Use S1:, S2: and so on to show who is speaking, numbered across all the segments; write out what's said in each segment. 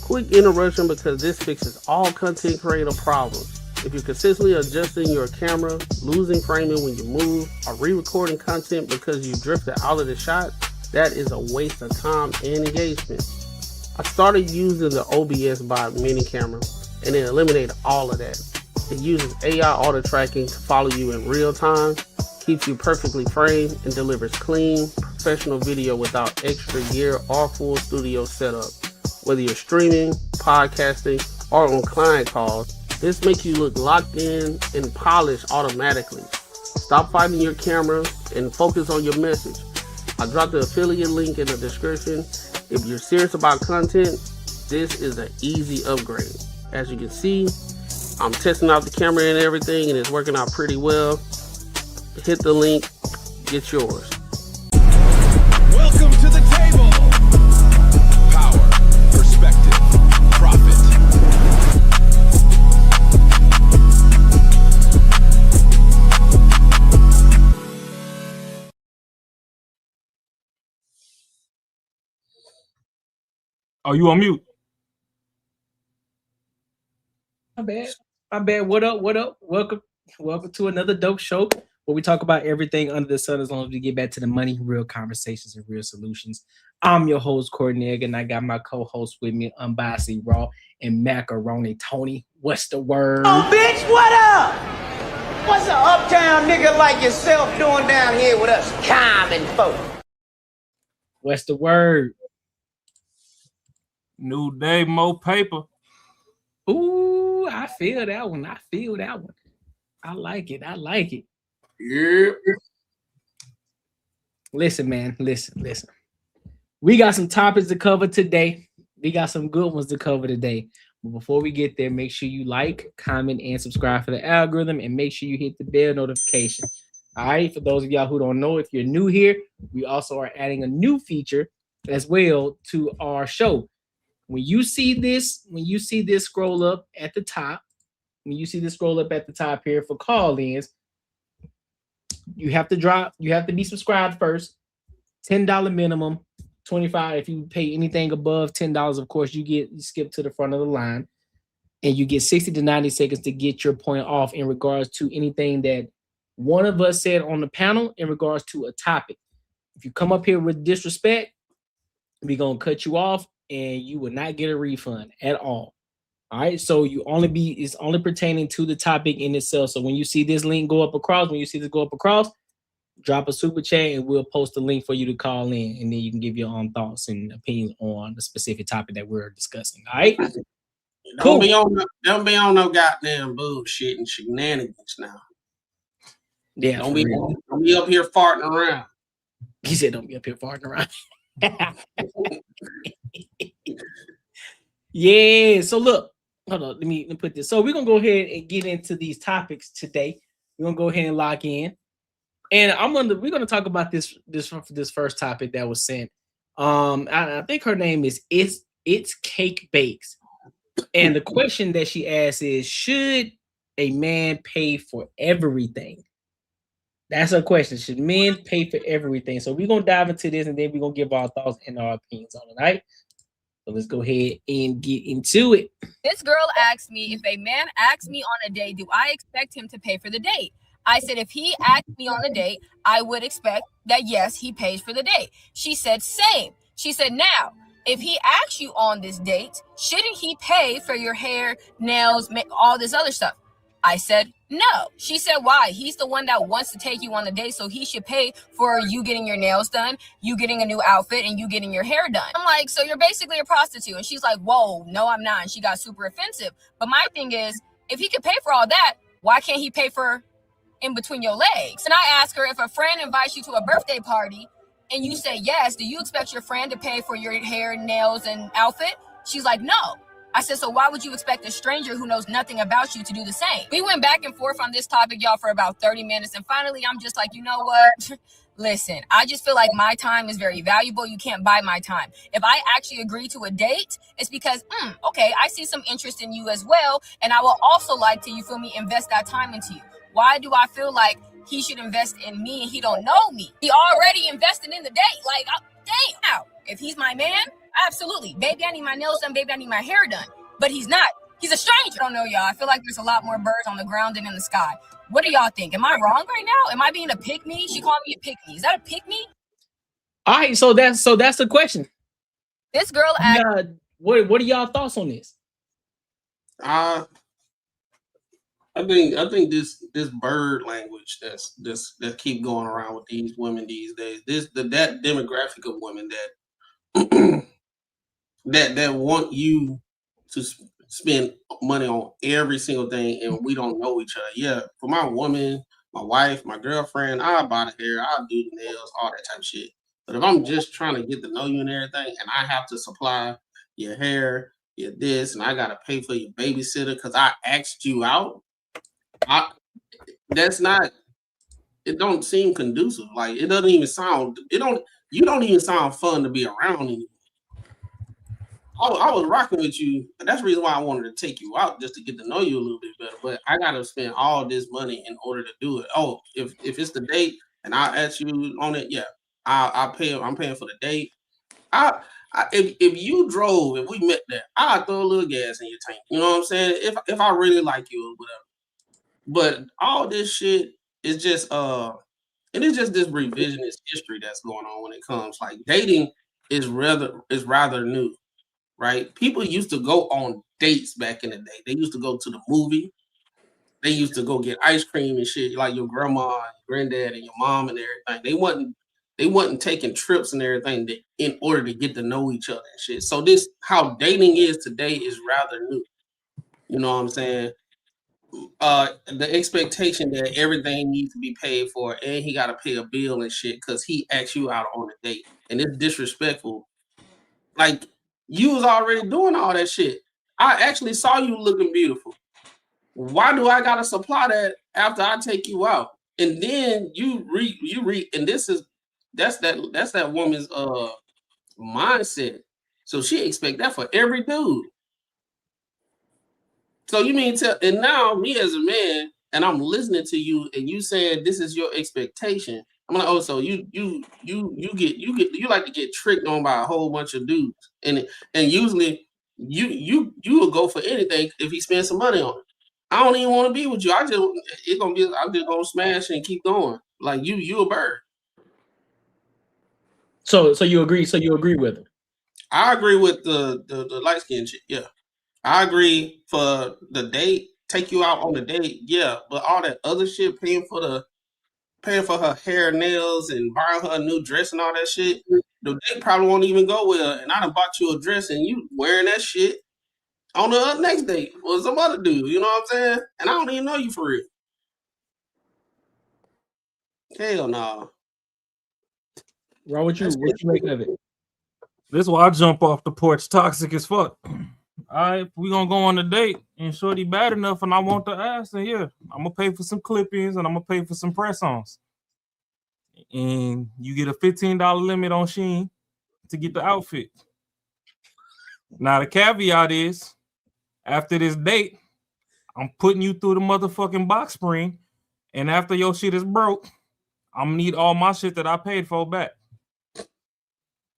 S1: Quick interruption because this fixes all content creator problems. If you're consistently adjusting your camera, losing framing when you move, or re-recording content because you drifted out of the shot, that is a waste of time and engagement. I started using the OBS bot mini camera and it eliminated all of that. It uses AI auto tracking to follow you in real time, keeps you perfectly framed, and delivers clean, professional video without extra gear or full studio setup. Whether you're streaming, podcasting, or on client calls, this makes you look locked in and polished automatically. Stop fighting your camera and focus on your message. I dropped the affiliate link in the description. If you're serious about content, this is an easy upgrade. As you can see, I'm testing out the camera and everything, and it's working out pretty well. Hit the link, get yours.
S2: Welcome to the table. Power, perspective, profit.
S3: Oh, you on mute?
S4: My bad. What up? Welcome to another dope show where we talk about everything under the sun as long as we get back to the money, real conversations, and real solutions. I'm your host, Courtney, and I got my co-host with me, Unbiasedly Raw and Macaroni Tony. What's the word?
S5: Oh, bitch, what up? What's an uptown nigga like yourself doing down here with us common folk?
S4: What's the word?
S3: New day, more paper.
S4: Ooh, I feel that one. I like it.
S1: Yeah.
S4: Listen, man. Listen. We got some topics to cover today. We got some good ones to cover today. But before we get there, make sure you like, comment, and subscribe for the algorithm, and make sure you hit the bell notification. All right. For those of y'all who don't know, if you're new here, we also are adding a new feature as well to our show. When you see this scroll up at the top, here for call-ins, you have to be subscribed first. $10 minimum, $25 if you pay anything above $10, of course, you skip to the front of the line, and you get 60 to 90 seconds to get your point off in regards to anything that one of us said on the panel in regards to a topic. If you come up here with disrespect, we're gonna cut you off, and you will not get a refund at all. All right, so it's only pertaining to the topic in itself. So when you see this link go up across, drop a super chat and we'll post a link for you to call in, and then you can give your own thoughts and opinions on the specific topic that we're discussing. All right,
S1: Don't be on no goddamn bullshit and shenanigans now.
S4: Yeah,
S1: don't be up here farting around.
S4: He said, "Don't be up here farting around." Yeah. So look, hold on. Let me put this. So we're gonna go ahead and get into these topics today. We're gonna go ahead and lock in, and we're gonna talk about this first topic that was sent. I think her name is It's Cake Bakes, and the question that she asked is, should a man pay for everything? That's her question. Should men pay for everything? So we're gonna dive into this, and then we're gonna give our thoughts and our opinions on it. All right. So let's go ahead and get into it.
S6: This girl asked me, if a man asks me on a date, do I expect him to pay for the date? I said, if he asked me on a date, I would expect that, yes, he pays for the date. She said, same. She said, now, if he asks you on this date, shouldn't he pay for your hair, nails, all this other stuff? I said, no. She said, why? He's the one that wants to take you on the date, so he should pay for you getting your nails done, you getting a new outfit, and you getting your hair done. I'm like, so you're basically a prostitute. And she's like, whoa, no, I'm not. And she got super offensive. But my thing is, if he could pay for all that, why can't he pay for in between your legs? And I asked her, if a friend invites you to a birthday party and you say yes, do you expect your friend to pay for your hair, nails, and outfit? She's like, no. I said, so why would you expect a stranger who knows nothing about you to do the same? We went back and forth on this topic, y'all, for about 30 minutes. And finally, I'm just like, you know what? Listen, I just feel like my time is very valuable. You can't buy my time. If I actually agree to a date, it's because, okay, I see some interest in you as well. And I will also like to, you feel me, invest that time into you. Why do I feel like he should invest in me and he don't know me? He already invested in the date. Like, damn. Now, if he's my man, Absolutely. Baby, I need my nails done. Baby, I need my hair done. But he's not. He's a stranger. I don't know, y'all. I feel like there's a lot more birds on the ground than in the sky. What do y'all think? Am I wrong right now? Am I being a pick-me? She called me a pick-me. Is that a pick-me?
S4: All right, so that's the question.
S6: This girl asked,
S4: what are y'all thoughts on this?
S1: I think this bird language that keep going around with these women these days. That demographic of women that that want you to spend money on every single thing, and we don't know each other. Yeah, for my woman, my wife, my girlfriend, I'll buy the hair, I'll do the nails, all that type of shit. But if I'm just trying to get to know you and everything, and I have to supply your hair, your this, and I gotta pay for your babysitter because I asked you out, that's not. It don't seem conducive. Like it doesn't even sound. You don't even sound fun to be around anymore. I was rocking with you, and that's the reason why I wanted to take you out, just to get to know you a little bit better. But I gotta spend all this money in order to do it. Oh, if it's the date and I ask you on it, yeah, I'll pay. I'm paying for the date. If you drove, if we met there, I'll throw a little gas in your tank. You know what I'm saying? If I really like you or whatever. But all this shit is just and it's just this revisionist history that's going on when it comes. Like dating is rather new. Right? People used to go on dates back in the day. They used to go to the movie. They used to go get ice cream and shit, like your grandma, and granddad, and your mom and everything. They wasn't taking trips and everything in order to get to know each other and shit. So this how dating is today is rather new. You know what I'm saying? The expectation that everything needs to be paid for and he gotta pay a bill and shit because he asked you out on a date. And it's disrespectful. Like you was already doing all that shit. I actually saw you looking beautiful. Why do I gotta supply that after I take you out? And then you read, and that's that woman's mindset. So she expect that for every dude. So you mean and now me as a man, and I'm listening to you, and you saying this is your expectation. I'm like, oh, so you like to get tricked on by a whole bunch of dudes, and usually you will go for anything if he spends some money on it. I don't even want to be with you. I'm just gonna smash and keep going. Like you a bird.
S4: So you agree? So you agree with him?
S1: I agree with the light skin chick. Yeah, I agree for the date. Take you out on the date. Yeah, but all that other shit, paying for her hair, nails, and buying her a new dress and all that shit, the date probably won't even go well. And I done bought you a dress and you wearing that shit on the next date or some other dude. You know what I'm saying? And I don't even know you for real. Hell no.
S4: Ron, what you make of it?
S3: This is why I jump off the porch toxic as fuck. All right, we gonna go on a date and shorty bad enough and I want the ass, then yeah, I'm gonna pay for some clip-ins and I'm gonna pay for some press-ons. And you get a $15 limit on Shein to get the outfit. Now the caveat is, after this date, I'm putting you through the motherfucking box spring, and after your shit is broke, I'm gonna need all my shit that I paid for back.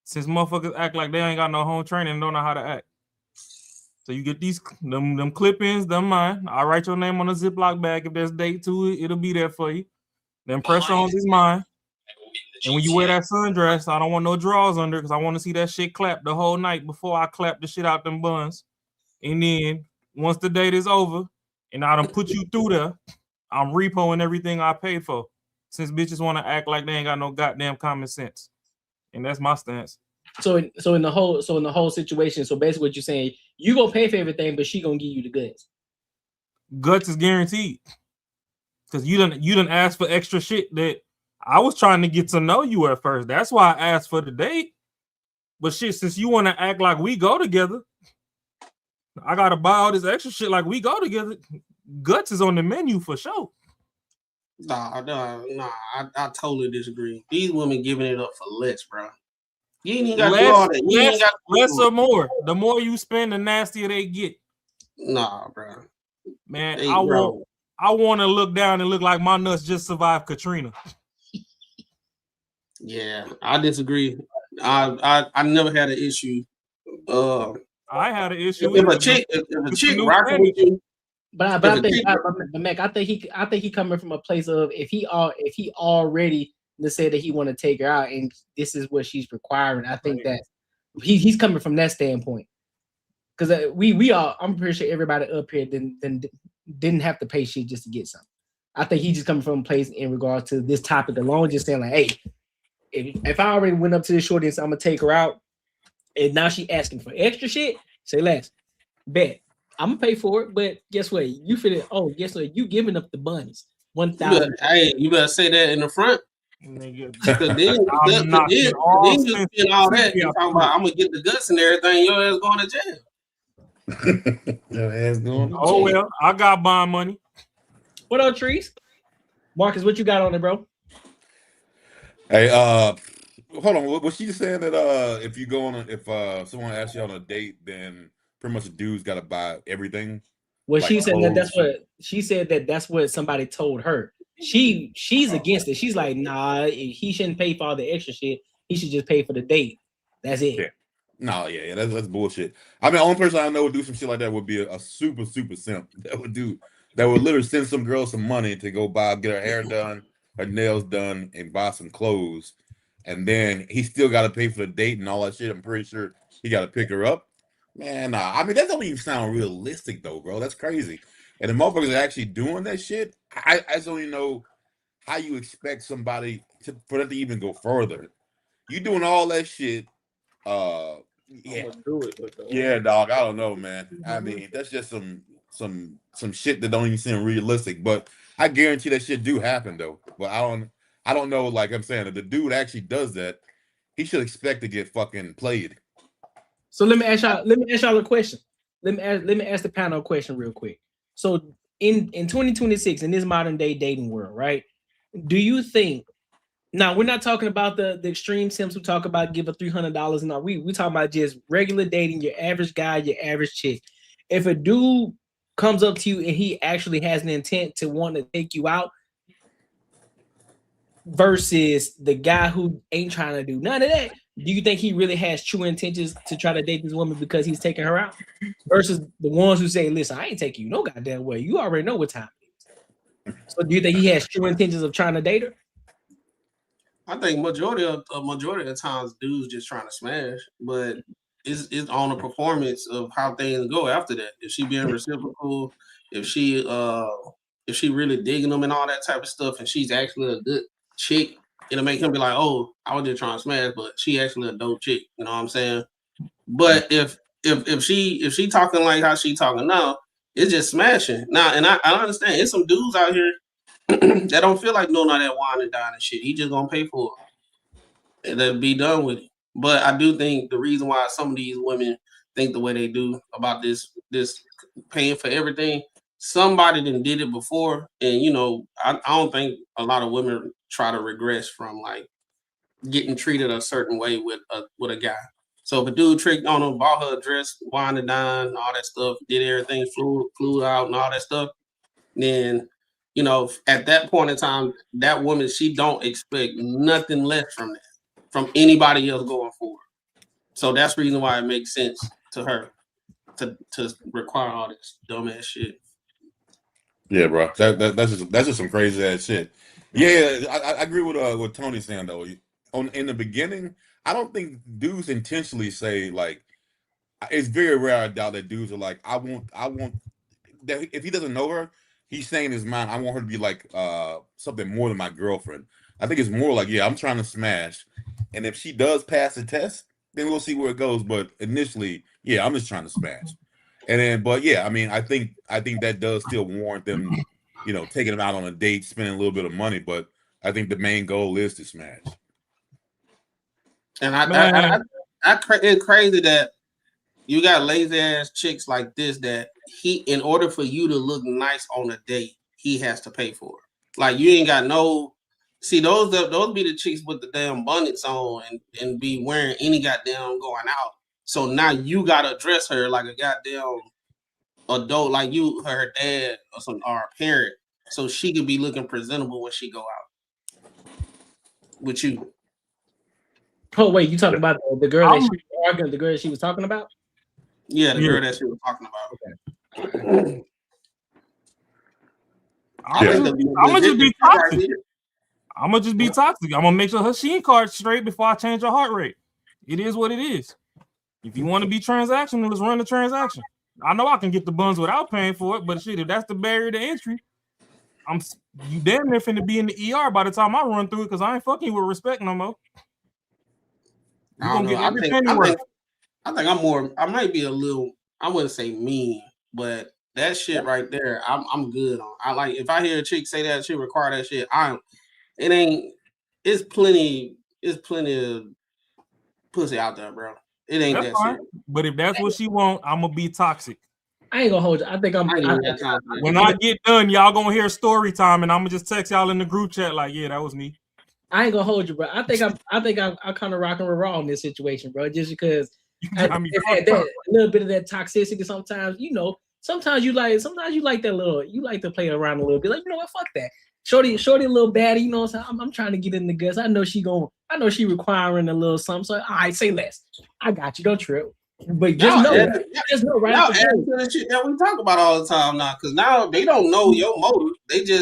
S3: Since motherfuckers act like they ain't got no home training and don't know how to act. So you get these them clip-ins, them mine. I'll write your name on a Ziploc bag. If there's date to it, it'll be there for you. Then press-ons is mine. And when you wear that sundress, I don't want no drawers under because I want to see that shit clap the whole night before I clap the shit out them buns. And then once the date is over and I done put you through there, I'm repoing everything I paid for. Since bitches want to act like they ain't got no goddamn common sense. And that's my stance. So
S4: in the whole situation, so basically what you're saying, you gonna pay for everything, but she gonna give you the goods.
S3: Guts is guaranteed. Because you done ask for extra shit that I was trying to get to know you at first. That's why I asked for the date. But shit, since you want to act like we go together, I gotta buy all this extra shit like we go together. Guts is on the menu for sure.
S1: Nah, I totally disagree. These women giving it up for less, bro. You ain't even got to do all that.
S3: Less or more. The more you spend, the nastier they get.
S1: Nah, bro.
S3: Man, I want to look down and look like my nuts just survived Katrina.
S1: Yeah, I disagree. I never had an issue
S3: I had an issue.
S2: if a chick rocking with you,
S4: but I think, Mac, I think he coming from a place of if he already said that he want to take her out and this is what she's requiring. I think that he's coming from that standpoint because I'm pretty sure everybody up here didn't have to pay shit just to get something. I think he's just coming from a place in regards to this topic alone, just saying like, hey, if I already went up to this shorty and said I'm gonna take her out, and now she asking for extra shit, say less, bet I'm gonna pay for it. But guess what? You feel guess what? You giving up the buns 1,000.
S1: Hey, you better say that in the front.
S3: Nigga,
S1: Then you spend all that. You talking about I'm gonna get the guts and everything. Your ass going to jail.
S7: Your ass going to jail.
S3: oh well, I got bond money.
S4: What up, Trees? Marcus, what you got on it, bro?
S7: Hey, hold on. Was she saying that if you go on if someone asks you on a date, then pretty much the dude's got to buy everything?
S4: Well,
S7: like
S4: she said that's what somebody told her. She's against it. She's like, nah, he shouldn't pay for all the extra shit. He should just pay for the date. That's it.
S7: Yeah. No, yeah, that's bullshit. I mean, the only person I know would do some shit like that would be a super simp that would literally send some girl some money to go get her hair done, her nails done, and buy some clothes. And then he still got to pay for the date and all that shit. I'm pretty sure he got to pick her up. Man, nah. I mean, that don't even sound realistic, though, bro. That's crazy. And the motherfuckers are actually doing that shit. I just don't even know how you expect somebody for that to even go further. You doing all that shit. Yeah. Yeah, dog. I don't know, man. I mean, that's just some shit that don't even seem realistic. But I guarantee that shit do happen, though. But I don't know. Like I'm saying, if the dude actually does that, he should expect to get fucking played.
S4: So let me ask y'all a question. Let me ask the panel a question real quick. So in 2026, in this modern day dating world, right? Do you think? Now we're not talking about the extreme simps who talk about give a $300 and all. We talking about just regular dating, your average guy, your average chick. If a dude comes up to you and he actually has an intent to want to take you out, versus the guy who ain't trying to do none of that, do you think he really has true intentions to try to date this woman because he's taking her out? Versus the ones who say, listen, I ain't taking you no goddamn way. You already know what time it is. So do you think he has true intentions of trying to date her?
S1: I think majority of the times dudes just trying to smash, but it's on the performance of how things go after that. If she being reciprocal, if she really digging them and all that type of stuff, and she's actually a good chick, it'll make him be like, oh, I was just trying to smash, but she actually a dope chick. You know what I'm saying? But if she talking like how she talking now, it's just smashing. Now, and I understand it's some dudes out here that don't feel like doing all that wine and dine and shit. He just gonna pay for it and then be done with it. But I do think the reason why some of these women think the way they do about this paying for everything, somebody done did it before, and I don't think a lot of women try to regress from like getting treated a certain way with a guy. So if a dude tricked on her, bought her a dress, wine and dine, all that stuff, did everything, flew out and all that stuff, then at that point in time, that woman, she don't expect nothing less from anybody else going forward. So that's the reason why it makes sense to her to require all this dumbass shit.
S7: Yeah, bro. That's just some crazy ass shit. Yeah, I agree with what Tony's saying though. In the beginning, I don't think dudes intentionally say like. It's very rare. I doubt that dudes are like, I want that if he doesn't know her, he's saying in his mind, I want her to be like something more than my girlfriend. I think it's more like, yeah, I'm trying to smash, and if she does pass the test, then we'll see where it goes. But initially, yeah, I'm just trying to smash. And then, but yeah, I mean, I think that does still warrant them, taking them out on a date, spending a little bit of money. But I think the main goal is to smash.
S1: And it's crazy that you got lazy ass chicks like this that in order for you to look nice on a date, he has to pay for it. Like you ain't got no. See, those be the chicks with the damn bonnets on and be wearing any goddamn going out. So now you gotta dress her like a goddamn adult, like her dad or a parent, so she can be looking presentable when she go out with you.
S4: Oh wait, you talking about the girl that she was arguing? The girl that she was talking about?
S2: Yeah, the girl that she was talking about. Okay.
S3: I'm gonna just be toxic. I'm gonna just be toxic. I'm gonna make sure her sheen card's straight before I change her heart rate. It is what it is. If you want to be transactional, let's run the transaction. I know I can get the buns without paying for it, but shit, if that's the barrier to entry, you damn near finna be in the ER by the time I run through it because I ain't fucking with respect no more.
S2: I don't know. I think I'm more. I might be a little. I wouldn't say mean, but that shit right there, I'm good on. I like if I hear a chick say that shit, require that shit. It ain't. It's plenty of pussy out there, bro. It ain't
S3: that's
S2: that
S3: fine.
S2: shit.
S3: But if that's what she want, I'm gonna be toxic.
S4: I ain't gonna hold you. I think
S3: when I get done, y'all gonna hear story time, and I'm gonna just text y'all in the group chat like, yeah, that was me.
S4: I ain't gonna hold you, bro. I think I'm kind of rocking with Raw in this situation, bro. Just because that little bit of that toxicity sometimes, sometimes you like that little, you like to play around a little bit. Like, you know what, fuck that. Shorty a little baddie, you know what I'm saying? I'm trying to get in the guts. I know she requiring a little something. So all right, say less. I got you, don't trip. But just know right
S2: now, add to the shit that we talk about all the time now, because now they don't know your motive.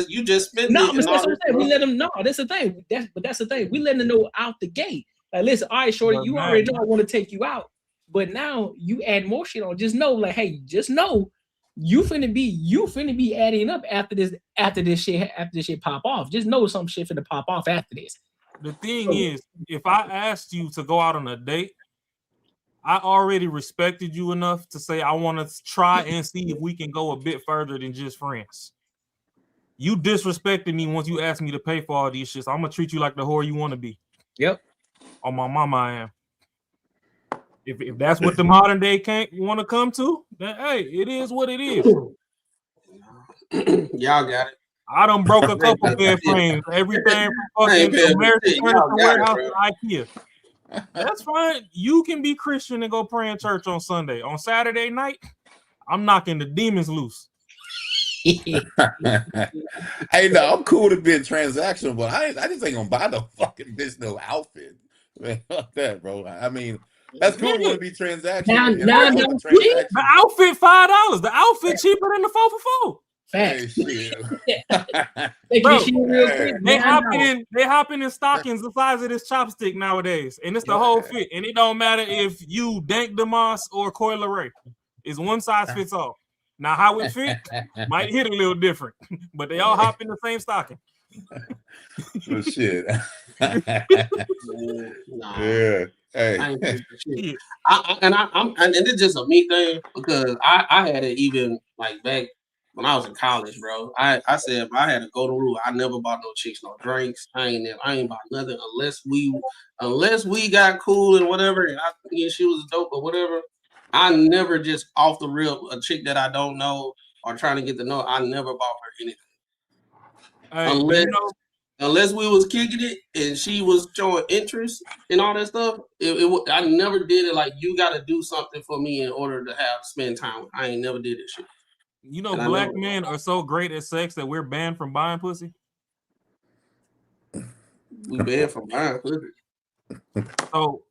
S2: You just spend
S4: no, but that's what I'm saying. We let them know. That's the thing. That's the thing. We letting them know out the gate. Like, listen, all right, shorty, you already know I want to take you out, but now you add more shit on. Just know, like, hey, just know you finna be adding up after this shit pop off. Just know some shit finna pop off after this.
S3: The thing is, if I asked you to go out on a date, I already respected you enough to say I want to try and see if we can go a bit further than just friends. You disrespected me once you asked me to pay for all these shits. I'm gonna treat you like the whore you want to be.
S4: Yep.
S3: On my mama, I am. If that's what the modern day can't want to come to, then hey, it is what it is.
S2: Y'all got it.
S3: I done broke a couple bed frames. Everything from fucking American Furniture Warehouse to IKEA. That's fine. You can be Christian and go pray in church on Sunday. On Saturday night, I'm knocking the demons loose.
S7: Hey, no, I'm cool to be transactional, but I just ain't gonna buy no fucking bitch no outfit. Man, fuck that, bro. I mean, that's cool to be transactional.
S3: The outfit $5. The outfit cheaper than the 4 for 4.
S4: Facts.
S3: They hopping in stockings the size of this chopstick nowadays, and it's the whole fit. And it don't matter if you Dank DeMoss or Coi Leray. It's one size fits all. Now how it fit might hit a little different, but they all hop in the same stocking.
S7: Oh shit. Yeah. Hey.
S2: And it's just a me thing because I had it even like back when I was in college, bro. I said I had a golden rule. I never bought no chicks no drinks. I ain't bought nothing unless we got cool and whatever. And she was dope or whatever. I never just off the rip a chick that I don't know or trying to get to know. I never bought her anything. Unless we was kicking it and she was showing interest in all that stuff. I never did it like you got to do something for me in order to spend time with. I ain't never did this shit.
S3: You know, black men are so great at sex that we're banned from buying pussy.
S2: We banned from buying pussy.
S3: So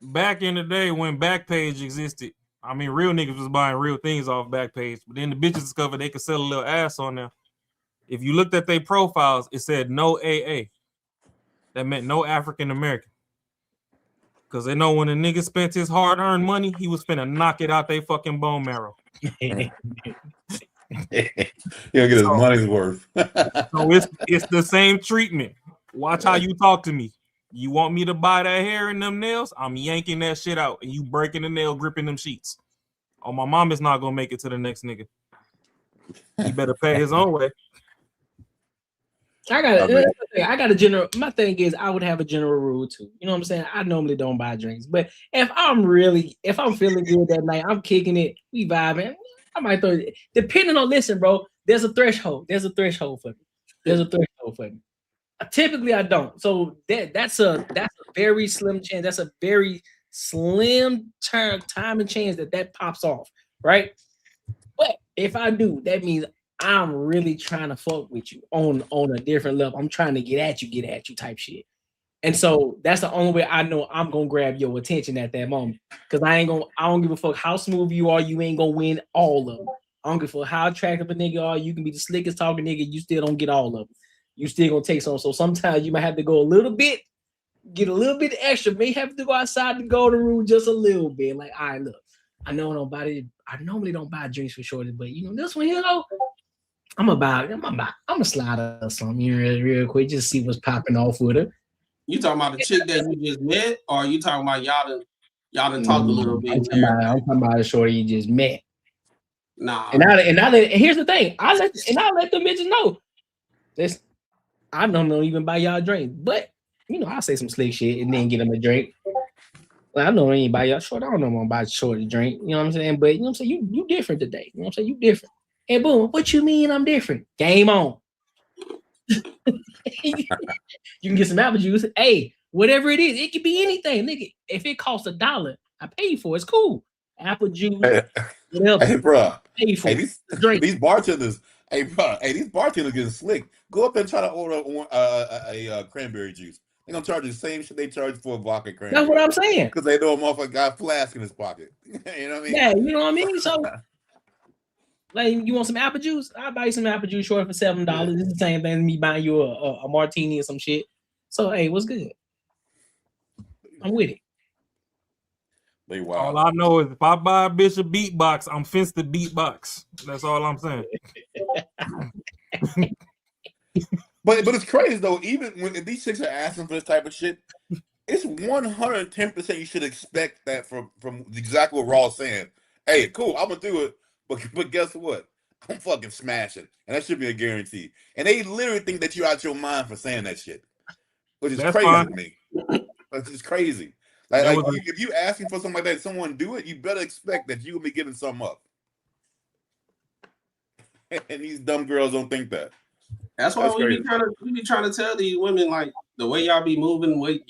S3: back in the day when Backpage existed, I mean, real niggas was buying real things off Backpage, but then the bitches discovered they could sell a little ass on there. If you looked at their profiles, it said no AA. That meant no African American. Because they know when a nigga spent his hard-earned money, he was finna knock it out their fucking bone marrow.
S7: He'll get his money's worth.
S3: So it's the same treatment. Watch how you talk to me. You want me to buy that hair and them nails? I'm yanking that shit out, and you breaking the nail, gripping them sheets. Oh, my mom is not gonna make it to the next nigga. He better pay his own way.
S4: I got a general. My thing is, I would have a general rule too. You know what I'm saying? I normally don't buy drinks, but if I'm feeling good that night, I'm kicking it, we vibing. I might throw it. Depending on, listen, bro. There's a threshold. There's a threshold for me. Typically, I don't. So that's a very slim chance. That's a very slim time and chance that pops off, right? But if I do, that means I'm really trying to fuck with you on a different level. I'm trying to get at you type shit. And so that's the only way I know I'm gonna grab your attention at that moment. Because I don't give a fuck how smooth you are, you ain't gonna win all of them. I don't give a fuck how attractive a nigga are, you can be the slickest talking nigga, you still don't get all of them. You still gonna take some. So sometimes you might have to go a little bit, get a little bit extra, may have to go outside the golden rule just a little bit. Like, all right, look, I normally don't buy drinks for shorty, but you know, this one here though, I'm gonna slide her something real quick, just see what's popping off with her.
S2: You talking about the chick that you just met, or are you talking about y'all done talked a little bit?
S4: I'm talking about a shorty you just met.
S2: Nah.
S4: And here's the thing. I let the bitches know. I don't even buy y'all drink, but you know, I'll say some slick shit and then get them a drink. Like, I know I ain't buy y'all short. I don't know I'm gonna buy short a drink. You know what I'm saying? But you know what I'm saying? You different today. You know what I'm saying? You different. And boom, what you mean I'm different? Game on. You can get some apple juice. Hey, whatever it is, it could be anything, nigga. If it costs $1, I pay for it. It's cool. Apple juice, whatever.
S7: Hey, bro.
S4: Pay for
S7: these bartenders. Hey, bro. Hey, these bartenders getting slick. Go up and try to order a cranberry juice. They're gonna charge you the same shit they charge for a vodka cranberry.
S4: That's what I'm saying.
S7: Because they know a motherfucker got a flask in his pocket. You know what I mean?
S4: Yeah, you know what I mean? So, like, you want some apple juice? I'll buy you some apple juice short for $7. It's the same thing as me buying you a martini or some shit. So, hey, what's good? I'm with it.
S3: All I know is if I buy a bitch a beatbox, I'm fenced to beatbox. That's all I'm saying.
S7: But it's crazy though. Even when these chicks are asking for this type of shit, it's 110% you should expect that from exactly what Raw's saying. Hey, cool, I'm gonna do it, but guess what? I'm fucking smashing, and that should be a guarantee. And they literally think that you're out your mind for saying that shit, which is crazy to me. That's just crazy. Like if you asking for something like that, someone do it, you better expect that you will be giving something up. And these dumb girls don't think that.
S2: That's why we be trying to tell these women, like, the way y'all be moving, the way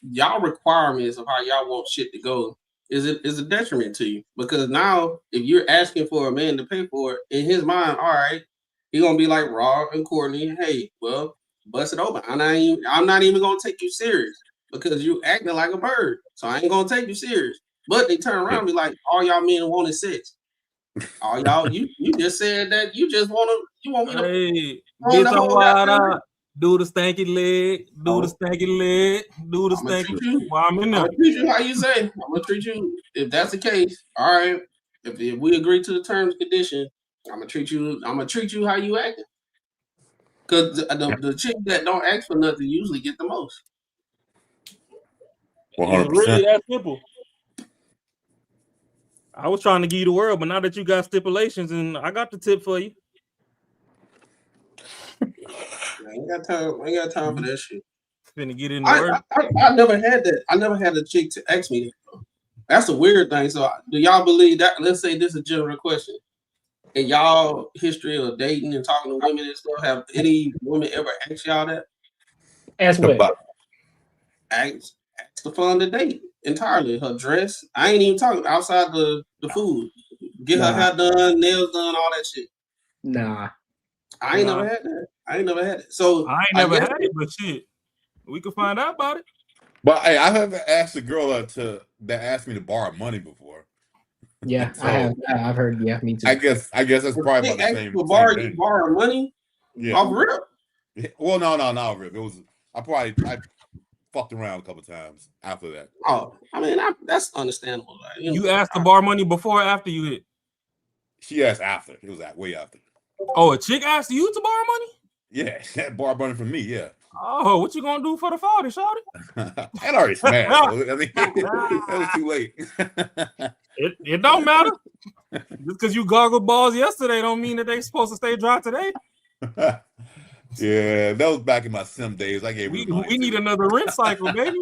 S2: y'all requirements of how y'all want shit to go is a detriment to you. Because now if you're asking for a man to pay for it, in his mind, all right, he gonna be like Raw and Courtney, hey, well, bust it open. I'm not even gonna take you serious because you acting like a bird. So I ain't gonna take you serious. But they turn around and be like, all y'all men want is sex. All y'all, you just said that you want me to
S3: bitch, I'm wide out. Do the stanky leg, do the stanky leg, do the stanky. While I'm in there.
S2: I'm gonna treat you how you say. I'm gonna treat you if that's the case. All right. If we agree to the terms and conditions, I'm gonna treat you how you acting. Because the chicks that don't ask for nothing usually get the most.
S7: 100%.
S3: It's really that simple. I was trying to give you the world, but now that you got stipulations, and I got the tip for you.
S2: I ain't got time for that shit.
S3: Finna get in the word.
S2: I never had that. I never had a chick to ask me that. That's a weird thing. So do y'all believe that? Let's say this is a general question. In y'all history of dating and talking to women and stuff, have any women ever asked y'all that?
S4: Ask what?
S2: Ask Stefon to date entirely. Her dress. I ain't even talking outside the food. Get her hair done, nails done, all that shit.
S4: Nah.
S2: I ain't never had that. So
S3: I ain't never had it, but shit, we could find out about it.
S7: But hey, I haven't asked a girl that asked me to borrow money before.
S4: Yeah,
S7: so,
S4: I've heard. Yeah, me too.
S7: I guess that's probably about the same.
S2: Borrow money?
S7: Yeah.
S2: Off rip?
S7: Well, no, rip. It was. I fucked around a couple times after that.
S2: Oh, I mean, that's understandable. Right?
S3: You asked to borrow money before or after you hit?
S7: She asked after. It was way after.
S3: Oh, a chick asked you to borrow money?
S7: Yeah, she had borrow money from me. Yeah.
S3: Oh, what you gonna do for the 40, shorty?
S7: I'd already smashed. I mean, that was too late.
S3: It don't matter. Just because you goggled balls yesterday don't mean that they supposed to stay dry today.
S7: Yeah, that was back in my sim days. I gave
S3: we need another rinse cycle, baby.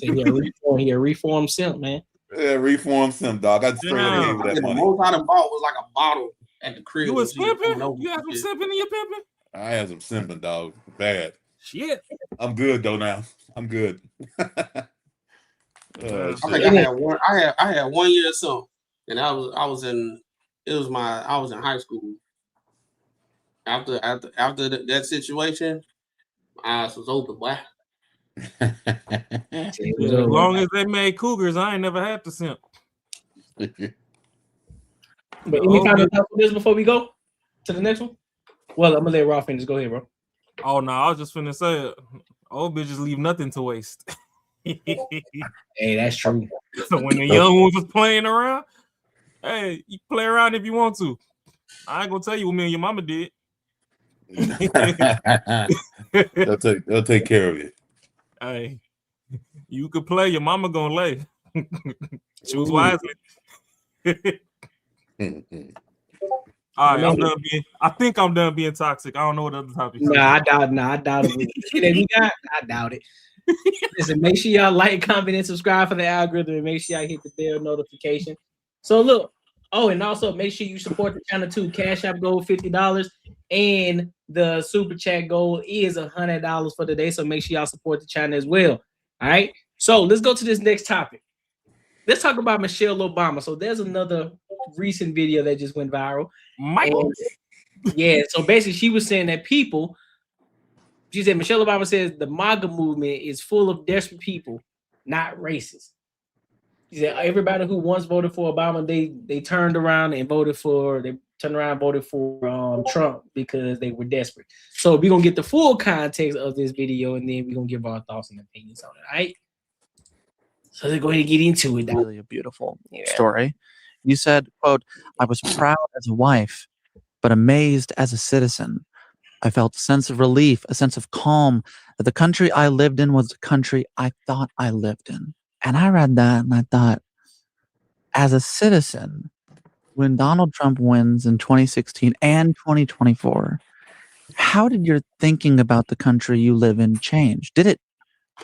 S4: He a reform simp, man.
S7: Yeah, reform simp, dog. I straight up gave her that money.
S2: The most I done bought was like a bottle at the crib.
S3: You was simping? You had some simping in your pimping?
S7: I had some simping, dog. Bad.
S3: Shit.
S7: I'm good though now. I'm good.
S2: I think I had one. I had 1 year or so, and I was in high school, After that situation, my eyes was open, boy.
S3: As long as they made cougars, I ain't never had to simp.
S4: But any final thoughts on this before we go to the next one? Well, I'm gonna let Raw finish. Go ahead, bro.
S3: Oh no, I was just finna say, old bitches leave nothing to waste.
S4: Hey, that's true.
S3: So when the young ones was playing around, hey, you play around if you want to. I ain't gonna tell you what me and your mama did.
S7: They'll take care of it.
S3: Hey, you could play. Your mama gonna lay. Choose wisely. All right, I'm done being. I think I'm done being toxic. I don't know what other topics.
S4: I doubt it. I doubt it. Listen, make sure y'all like, comment, and subscribe for the algorithm, and make sure y'all hit the bell notification. So look, and also make sure you support the channel too. Cash App goal $50, and the super chat goal is $100 for the day. So make sure y'all support the channel as well. All right. So let's go to this next topic. Let's talk about Michelle Obama. So there's another recent video that just went viral. Yeah. So basically, she was saying that she said Michelle Obama says the MAGA movement is full of desperate people, not racist. She said everybody who once voted for Obama, they turned around and voted for Trump because they were desperate. So we're gonna get the full context of this video, and then we're gonna give our thoughts and opinions on it. All right. So let's go ahead and get into it.
S8: Really a beautiful story. You said, quote, "I was proud as a wife, but amazed as a citizen. I felt a sense of relief, a sense of calm that the country I lived in was the country I thought I lived in." And I read that and I thought, as a citizen, when Donald Trump wins in 2016 and 2024, how did your thinking about the country you live in change? Did it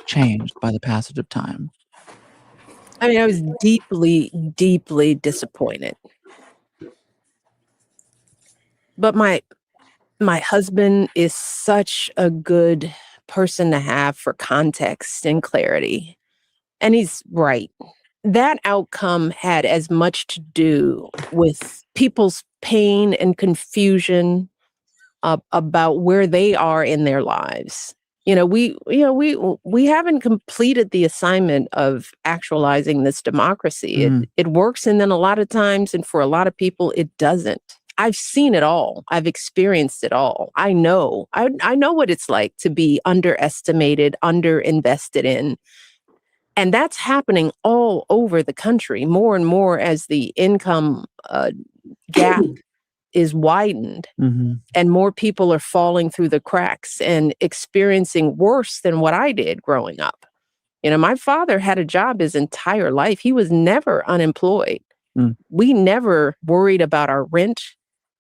S8: change by the passage of time?
S9: I mean, I was deeply, deeply disappointed. But my husband is such a good person to have for context and clarity. And he's right. That outcome had as much to do with people's pain and confusion about where they are in their lives. We haven't completed the assignment of actualizing this democracy. It works, and then a lot of times, and for a lot of people, it doesn't. I've seen it all. I've experienced it all. I know what it's like to be underestimated, underinvested in. And that's happening all over the country, more and more as the income gap is widened, and more people are falling through the cracks and experiencing worse than what I did growing up. My father had a job his entire life. He was never unemployed. We never worried about our rent.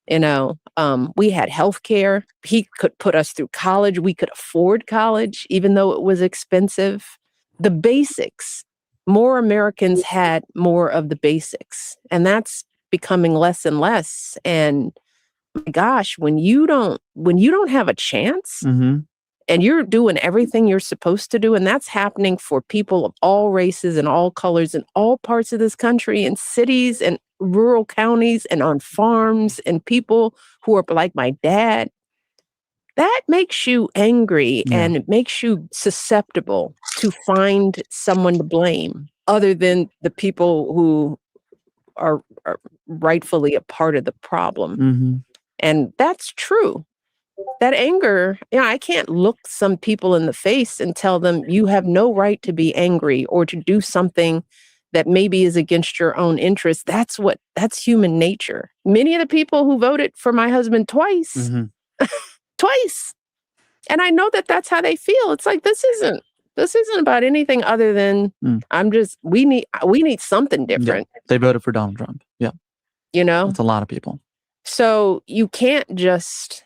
S9: We had health care. He could put us through college. We could afford college, even though it was expensive. The basics. More Americans had more of the basics, and that's becoming less and less. And my gosh, when you don't have a chance, and you're doing everything you're supposed to do, and that's happening for people of all races and all colors in all parts of this country, in cities and rural counties and on farms, and people who are like my dad, that makes you angry and it makes you susceptible to find someone to blame other than the people who are rightfully a part of the problem. And that's true. That anger, I can't look some people in the face and tell them you have no right to be angry or to do something that maybe is against your own interests. That's human nature. Many of the people who voted for my husband twice, and I know that that's how they feel. It's like, this isn't about anything other than we need something different.
S8: Yeah, they voted for Donald Trump. Yeah. It's a lot of people.
S9: So you can't just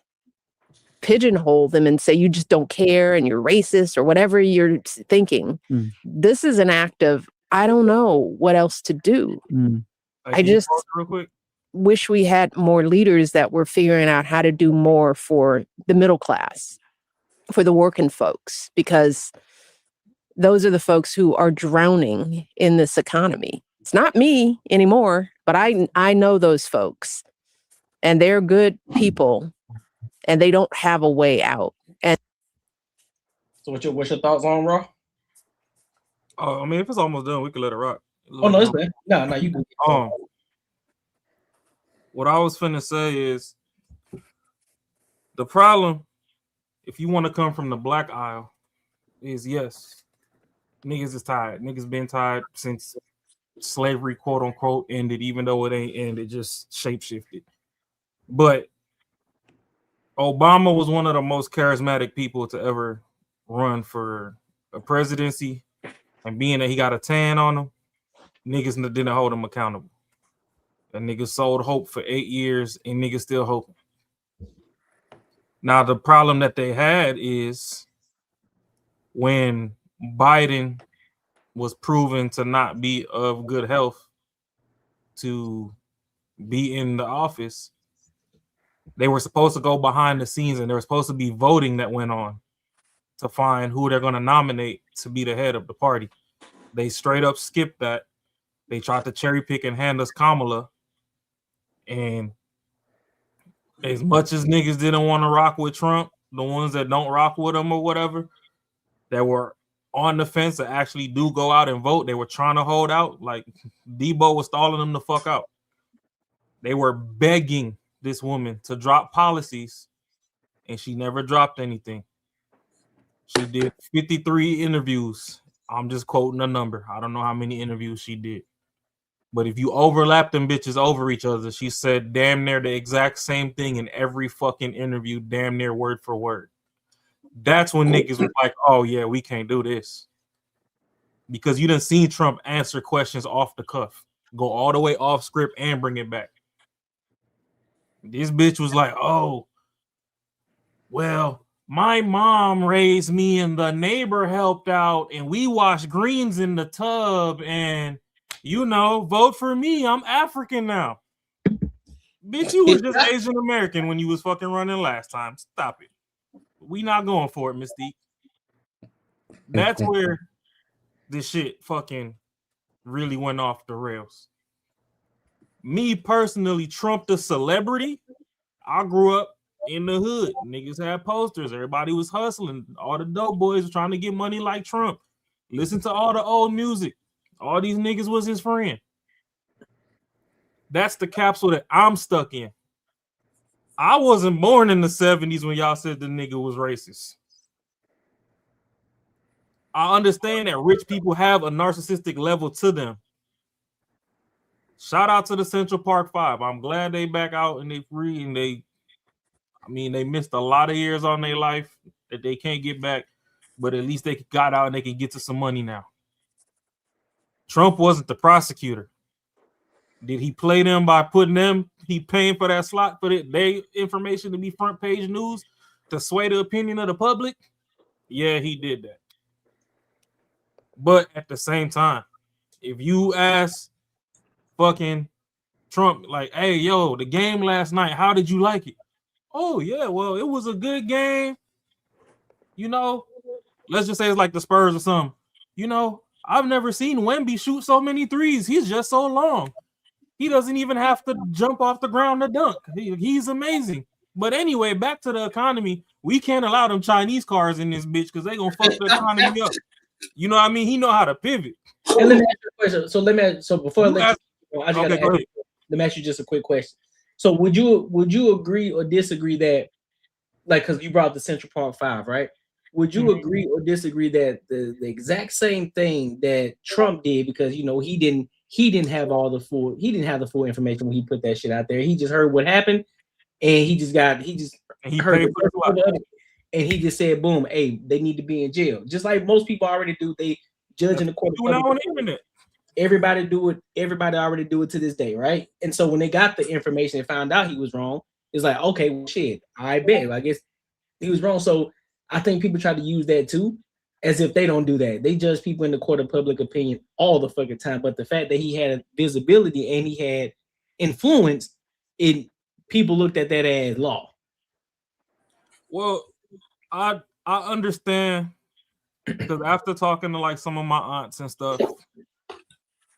S9: pigeonhole them and say you just don't care and you're racist or whatever you're thinking. This is an act of, I don't know what else to do. I just
S3: real quick.
S9: Wish we had more leaders that were figuring out how to do more for the middle class, for the working folks, because those are the folks who are drowning in this economy. It's not me anymore, but I know those folks, and they're good people, and they don't have a way out. And
S4: so what's your thoughts on Raw?
S3: I mean, if it's almost done, we can let it rock.
S4: Oh no, it's bad. No, you can.
S3: What I was finna say is the problem, if you want to come from the black aisle, is yes, niggas is tired. Niggas been tired since slavery, quote unquote, ended, even though it ain't ended, just shapeshifted. But Obama was one of the most charismatic people to ever run for a presidency, and being that he got a tan on him, niggas didn't hold him accountable. And niggas sold hope for 8 years, and niggas still hoping. Now, the problem that they had is when Biden was proven to not be of good health to be in the office, they were supposed to go behind the scenes, and there was supposed to be voting that went on to find who they're going to nominate to be the head of the party. They straight up skipped that. They tried to cherry pick and hand us Kamala. And as much as niggas didn't want to rock with Trump, the ones that don't rock with him or whatever, that were on the fence that actually do go out and vote, they were trying to hold out. Like Debo was stalling them the fuck out. They were begging this woman to drop policies, and she never dropped anything. She did 53 interviews. I'm just quoting a number. I don't know how many interviews she did. But if you overlap them bitches over each other, she said damn near the exact same thing in every fucking interview, damn near word for word. That's when niggas was like, oh yeah, we can't do this. Because you done seen Trump answer questions off the cuff, go all the way off script and bring it back. This bitch was like, oh, well, my mom raised me and the neighbor helped out and we washed greens in the tub and, you know, vote for me. I'm African now. Bitch, you was just Asian American when you was fucking running last time. Stop it. We not going for it, Mystique. That's where this shit fucking really went off the rails. Me personally, Trump the celebrity, I grew up in the hood. Niggas had posters. Everybody was hustling. All the dope boys were trying to get money like Trump. Listen to all the old music. All these niggas was his friend. That's the capsule that I'm stuck in. I wasn't born in the 70s when y'all said the nigga was racist. I understand that rich people have a narcissistic level to them. Shout out to the Central Park Five. I'm glad they back out and they free and they missed a lot of years on their life that they can't get back, but at least they got out and they can get to some money now. Trump wasn't the prosecutor. Did he play them by putting them, he paying for that slot for their information to be front page news to sway the opinion of the public? Yeah, he did that. But at the same time, if you ask fucking Trump, like, hey, yo, the game last night, how did you like it? Oh, yeah, well, it was a good game. You know, let's just say it's like the Spurs or something. You know, I've never seen Wemby shoot so many threes. He's just so long. He doesn't even have to jump off the ground to dunk. He's amazing. But anyway, back to the economy. We can't allow them Chinese cars in this bitch because they're going to fuck the economy up. You know what I mean? He know how to pivot.
S4: And let me ask you a question. So before I let me ask you just a quick question. So would you agree or disagree that, like, because you brought up the Central Park Five, right? Would you agree or disagree that the exact same thing that Trump did, because you know he didn't have the full information when he put that shit out there. He just heard what happened, and he heard it, and he just said, "Boom, hey, they need to be in jail." Just like most people already do. They judge in the court.
S3: On the internet.
S4: Everybody do it. Everybody already do it to this day, right? And so when they got the information and found out he was wrong, it's like, okay, well, shit, I bet. I guess he was wrong. So I think people try to use that too, as if they don't do that. They judge people in the court of public opinion all the fucking time. But the fact that he had visibility and he had influence, people looked at that as law.
S3: Well, I understand, because after talking to like some of my aunts and stuff,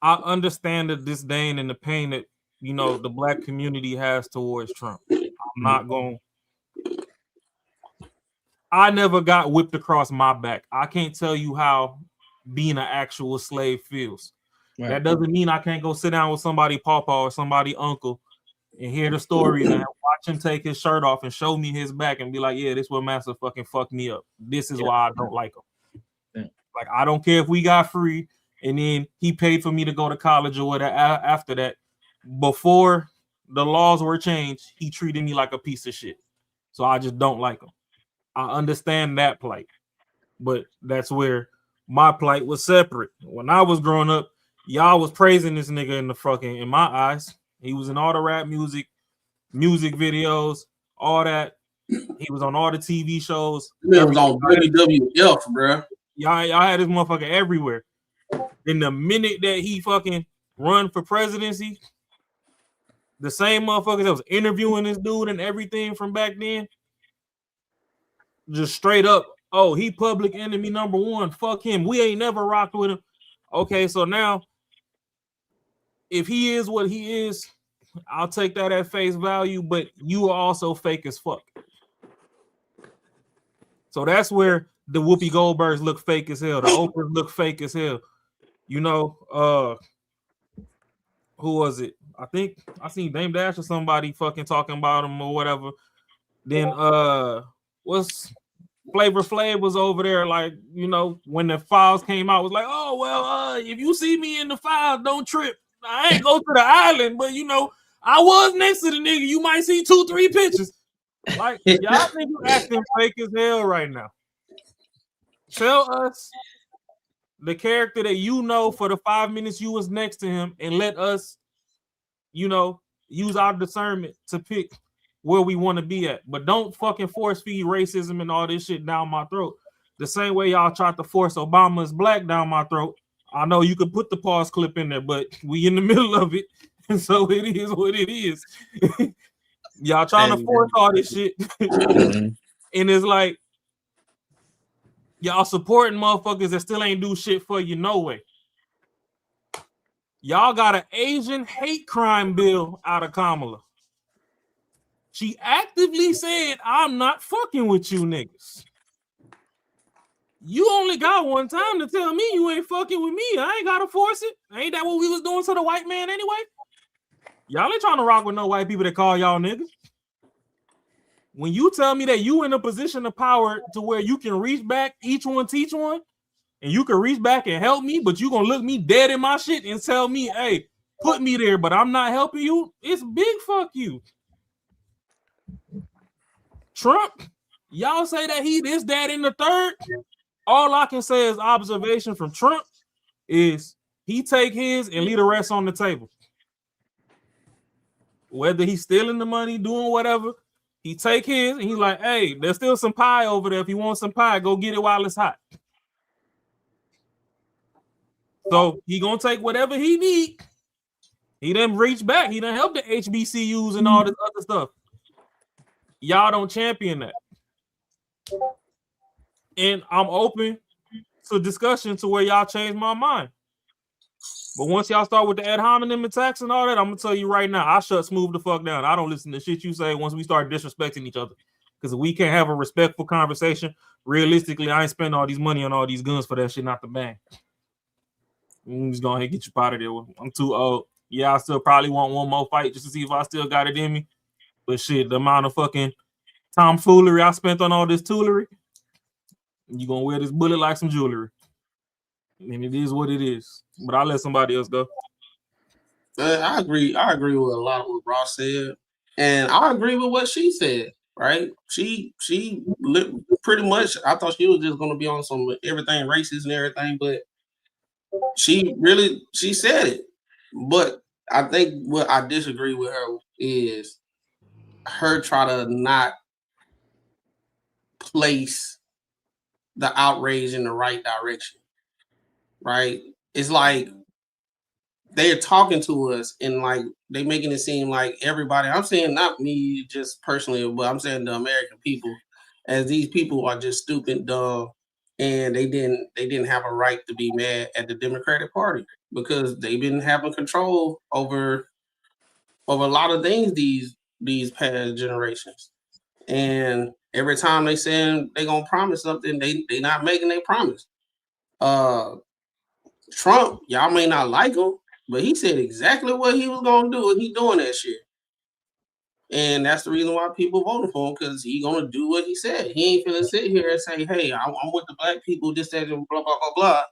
S3: I understand the disdain and the pain that, you know, the black community has towards Trump. I'm not going to I never got whipped across my back. I can't tell you how being an actual slave feels.
S4: Right.
S3: That doesn't mean I can't go sit down with somebody papa or somebody uncle and hear the stories and watch him take his shirt off and show me his back and be like, yeah, this what master fucking fucked me up. This is why I don't like him.
S4: Yeah.
S3: Like, I don't care if we got free and then he paid for me to go to college or whatever after that. Before the laws were changed, he treated me like a piece of shit. So I just don't like him. I understand that plight. But that's where my plight was separate. When I was growing up, y'all was praising this nigga in my eyes. He was in all the rap music videos, all that. He was on all the TV shows.
S2: He was on WWF, bro.
S3: Y'all had this motherfucker everywhere. In the minute that he fucking run for presidency, the same motherfuckers that was interviewing this dude and everything from back then, just straight up, oh, he public enemy number one. Fuck him. We ain't never rocked with him. Okay, so now, if he is what he is, I'll take that at face value, but you are also fake as fuck. So that's where the Whoopi Goldbergs look fake as hell. The Oprahs look fake as hell. You know, who was it? I think I seen Dame Dash or somebody fucking talking about him or whatever. Then what's Flavor Flav was over there, like, you know, when the files came out, was like, oh well, if you see me in the files, don't trip. I ain't go to the island, but you know, I was next to the nigga. You might see 2-3 pictures. Like, y'all think you acting fake as hell right now. Tell us the character that you know for the 5 minutes you was next to him, and let us, you know, use our discernment to pick where we want to be at. But don't fucking force feed racism and all this shit down my throat. The same way y'all tried to force Obama's black down my throat. I know you could put the pause clip in there, but we in the middle of it. And so it is what it is. Y'all trying to force all this shit. And it's like, y'all supporting motherfuckers that still ain't do shit for you no way. Y'all got an Asian hate crime bill out of Kamala. She actively said, I'm not fucking with you niggas. You only got one time to tell me you ain't fucking with me. I ain't gotta force it. Ain't that what we was doing to the white man anyway? Y'all ain't trying to rock with no white people that call y'all niggas. When you tell me that you in a position of power to where you can reach back, each one teach one, and you can reach back and help me, but you gonna look me dead in my shit and tell me, hey, put me there, but I'm not helping you, it's big fuck you. Trump, y'all say that he this, that, and the third. All I can say is observation from Trump is he take his and leave the rest on the table. Whether he's stealing the money, doing whatever, he take his and he's like, hey, there's still some pie over there. If you want some pie, go get it while it's hot. So he gonna take whatever he need. He done reach back. He done help the HBCUs and all this other stuff. Y'all don't champion that. And I'm open to discussion to where y'all change my mind. But once y'all start with the ad hominem attacks and all that, I'm gonna tell you right now, I shut Smooth the fuck down. I don't listen to shit you say once we start disrespecting each other. Because if we can't have a respectful conversation, realistically, I ain't spend all these money on all these guns for that shit not to bang. I'm just gonna get you out of there. I'm too old. Yeah, I still probably want one more fight just to see if I still got it in me. But shit, the amount of fucking tomfoolery I spent on all this toolery, you gonna wear this bullet like some jewelry. And it is what it is. But I'll let somebody else go.
S2: I agree. I agree with a lot of what Ross said. And I agree with what she said, right? She pretty much, I thought she was just gonna be on some everything racist and everything, but she said it. But I think what I disagree with her is her try to not place the outrage in the right direction, right? It's like they're talking to us and like they making it seem like everybody, I'm saying not me just personally, but I'm saying the American people, as these people are just stupid, dumb, and they didn't have a right to be mad at the Democratic Party because they've been having control over a lot of things these past generations. And every time they saying they gonna promise something, they not making their promise. Trump, y'all may not like him, but he said exactly what he was gonna do, and he doing that shit. And that's the reason why people voted for him, because he gonna do what he said. He ain't finna sit here and say, "Hey, I'm with the black people," this, that, and blah blah blah blah,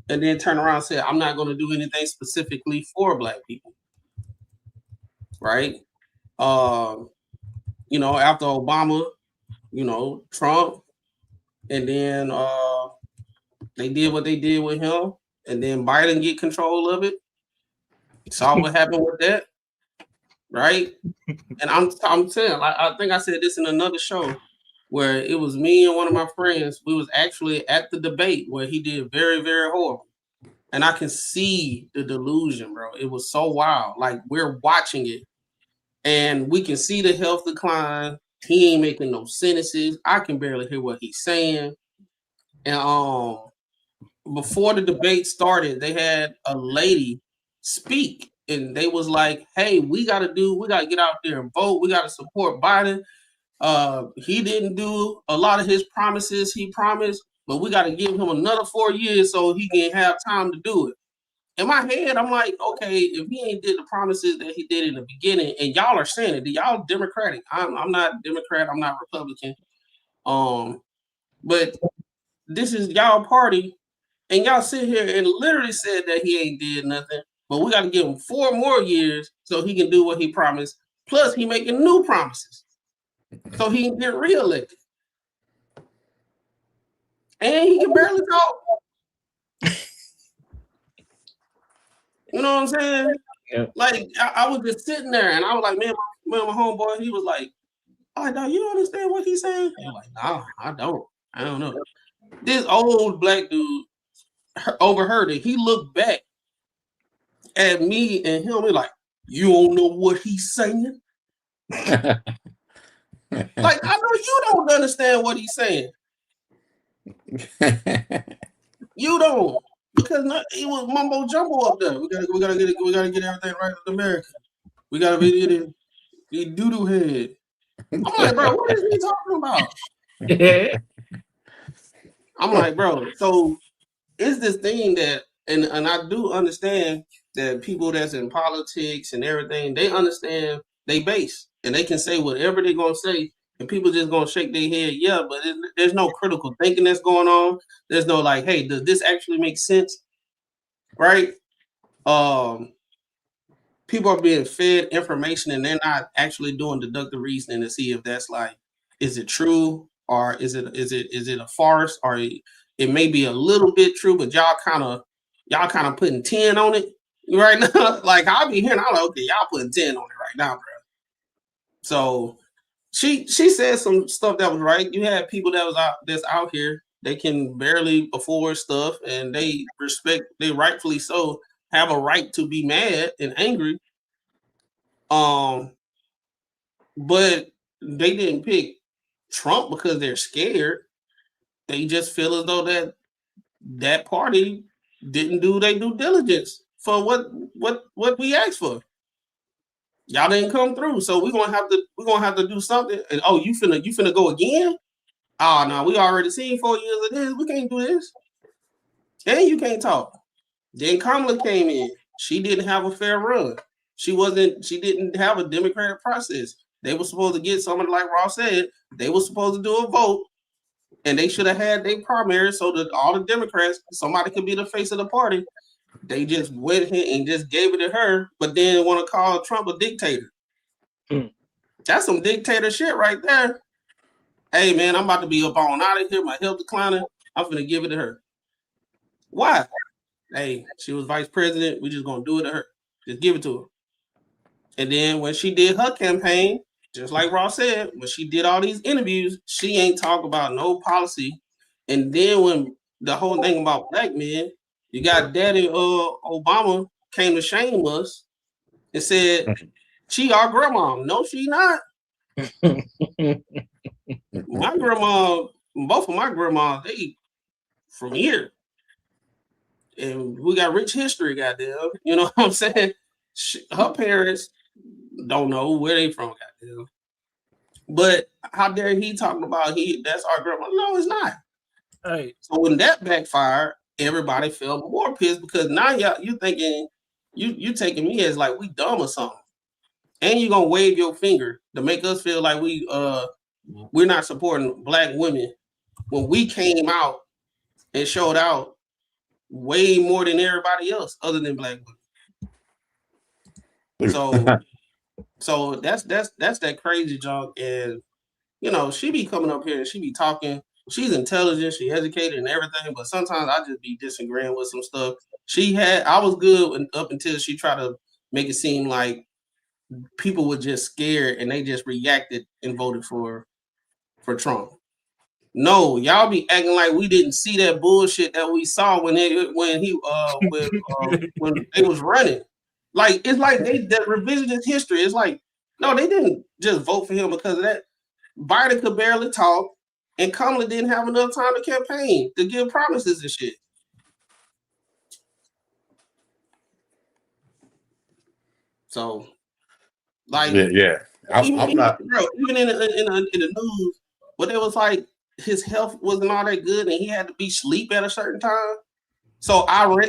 S2: and then turn around and say, "I'm not gonna do anything specifically for black people." Right? You know, after Obama, you know, Trump, and then they did what they did with him, and then Biden get control of it. Saw what happened with that, right? And I'm saying, I think I said this in another show where it was me and one of my friends. We was actually at the debate where he did very, very horrible, and I can see the delusion, bro. It was so wild. Like, we're watching it, and we can see the health decline. He ain't making no sentences. I can barely hear what he's saying. And before the debate started, they had a lady speak, and they was like, "Hey, we got to get out there and vote. We got to support Biden. He didn't do a lot of his promises he promised, but we got to give him another 4 years so he can have time to do it." In my head, I'm like, okay, if he ain't did the promises that he did in the beginning, and y'all are saying it, y'all Democratic. I'm not Democrat. I'm not Republican. But this is y'all party, and y'all sit here and literally said that he ain't did nothing. But we got to give him 4 more years so he can do what he promised. Plus, he making new promises so he can get reelected, and he can barely talk. You know what I'm saying?
S4: Yeah.
S2: Like, I was just sitting there, and I was like, man, my homeboy, he was like, "Oh, no, you don't understand what he's saying?" And I'm like, "No, I don't. I don't know." This old black dude overheard it. He looked back at me and him. He's like, "You don't know what he's saying?" Like, I know you don't understand what he's saying. You don't. Because it was mumbo jumbo up there. We gotta get everything right with America. We gotta be the doo-doo head. I'm like, bro, what is he talking about? I'm like, bro, so it's this thing that, and I do understand that people that's in politics and everything, they understand they base, and they can say whatever they're gonna say, and people just gonna shake their head, yeah, but there's no critical thinking that's going on. There's no like, hey, does this actually make sense? Right? People are being fed information and they're not actually doing deductive reasoning to see if that's like, is it true or is it a farce, or it may be a little bit true, but y'all kind of putting 10 on it right now. Like, I'll be hearing, I'm like, okay, y'all putting 10 on it right now, bro. So she said some stuff that was right. You had people that's out here, they can barely afford stuff, and they rightfully so have a right to be mad and angry. But they didn't pick Trump because they're scared. They just feel as though that party didn't do their due diligence for what we asked for. Y'all didn't come through, so we're gonna have to do something. And you finna go again? Oh no, we already seen 4 years of this. We can't do this. And you can't talk. Then Kamala came in. She didn't have a fair run. She didn't have a democratic process. They were supposed to get somebody, like Ross said, they were supposed to do a vote, and they should have had their primary so that all the Democrats, somebody could be the face of the party. They just went ahead and just gave it to her, but then want to call Trump a dictator. That's some dictator shit right there. Hey man, I'm about to be up on out of here. My health declining. I'm gonna give it to her. Why? Hey, she was vice president. We just gonna do it to her. Just give it to her. And then when she did her campaign, just like Ross said, when she did all these interviews, she ain't talk about no policy. And then when the whole thing about black men, you got Daddy Obama came to shame us and said, she our grandma. No, she not. My grandma, both of my grandmas, they from here. And we got rich history, goddamn. You know what I'm saying? Her parents don't know where they from, goddamn. But how dare he talking about that's our grandma? No, it's not.
S3: Hey.
S2: So when that backfired, everybody felt more pissed because now you thinking you taking me as like we dumb or something. And you gonna wave your finger to make us feel like we're not supporting black women when we came out and showed out way more than everybody else other than black women. So that's that crazy junk. And you know, she be coming up here and she be talking. She's intelligent, she educated and everything, but sometimes I just be disagreeing with some stuff. I was good up until she tried to make it seem like people were just scared and they just reacted and voted for Trump. No, y'all be acting like we didn't see that bullshit that we saw when it was running. Like it's like that revisionist history. It's like no, they didn't just vote for him because of that. Biden could barely talk, and Kamala didn't have enough time to campaign to give promises and shit. So, like,
S7: I'm not.
S2: Bro, even in the news, but it was like his health wasn't all that good, and he had to be asleep at a certain time. So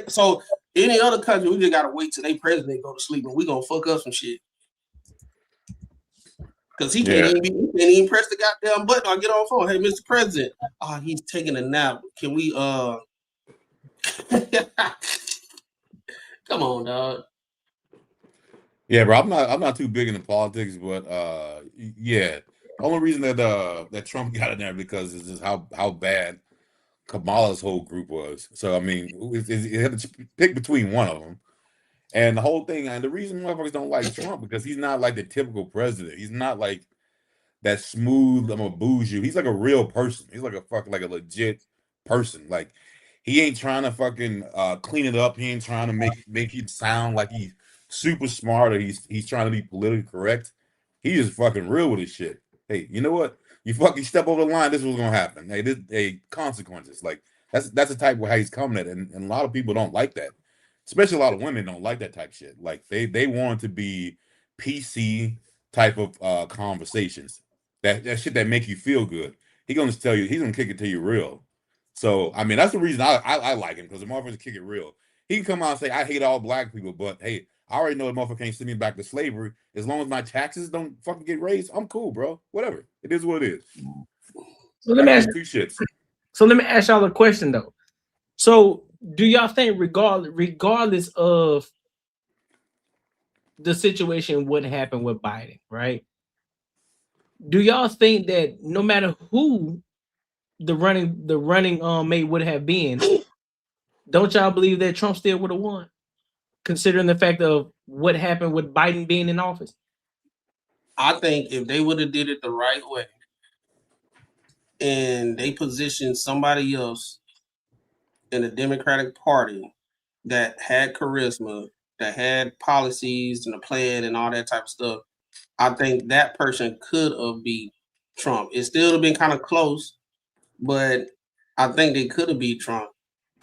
S2: so any other country, we just gotta wait till their president go to sleep, and we gonna fuck up some shit. Because he can't even press the goddamn button or get on the phone. Hey, Mr. President, he's taking a nap. Can we come on, dog.
S7: Yeah, bro. I'm not too big into politics, but the only reason that Trump got in there because it's just how bad Kamala's whole group was. So I mean, it had to pick between one of them. And the whole thing, and the reason motherfuckers don't like Trump because he's not like the typical president. He's not like that smooth, I'm gonna booze you. He's like a real person. He's like a legit person. Like he ain't trying to fucking clean it up. He ain't trying to make it sound like he's super smart or he's trying to be politically correct. He just fucking real with his shit. Hey, you know what? You fucking step over the line, this is what's gonna happen. Hey, consequences. Like that's the type of how he's coming at it. And a lot of people don't like that. Especially a lot of women don't like that type of shit. Like they want to be PC type of conversations. That shit that make you feel good. He's gonna tell you, he's gonna kick it to you real. So I mean that's the reason I like him, because the motherfuckers kick it real. He can come out and say, I hate all black people, but hey, I already know the motherfucker can't send me back to slavery. As long as my taxes don't fucking get raised, I'm cool, bro. Whatever. It is what it is.
S4: So let me ask
S7: two shits.
S4: So let me ask y'all a question though. So do y'all think regardless of the situation, what happened with Biden, right? Do y'all think that no matter who the running mate would have been, don't y'all believe that Trump still would have won, considering the fact of what happened with Biden being in office?
S2: I think if they would have did it the right way and they positioned somebody else in the Democratic Party that had charisma, that had policies and a plan and all that type of stuff, I think that person could have beat Trump. It still have been kind of close, but I think they could have beat Trump.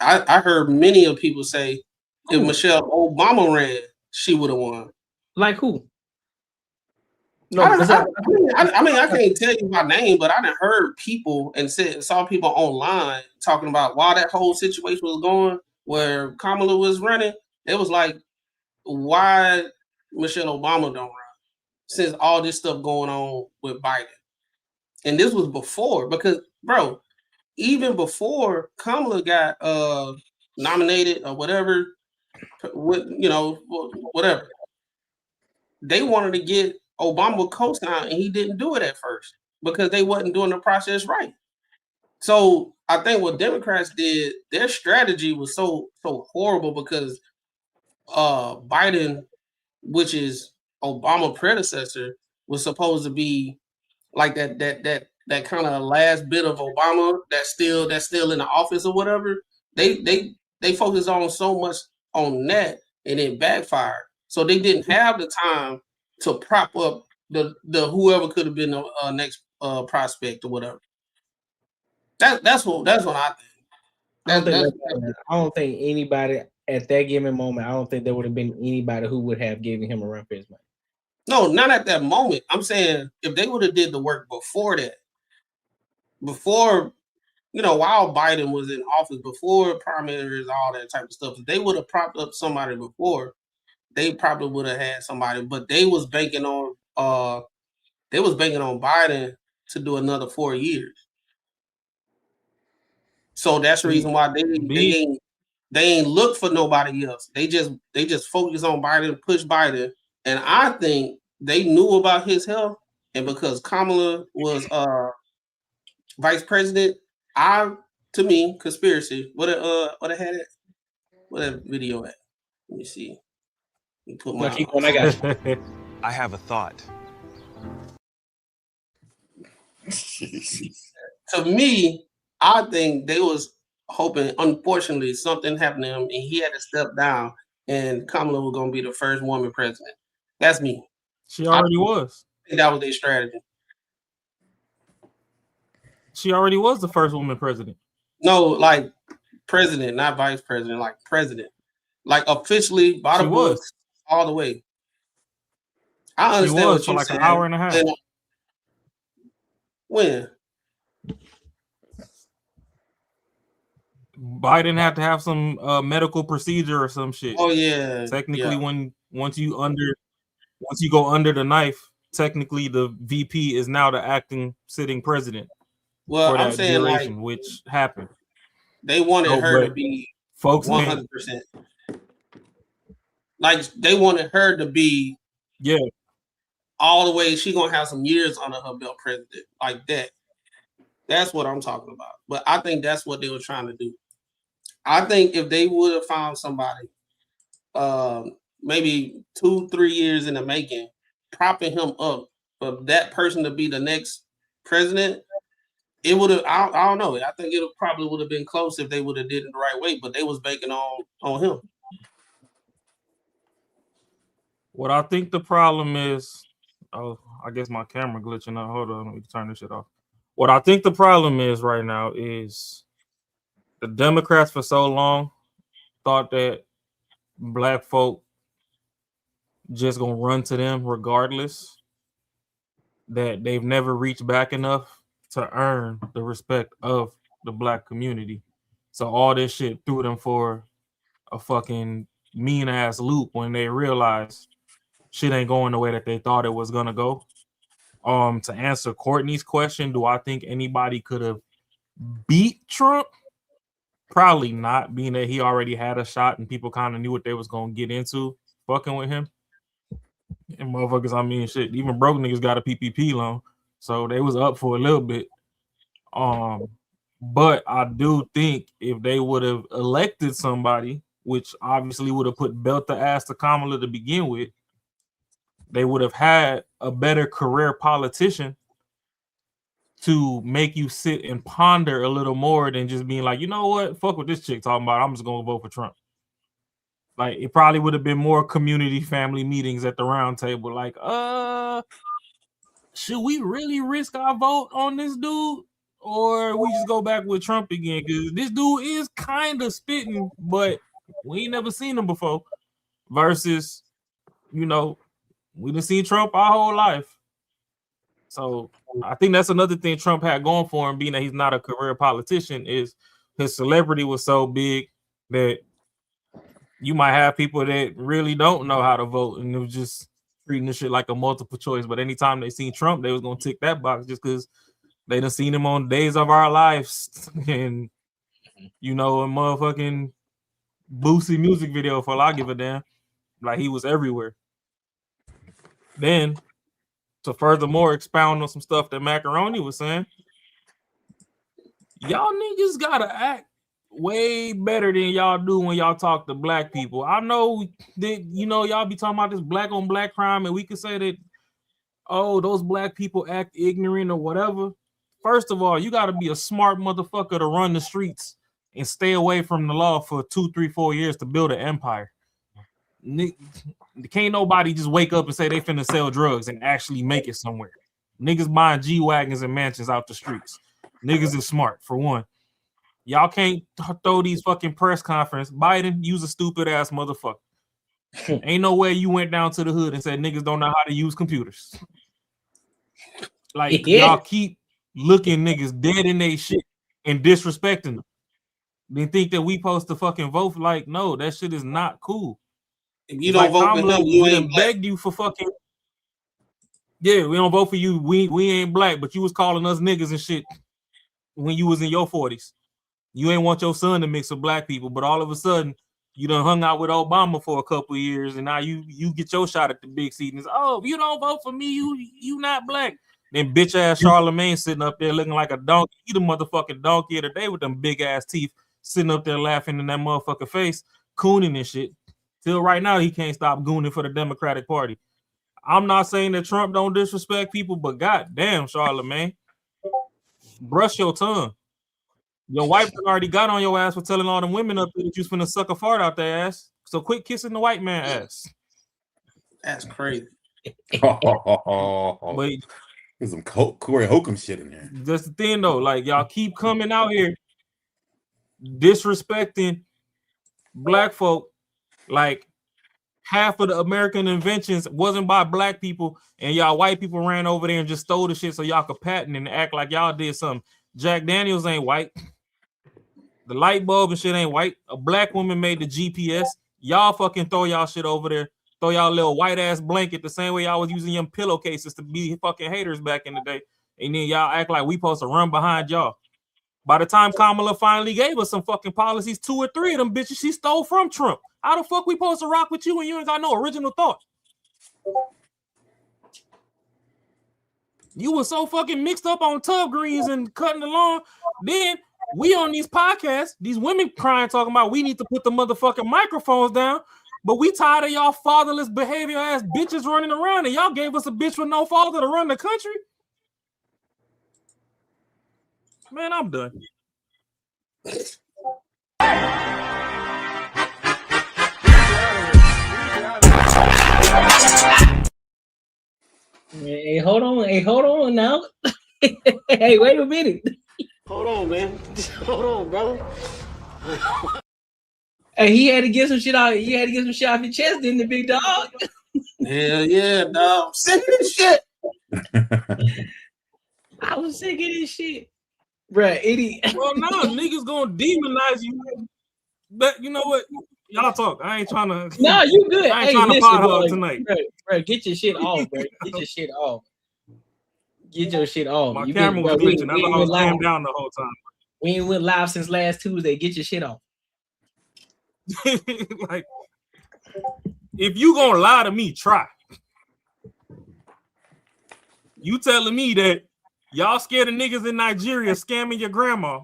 S2: I heard many of people say if Michelle Obama ran, she would have won.
S4: Like who?
S2: No, I mean, I can't tell you my name, but I done heard people and saw people online talking about while that whole situation was going, where Kamala was running, it was like, why Michelle Obama don't run since all this stuff going on with Biden? And this was before, because bro, even before Kamala got nominated or whatever, whatever, they wanted to get Obama co-sign, and he didn't do it at first because they wasn't doing the process right. So I think what Democrats did, their strategy was so horrible because Biden, which is Obama predecessor, was supposed to be like that kind of last bit of Obama that's still in the office or whatever. They focused on so much on that, and it backfired. So they didn't have the time to prop up the whoever could have been the next prospect or whatever. That's what I think.
S4: I don't think anybody at that given moment, I don't think there would have been anybody who would have given him a run for his money.
S2: No, not at that moment. I'm saying if they would have did the work before that, before while Biden was in office, before primaries, all that type of stuff, if they would have propped up somebody before, they probably would have had somebody. But they was banking on Biden to do another 4 years. So that's the reason why they ain't look for nobody else. They just focus on Biden, push Biden, and I think they knew about his health, and because Kamala was vice president, to me conspiracy. What I had it? What that video at? Let me see. Let me put my.
S4: Keep going. I got you.
S10: I have a thought.
S2: To me, I think they was hoping. Unfortunately, something happened to him, and he had to step down. And Kamala was going to be the first woman president. That's me.
S3: She already was.
S2: I think that was their strategy.
S3: She already was the first woman president.
S2: No, like president, not vice president, like president. Like officially, by the books, all the way. I understand what
S3: for
S2: you're
S3: like
S2: saying.
S3: an hour and a half.
S2: When?
S3: Biden had to have some medical procedure or some shit.
S2: Oh yeah.
S3: Technically, once you go under the knife, technically the VP is now the acting sitting president.
S2: Well,
S3: for
S2: I'm
S3: that
S2: saying
S3: duration, which happened.
S2: They wanted her to be 100%. Like they wanted her to be all the way. She gonna have some years under her belt, president like that. That's what I'm talking about. But I think that's what they were trying to do. I think if they would have found somebody, maybe 2-3 years in the making, propping him up for that person to be the next president, it would have. I don't know. I think it probably would have been close if they would have did it the right way. But they was banking on him.
S3: What I think the problem is, I guess my camera glitching out. Hold on, let me turn this shit off. What I think the problem is right now is the Democrats for so long thought that black folk just gonna run to them regardless, that they've never reached back enough to earn the respect of the black community. So all this shit threw them for a fucking mean ass loop when they realized shit ain't going the way that they thought it was gonna go. To answer Courtney's question, do I think anybody could have beat Trump? Probably not, being that he already had a shot and people kind of knew what they was gonna get into fucking with him. And motherfuckers, I mean, shit, even broke niggas got a PPP loan, so they was up for a little bit. But I do think if they would have elected somebody, which obviously would have put belt to ass to Kamala to begin with, they would have had a better career politician to make you sit and ponder a little more than just being like, you know what, fuck what this chick talking about, I'm just gonna vote for Trump. Like, it probably would have been more community family meetings at the round table. Like, should we really risk our vote on this dude? Or we just go back with Trump again? Because this dude is kind of spitting, but we ain't never seen him before. Versus, we done seen Trump our whole life. So I think that's another thing Trump had going for him, being that he's not a career politician, is his celebrity was so big that you might have people that really don't know how to vote and it was just treating this shit like a multiple choice. But anytime they seen Trump, they was gonna tick that box just because they done seen him on Days of Our Lives and a motherfucking Boosie music video for all I give a damn. Like, he was everywhere. Then to furthermore expound on some stuff that Macaroni was saying, y'all niggas gotta act way better than y'all do when y'all talk to black people. I know that y'all be talking about this black on black crime, and we could say that, oh, those black people act ignorant or whatever. First of all, you gotta be a smart motherfucker to run the streets and stay away from the law for 2, 3, 4 years to build an empire. Can't nobody just wake up and say they finna sell drugs and actually make it somewhere. Niggas buying G-Wagons and mansions out the streets. Niggas is smart, for one. Y'all can't throw these fucking press conference. Biden, you's a stupid ass motherfucker. Ain't no way you went down to the hood and said niggas don't know how to use computers. Like y'all keep looking niggas dead in they shit and disrespecting them. Then think that we supposed to fucking vote for, like, no, that shit is not cool.
S2: If you don't vote for him, you ain't black.
S3: Begged you for fucking. Yeah, we don't vote for you. We ain't black, but you was calling us niggas and shit when you was in your 40s. You ain't want your son to mix with black people, but all of a sudden you done hung out with Obama for a couple of years, and now you get your shot at the big seat. And it's, oh, if you don't vote for me, you not black. Then bitch ass Charlemagne sitting up there looking like a donkey. He the motherfucking donkey of the day with them big ass teeth, sitting up there laughing in that motherfucking face, cooning and shit. Till right now he can't stop gooning for the Democratic Party. I'm not saying that Trump don't disrespect people, but goddamn, Charlemagne, brush your tongue. Your wife already got on your ass for telling all them women up there that you was finna suck a fart out their ass. So quit kissing the white man ass.
S2: That's crazy.
S7: But there's some Corey Holcomb shit in there.
S3: That's the thing though. Like y'all keep coming out here disrespecting black folk. Like half of the American inventions wasn't by black people, and y'all white people ran over there and just stole the shit so y'all could patent and act like y'all did something. Jack Daniels ain't white. The light bulb and shit ain't white. A black woman made the GPS. Y'all fucking throw y'all shit over there. Throw y'all little white ass blanket the same way y'all was using them pillowcases to be fucking haters back in the day. And then y'all act like we supposed to run behind y'all. By the time Kamala finally gave us some fucking policies, 2 or 3 of them bitches she stole from Trump. How the fuck we supposed to rock with you when you ain't got no original thought? You were so fucking mixed up on tub greens and cutting the lawn. Then we on these podcasts, these women crying, talking about we need to put the motherfucking microphones down, but we tired of y'all fatherless behavior ass bitches running around, and y'all gave us a bitch with no father to run the country. Man, I'm done.
S4: Hey, hold on now. Hey, wait a minute.
S2: Hold on, man. Hold on, bro.
S4: Hey, he had to get some shit out. He had to get some shit off your chest, didn't the big dog?
S2: Hell yeah, dog. I'm sick of this shit.
S4: I was sick of this shit. Bruh, idiot.
S3: Well, no, niggas gonna demonize you. But you know what? Y'all talk. I ain't trying to.
S4: No, you good.
S3: I ain't trying to pot hog tonight.
S4: Bro, get your shit off, bro. Get your shit off. Get your shit off.
S3: My camera was glitching. I was clammed down the whole time.
S4: We ain't went live since last Tuesday. Get your shit off.
S3: Like, if you gonna lie to me, try. You telling me that y'all scared of niggas in Nigeria scamming your grandma,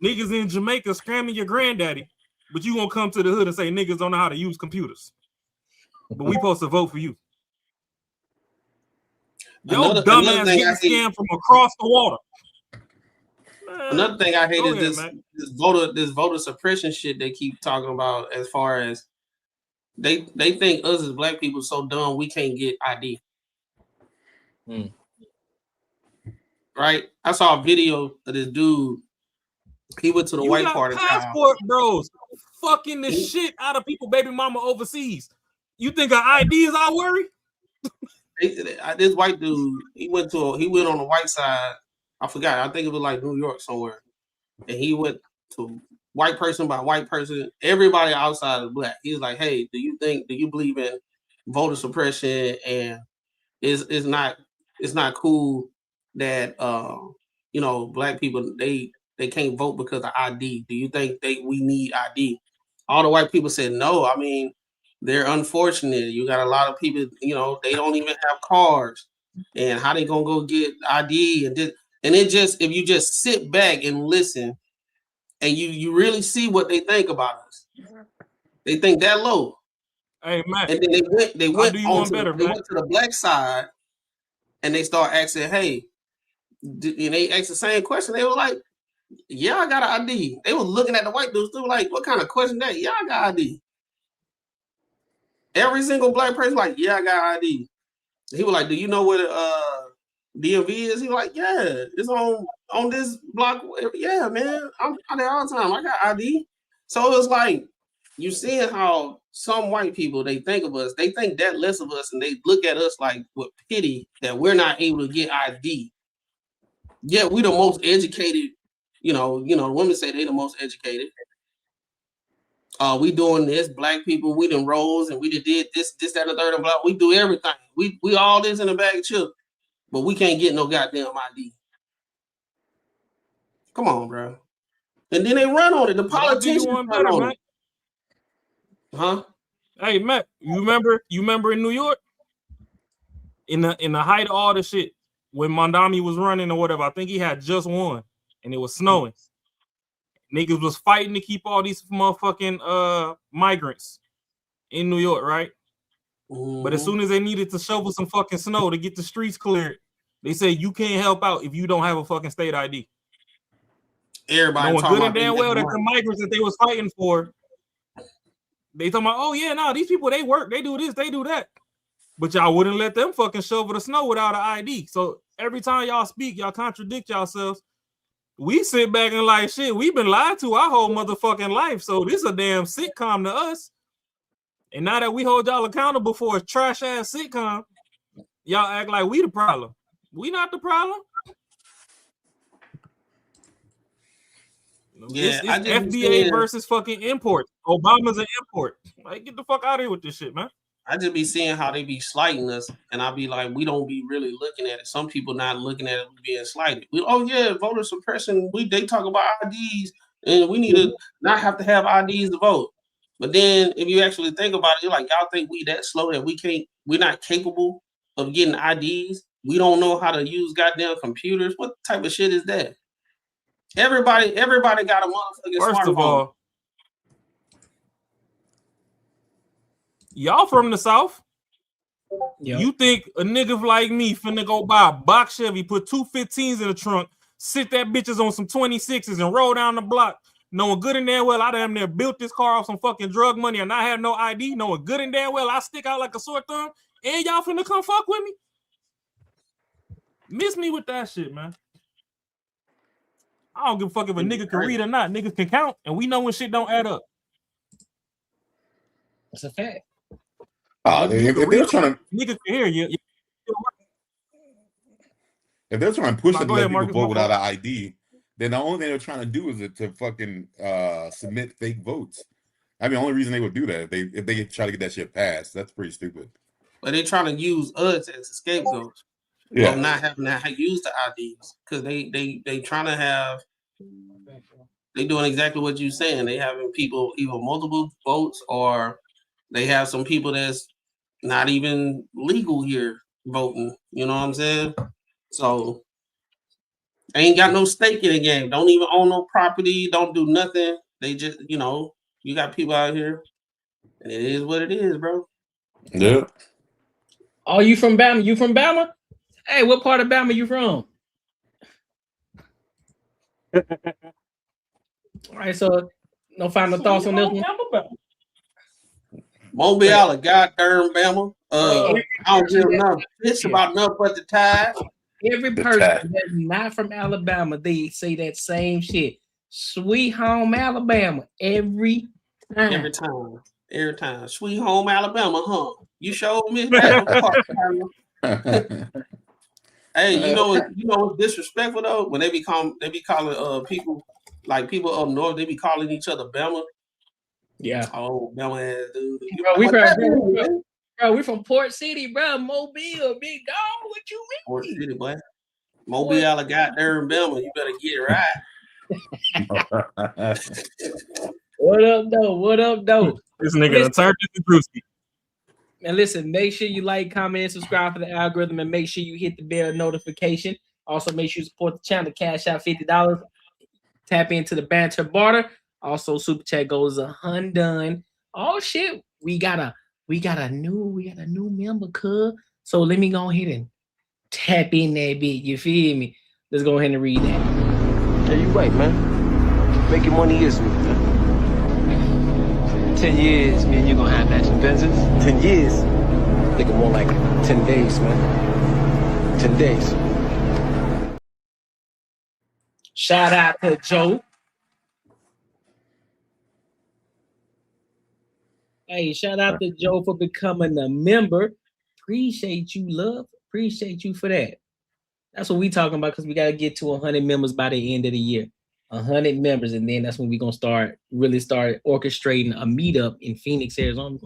S3: niggas in Jamaica scamming your granddaddy, but you gonna come to the hood and say niggas don't know how to use computers. But we supposed to vote for you. Yo, dumbass getting scammed from across the water. Man,
S2: another thing I hate is this voter suppression shit they keep talking about, as far as they think us as black people so dumb we can't get ID. Right? I saw a video of this dude. He went to the white part of town.
S3: Passport bros fucking the shit out of people, baby mama overseas. You think our ID is our worry?
S2: This white dude, he went on the white side. I forgot. I think it was like New York somewhere. And he went to white person by white person, everybody outside of black. He's like, hey, do you believe in voter suppression? And it's not cool that black people they can't vote because of ID. Do you think we need ID? All the white people said no. I mean, they're unfortunate. You got a lot of people, they don't even have cars. And how they gonna go get ID? And if you just sit back and listen, and you really see what they think about us, they think that low.
S3: Hey man,
S2: and then they went to the black side, and they start asking, hey, and they asked the same question. They were like, yeah, I got an ID. They were looking at the white dudes. They were like, what kind of question that? Yeah, I got ID. Every single black person like, yeah, I got ID. He was like, do you know what DMV is? He was like, yeah, it's on this block. Yeah, man, I'm there all the time. I got ID. So it was like, you seeing how some white people, they think of us, they think that less of us, and they look at us like with pity that we're not able to get ID. Yet we the most educated, women say they the most educated. We doing this, black people, we done rose and we did this, that, and the third, and blah. We do everything. We all this in a bag of chips, but we can't get no goddamn ID. Come on, bro. And then they run on it. The politicians run
S3: better,
S2: on
S3: Matt.
S2: it. Huh?
S3: Hey, Matt, you remember in New York? In the height of all the shit, when Mondami was running or whatever, I think he had just won, and it was snowing. Niggas was fighting to keep all these motherfucking migrants in New York, right? But as soon as they needed to shovel some fucking snow to get the streets cleared, they said you can't help out if you don't have a fucking state ID.
S2: Everybody
S3: knowing
S2: talking
S3: good
S2: about
S3: and damn well that the migrants that they was fighting for, they talking about, oh yeah, no, these people, they work, they do this, they do that. But y'all wouldn't let them fucking shovel the snow without an ID. So every time y'all speak, y'all contradict yourselves. We sit back and like, shit, we've been lied to our whole motherfucking life. So this a damn sitcom to us. And now that we hold y'all accountable for a trash ass sitcom, y'all act like we the problem. We not the problem.
S2: Yeah,
S3: it's FBA versus fucking import. Obama's an import. Like, get the fuck out of here with this shit, man.
S2: I just be seeing how they be slighting us, and I be like, we don't be really looking at it. Some people not looking at it being slighted. Voter suppression. They talk about IDs, and we need to not have to have IDs to vote. But then, if you actually think about it, you're like, y'all think we that slow that we're not capable of getting IDs? We don't know how to use goddamn computers. What type of shit is that? Everybody got a motherfucking smartphone.
S3: First of all, y'all from the South? Yep. You think a nigga like me finna go buy a box Chevy, put 2 15s in the trunk, sit that bitches on some 26s and roll down the block, knowing good and damn well I damn near built this car off some fucking drug money and I have no ID, knowing good and damn well I stick out like a sore thumb, and y'all finna come fuck with me? Miss me with that shit, man. I don't give a fuck if a nigga can read or not. Niggas can count, and we know when shit don't add up.
S4: That's a fact.
S7: If they're trying to,
S3: niggas can hear you.
S7: If they're trying to push it to let people vote without
S3: an
S7: ID, then the only thing they're trying to do is to fucking submit fake votes. I mean, the only reason they would do that if they try to get that shit passed, that's pretty stupid.
S2: But they're trying to use us as scapegoats.
S7: Yeah.
S2: Of not having to use the IDs because they trying to have. They doing exactly what you're saying. They having people either multiple votes or they have some people that's not even legal here voting. You know what I'm saying? So they ain't got no stake in the game. Don't even own no property. Don't do nothing. They just, you got people out here, and it is what it is, bro.
S7: Yeah.
S4: Oh, you from Bama? You from Bama? Hey, what part of Bama you from? All right, so no final thoughts on this one.
S2: Mobile, goddamn Bama. I don't give enough. It's about enough but the tide.
S4: Every person that's not from Alabama, they say that same shit. Sweet home Alabama. Every time.
S2: Every time. Sweet home Alabama, huh? You showed me. Hey, you know what's disrespectful though? When they be calling people up north, they be calling each other Bama.
S4: Yeah.
S2: Oh, Bama ass dude.
S4: We from Port City, bro. Mobile, big dog. What you mean?
S2: Port City, boy. Mobile, goddamn Bama. You better get it right.
S4: What up, though?
S3: This nigga turned into Brewski.
S4: And listen, make sure you like, comment, and subscribe for the algorithm, and make sure you hit the bell notification. Also, make sure you support the channel. Cash out $50. Tap into the Banter and Barter. Also, super chat goes undone. Oh shit, we got a new member, cuz. So let me go ahead and tap in that bit. You feel me? Let's go ahead and read that.
S5: Hey, you right, man. Making money is me, man. 10 years, man, you're gonna have matching Benzes. 10 years? Nigga, more like 10 days, man. 10 days.
S4: Shout out to Joe. Hey, shout out to Joe for becoming a member. Appreciate you, love. Appreciate you for that. That's what we talking about because we got to get to 100 members by the end of the year. 100 members, and then that's when we're going to really start orchestrating a meetup in Phoenix, Arizona.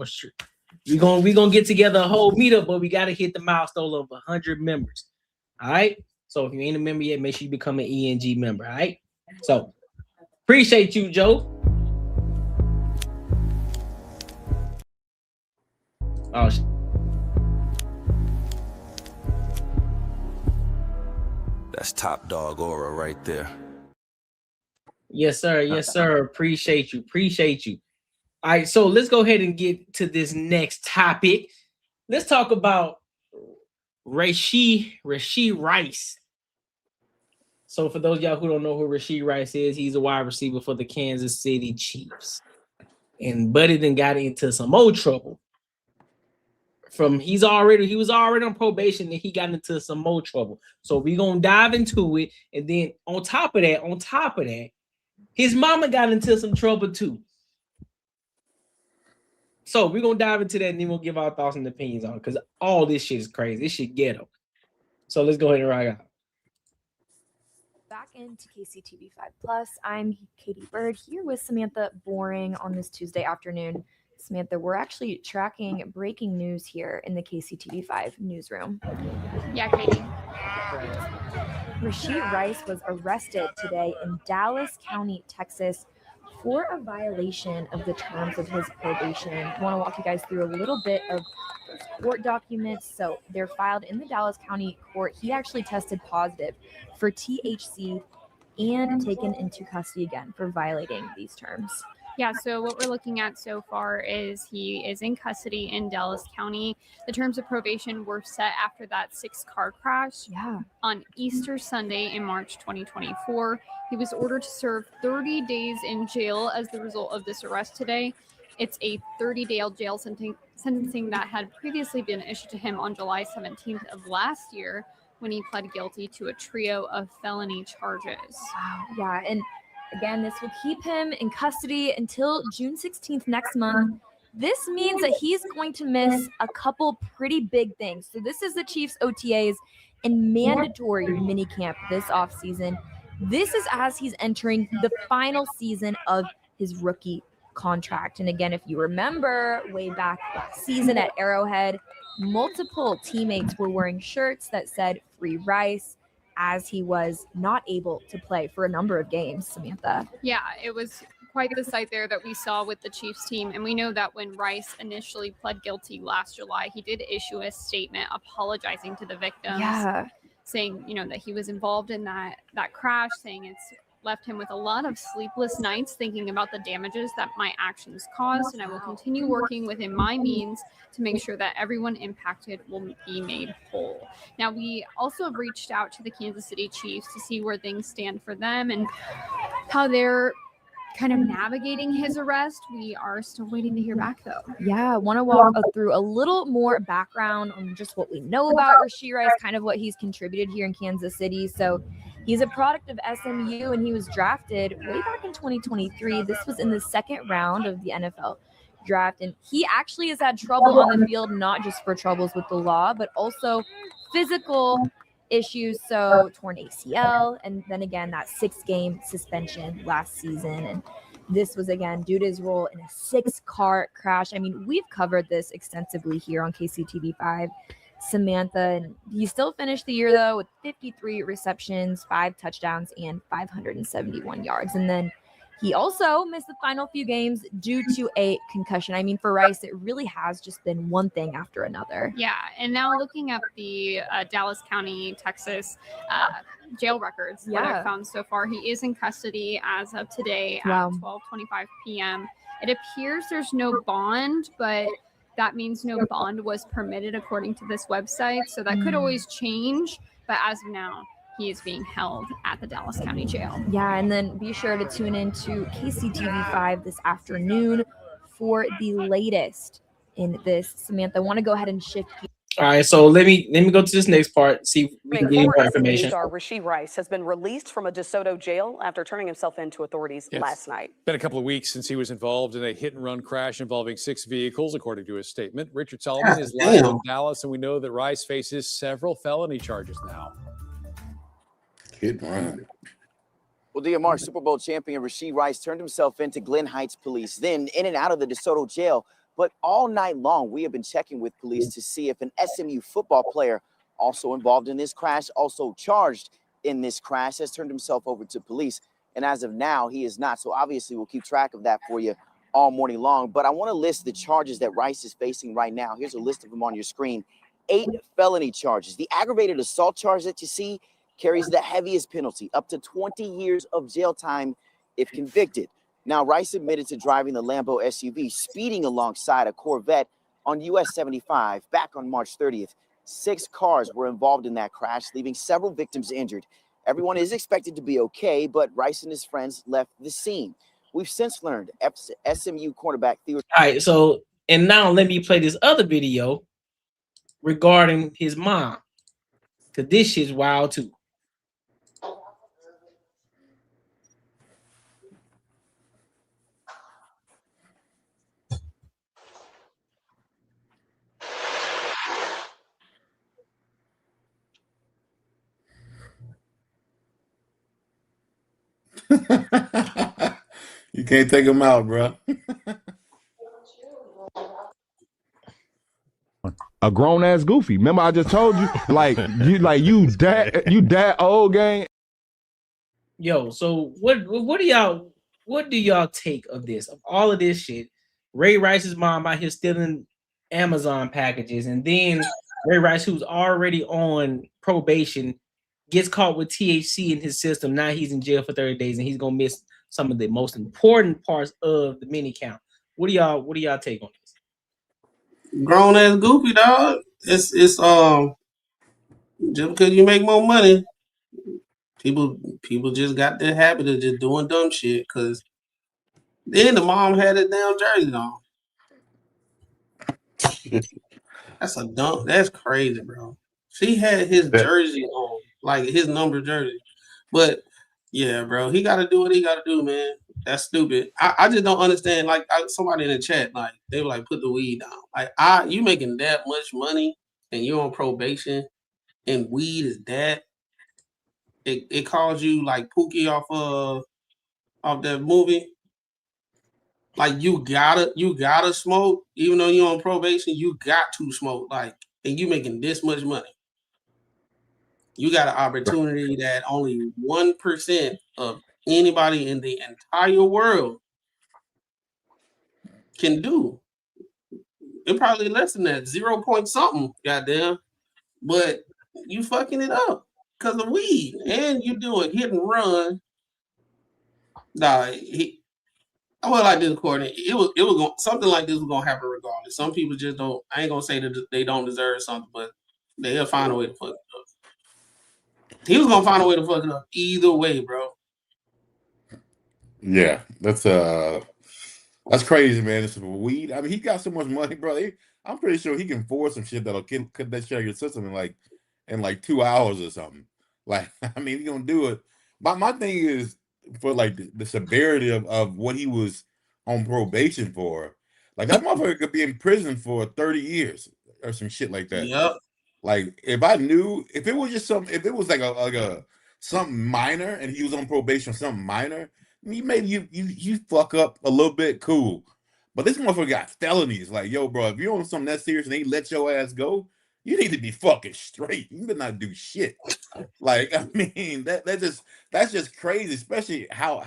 S4: We're gonna get together a whole meetup, but we got to hit the milestone of 100 members. All right? So if you ain't a member yet, make sure you become an ENG member. All right? So appreciate you, Joe. Oh,
S10: that's top dog aura right there.
S4: Yes, sir. Yes, sir. Appreciate you. Appreciate you. All right, so let's go ahead and get to this next topic. Let's talk about Rashee Rice. So for those of y'all who don't know who Rashee Rice is, he's a wide receiver for the Kansas City Chiefs. And Buddy then got into some more trouble. He was already on probation, and he got into some more trouble. So we're gonna dive into it. And then on top of that, his mama got into some trouble too. So we're gonna dive into that, and then we'll give our thoughts and opinions on it, because all this shit is crazy. This shit ghetto. So let's go ahead and rock out.
S11: Back into KCTV 5+. I'm Katie Bird here with Samantha Boring on this Tuesday afternoon. Samantha, we're actually tracking breaking news here in the KCTV 5 newsroom.
S12: Yeah, Katie.
S11: Rashee Rice was arrested today in Dallas County, Texas, for a violation of the terms of his probation. I want to walk you guys through a little bit of those court documents. So they're filed in the Dallas County court. He actually tested positive for THC and taken into custody again for violating these terms.
S12: Yeah, so what we're looking at so far is he is in custody in Dallas County. The terms of probation were set after that 6-car crash on Easter Sunday in March 2024. He was ordered to serve 30 days in jail as the result of this arrest today. It's a 30-day jail sentencing that had previously been issued to him on July 17th of last year when he pled guilty to a trio of felony charges.
S11: Wow. Yeah, and again, this will keep him in custody until June 16th next month. This means that he's going to miss a couple pretty big things. So this is the Chiefs OTAs and mandatory minicamp this offseason. This is as he's entering the final season of his rookie contract. And again, if you remember way back last season at Arrowhead, multiple teammates were wearing shirts that said "Free Rice," as he was not able to play for a number of games, Samantha.
S12: Yeah, it was quite the sight there that we saw with the Chiefs team. And we know that when Rice initially pled guilty last July, he did issue a statement apologizing to the victims, saying, that he was involved in that crash, saying it's left him with a lot of sleepless nights thinking about the damages that my actions caused, and I will continue working within my means to make sure that everyone impacted will be made whole. Now, we also have reached out to the Kansas City Chiefs to see where things stand for them and how they're kind of navigating his arrest. We are still waiting to hear back, though.
S11: Yeah, I want to walk through a little more background on just what we know about Rashee Rice, kind of what he's contributed here in Kansas City. So he's a product of SMU, and he was drafted way back in 2023. This was in the second round of the NFL draft, and he actually has had trouble on the field, not just for troubles with the law, but also physical issues. So torn ACL, and then again that 6-game suspension last season, and this was again due to his role in a 6-car crash. I mean, we've covered this extensively here on KCTV5, Samantha, and he still finished the year though with 53 receptions, 5 touchdowns, and 571 yards. And then he also missed the final few games due to a concussion. I mean, for Rice, it really has just been one thing after another.
S12: Yeah, and now looking at the Dallas County, Texas jail records, what I've found so far, he is in custody as of today at 12:25 p.m. It appears there's no bond, but that means no bond was permitted according to this website. So that could always change, but as of now, he is being held at the Dallas County Jail.
S11: Yeah, and then be sure to tune in to KCTV5 this afternoon for the latest in this. Samantha, I want to go ahead and shift gears.
S4: All right, so let me go to this next part. See if we can get more
S13: Former SMU
S4: information.
S13: star Rashee Rice has been released from a DeSoto jail after turning himself in to authorities last night.
S14: Been a couple of weeks since he was involved in a hit-and-run crash involving 6 vehicles, according to his statement. Richard Sullivan is live in Dallas, and we know that Rice faces several felony charges now.
S7: Hit and run.
S15: Well, DMR Super Bowl champion Rashee Rice turned himself into Glen Heights police, then in and out of the DeSoto jail. But all night long, we have been checking with police to see if an SMU football player also involved in this crash, also charged in this crash, has turned himself over to police. And as of now, he is not. So obviously, we'll keep track of that for you all morning long. But I want to list the charges that Rice is facing right now. Here's a list of them on your screen. 8 felony charges. The aggravated assault charge that you see carries the heaviest penalty, up to 20 years of jail time if convicted. Now, Rice admitted to driving the Lambo SUV, speeding alongside a Corvette on US 75 back on March 30th. 6 cars were involved in that crash, leaving several victims injured. Everyone is expected to be okay, but Rice and his friends left the scene. We've since learned SMU cornerback Theo.
S4: All right, so and now let me play this other video regarding his mom, because this shit's wild too.
S7: You can't take him out, bro.
S16: A grown ass goofy. Remember, I just told you, you that old gang.
S4: Yo, so what do y'all take of this? Of all of this shit, Ray Rice's mom out here stealing Amazon packages, and then Ray Rice, who's already on probation, gets caught with THC in his system. Now he's in jail for 30 days, and he's gonna miss some of the most important parts of the minicamp. What do y'all take on this?
S2: Grown ass goofy, dog. It's just because you make more money, people just got the habit of just doing dumb shit. Cause then the mom had a damn jersey on. That's crazy, bro. She had his jersey on, like his number jersey. But yeah, bro, he got to do what he got to do, man. That's stupid. I just don't understand. Like somebody in the chat, like they were like, put the weed down. Like you making that much money and you're on probation, and weed is that. It calls you like Pookie off that movie. Like you gotta smoke, even though you're on probation. You got to smoke, like, and you making this much money. You got an opportunity that only 1% of anybody in the entire world can do. It probably less than that, 0 point something, goddamn. But you fucking it up because of weed, and you doing hit and run. Nah, I was like this, Courtney. It was going, something like this was gonna happen regardless. Some people just don't. I ain't gonna say that they don't deserve something, but they'll find a way to fuck it up. He was gonna find a way to fuck it up either way, bro.
S7: Yeah, that's crazy, man. It's weed. I mean, he got so much money, bro. I'm pretty sure he can force some shit that'll cut that shit out of your system in like 2 hours or something. Like, I mean, he's gonna do it. But my thing is for like the severity of what he was on probation for. Like that motherfucker could be in prison for 30 years or some shit like that.
S2: Yep.
S7: Like if it was just like a something minor and he was on probation for something minor, maybe you fuck up a little bit, cool. But this motherfucker got felonies. Like, yo, bro, if you're on something that serious and they let your ass go, you need to be fucking straight. You better not do shit. Like, I mean, that's just crazy, especially how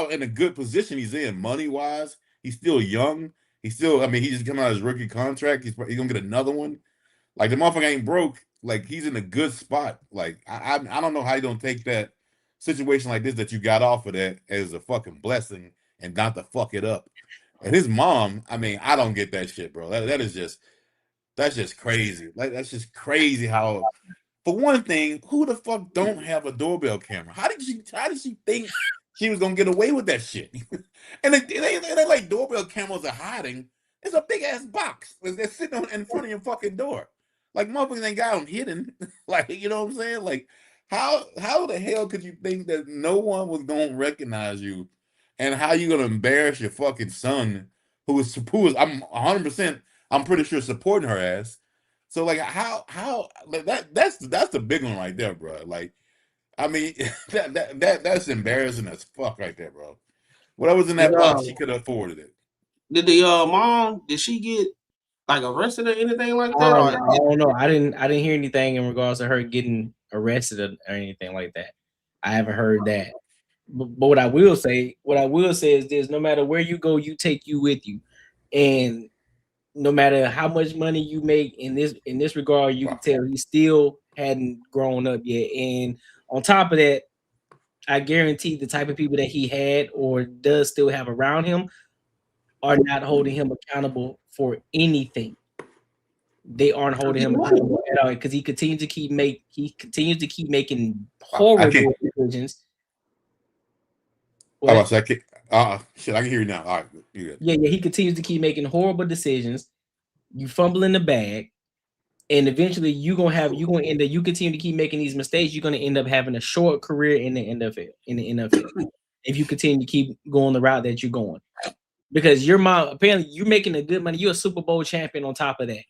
S7: in a good position he's in money wise. He's still young. He's still, I mean, he just come out of his rookie contract. He's gonna get another one. Like the motherfucker ain't broke. Like he's in a good spot. Like I don't know how you don't take that situation like this that you got off of that as a fucking blessing and not to fuck it up. And his mom, I mean, I don't get that shit, bro. That's just crazy. Like that's just crazy how, for one thing, who the fuck don't have a doorbell camera? How did she think she was gonna get away with that shit? And they like doorbell cameras are hiding. It's a big ass box. They're sitting in front of your fucking door. Like motherfuckers ain't got them hidden. Like, you know what I'm saying? Like, how the hell could you think that no one was gonna recognize you, and how you gonna embarrass your fucking son, who is I'm 100%, I'm pretty sure supporting her ass. So like, how like, that's the big one right there, bro. Like, I mean, that's embarrassing as fuck right there, bro. Whatever was in that box, she could have afforded it.
S2: Did the mom? Did she get like arrested or anything like that?
S4: I don't know. I didn't hear anything in regards to her getting arrested or anything like that. I haven't heard that. But what I will say is this: no matter where you go, you take you with you, and no matter how much money you make in this regard, you can tell he still hadn't grown up yet. And on top of that, I guarantee the type of people that he had or does still have around him are not holding him accountable for anything. They aren't holding him accountable at all because he continues to keep making horrible decisions.
S7: How about that? Shit, I can hear you now. All right, you good.
S4: Yeah, he continues to keep making horrible decisions. You fumble in the bag, and eventually you continue to keep making these mistakes. You're gonna end up having a short career in the NFL. If you continue to keep going the route that you're going, because your mom apparently you're making a good money. You're a Super Bowl champion on top of that,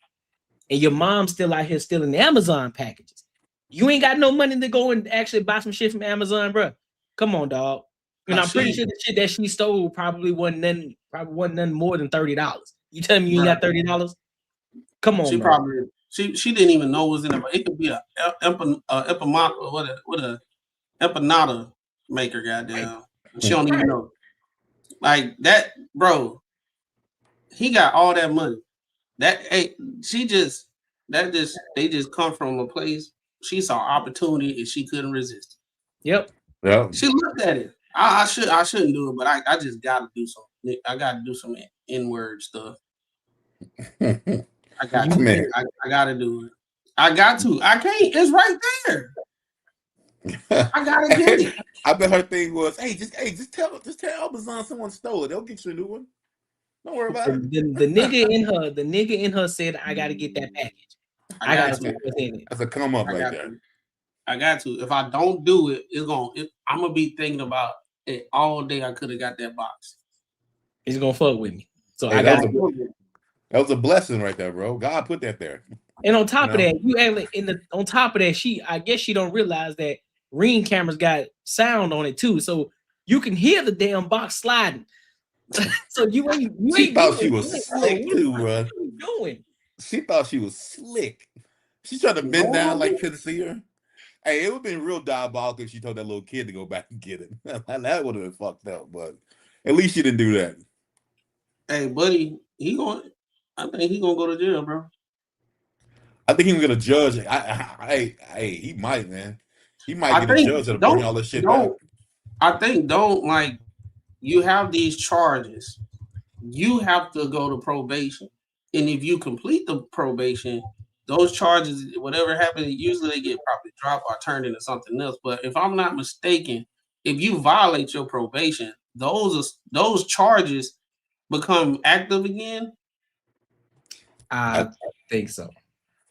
S4: and your mom's still out here stealing Amazon packages. You ain't got no money to go and actually buy some shit from Amazon, bro. Come on, dog. And I'm pretty sure the shit that she stole probably wasn't nothing more than $30. You tell me you ain't got $30? Come on,
S2: she
S4: bro.
S2: probably she didn't even know it was in it. It could be a empanada maker, goddamn. She don't even know. Like that, bro. He got all that money. They just come from a place. She saw opportunity and she couldn't resist.
S4: Yep.
S7: Yeah.
S2: She looked at it. I shouldn't do it, but I just gotta do something. I gotta do some N-word stuff. I got to. I gotta do it. I got to. I can't. It's right there. I gotta get it.
S7: I bet her thing was, just tell Amazon someone stole it. They'll get you a new one. Don't worry about it.
S4: The nigga in her said, I gotta get that package. I gotta see what's in it.
S7: That's a come up right there.
S2: I got to. If I don't do it, I'm gonna be thinking about it all day. I could have got that box.
S4: He's gonna fuck with me. So
S7: Hey,
S4: I got
S7: that was a blessing right there, bro. God put that there.
S4: And on top of that, on top of that, I guess she don't realize that Ring cameras got sound on it too, so you can hear the damn box sliding. So
S7: she thought she was slick too, bro.
S4: What are you doing?
S7: She thought she was slick. She tried to bend down like couldn't see her. Hey, it would have been real diabolical if she told that little kid to go back and get it. That would have been fucked up, but at least she didn't do that.
S2: Hey, buddy, I think he's gonna go to jail, bro.
S7: I think he's gonna judge. He might, man. He might get a judge that'll bring all this shit back.
S2: I think you have these charges. You have to go to probation. And if you complete the probation, those charges, whatever happens, usually they get probably dropped or turned into something else. But if I'm not mistaken, if you violate your probation, those charges become active again.
S4: I think so.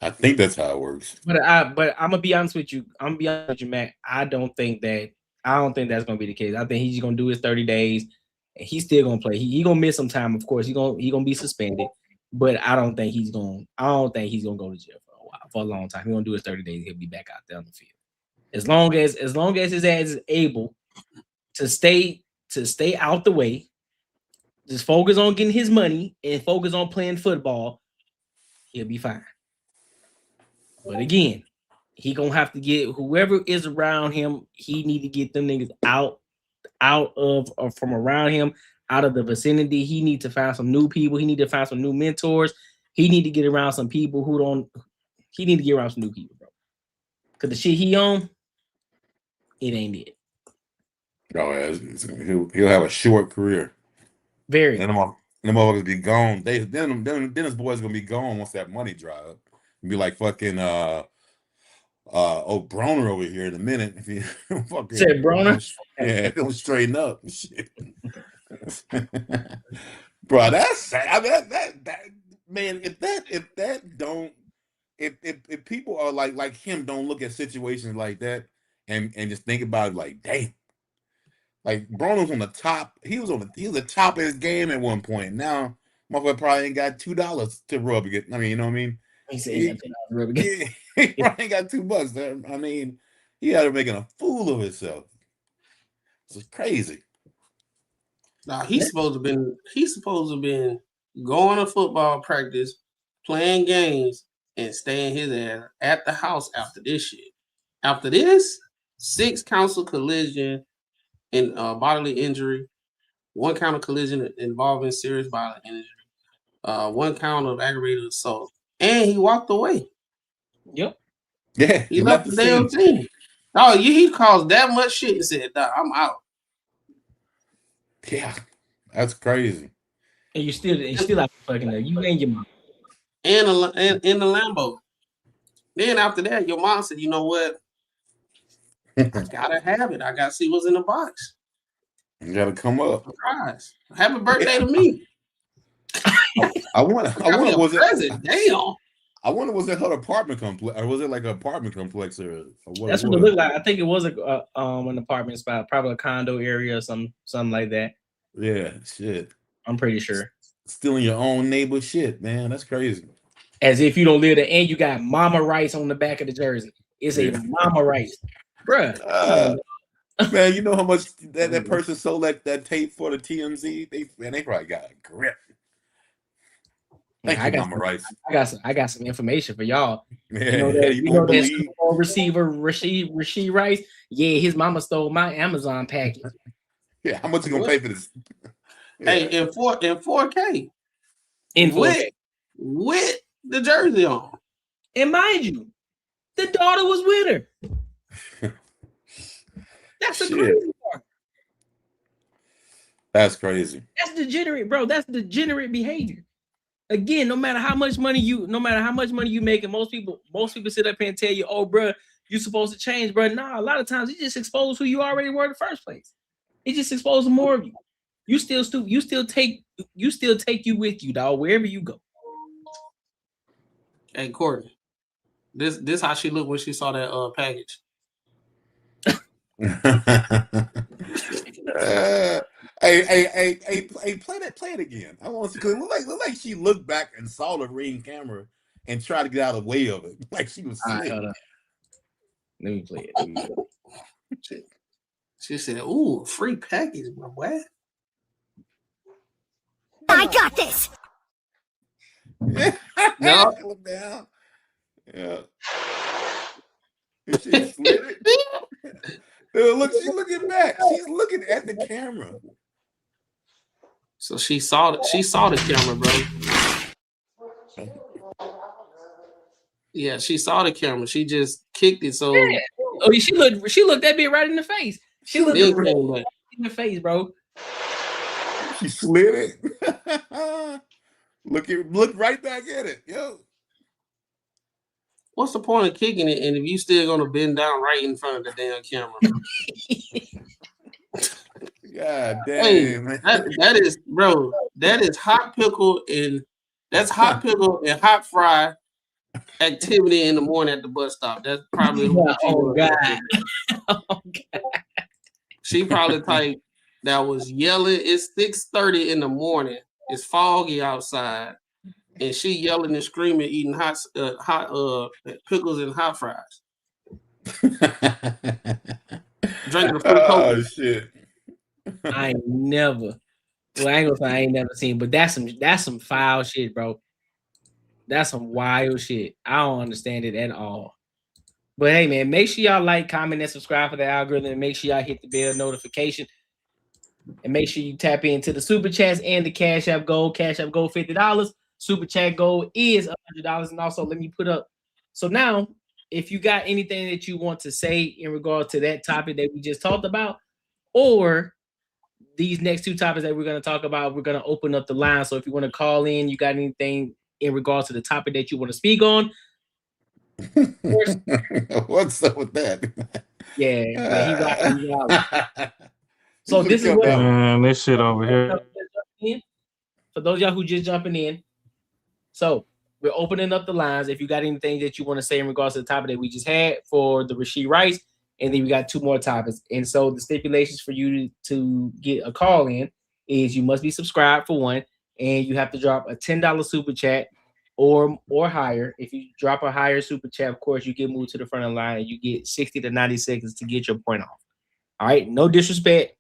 S7: I think that's how it works.
S4: But I'm gonna be honest with you. Matt. I don't think that's gonna be the case. I think he's gonna do his 30 days, and he's still gonna play. He gonna miss some time, of course. He gonna be suspended, but I don't think he's gonna go to jail for a long time. He's gonna do his 30 days. He'll be back out there on the field. As long as his ass is able to stay out the way, just focus on getting his money and focus on playing football, he'll be fine. But again, he gonna have to get whoever is around him. He need to get them niggas out of or from around him, out of the vicinity. He need to find some new people. He need to find some new mentors. He need to get around some people who don't. He need to get around some new people, bro. Cause the shit he on, it ain't it.
S7: No, he'll have a short career.
S4: Very.
S7: And them motherfuckers be gone. Then his boys gonna be gone once that money dry up. Be like fucking Broner over here in a minute. If you fucking
S4: said Broner,
S7: yeah, it'll straighten up. Shit. Bro, that's sad. I mean, that man, if people are like him don't look at situations like that and just think about it like, dang. Like Bruno's on the top. He was the top of his game at one point. Now motherfucker probably ain't got $2 to rub again. I mean, you know what I mean?
S4: He said he got $2 to rub again.
S7: He probably ain't got $2. I mean, he out there making a fool of himself. It's crazy.
S2: Nah, he's supposed to been going to football practice, playing games, and staying his ass at the house after this shit. After this, 6 counts of collision and bodily injury, 1 count of collision involving serious bodily injury, 1 count of aggravated assault, and he walked away.
S4: Yep.
S7: Yeah,
S2: he left the damn team. Oh, he caused that much shit and said, "Nah, I'm out."
S7: Yeah, that's crazy.
S4: And you still out fucking there. You and your mom.
S2: And in the Lambo. Then after that, your mom said, "You know what? I gotta have it. I gotta see what's in the box.
S7: You gotta come up.
S2: Surprise! Happy birthday to me."
S7: I wonder was
S2: it? Damn.
S7: I wonder was it her apartment complex or was it like an apartment complex or what?
S4: That's what it looked like. I think it was an apartment spot, probably a condo area or something like that.
S7: Yeah, shit.
S4: I'm pretty sure.
S7: Stealing your own neighbor shit, man. That's crazy.
S4: As if you don't live there, and you got Momma Rice on the back of the jersey. It's a Momma Rice, bruh.
S7: Man, you know how much that person sold that tape for the TMZ? They probably got a grip. Thank you, Momma Rice.
S4: I got some information for y'all.
S7: Yeah,
S4: you know that Super Bowl receiver Rashee Rice? Yeah, his mama stole my Amazon package.
S7: Yeah, how much you gonna pay for this?
S2: Hey, in 4K.
S4: In 4K.
S2: With the jersey on.
S4: And mind you, the daughter was with her. That's the crazy part.
S7: That's crazy.
S4: That's degenerate, bro. That's degenerate behavior. Again, no matter how much money you make, and most people sit up here and tell you, "Oh, bro, you're supposed to change, bro." Nah, a lot of times it just exposes who you already were in the first place. It just exposes more of you. You still take you with you, dog, wherever you go.
S2: Hey, Courtney, this how she looked when she saw that package.
S7: Hey, play it again. I want to see. Look like she looked back and saw the ring camera and tried to get out of the way of it, like she was slick.
S4: Let me play it.
S2: She said, "Ooh, free package, my boy."
S5: I got this.
S7: No, look down. Yeah. She slid it. Look, she's looking back. She's looking at the camera.
S2: So she saw the camera, bro. Yeah, she saw the camera. She just kicked it. So
S4: oh, she looked that bit right in the face. She looked it right in the face, bro.
S7: She slid it. Look right back at it, yo.
S2: What's the point of kicking it? And if you still gonna bend down right in front of the damn camera?
S7: God damn,
S2: hey,
S7: man.
S2: That is, bro. That is hot pickle and hot fry activity in the morning at the bus stop. That's probably what
S4: oh god.
S2: She probably typed that was yelling. It's 6:30 in the morning. It's foggy outside, and she yelling and screaming, eating hot pickles and hot fries. Drinking a free Coke.
S7: Oh shit.
S4: I ain't never seen, but that's some foul shit, bro. That's some wild shit. I don't understand it at all. But hey, man, make sure y'all like, comment, and subscribe for the algorithm, and make sure y'all hit the bell notification. And make sure you tap into the super chats and the Cash App Gold. Cash App Gold $50. Super Chat Gold is $100. And also, let me put up. So now, if you got anything that you want to say in regard to that topic that we just talked about, or these next two topics that we're going to talk about, we're going to open up the line. So if you want to call in, you got anything in regards to the topic that you want to speak on.
S7: What's up with that?
S4: Yeah, he rocking. So this is what
S3: man, this shit over here.
S4: for those of y'all who just jumping in, so we're opening up the lines. If you got anything that you want to say in regards to the topic that we just had for the Rashee Rice, and then we got 2 more topics. And so the stipulations for you to get a call in is you must be subscribed for one, and you have to drop a $10 super chat or higher. If you drop a higher super chat, of course, you get moved to the front of the line and you get 60 to 90 seconds to get your point off. All right, no disrespect,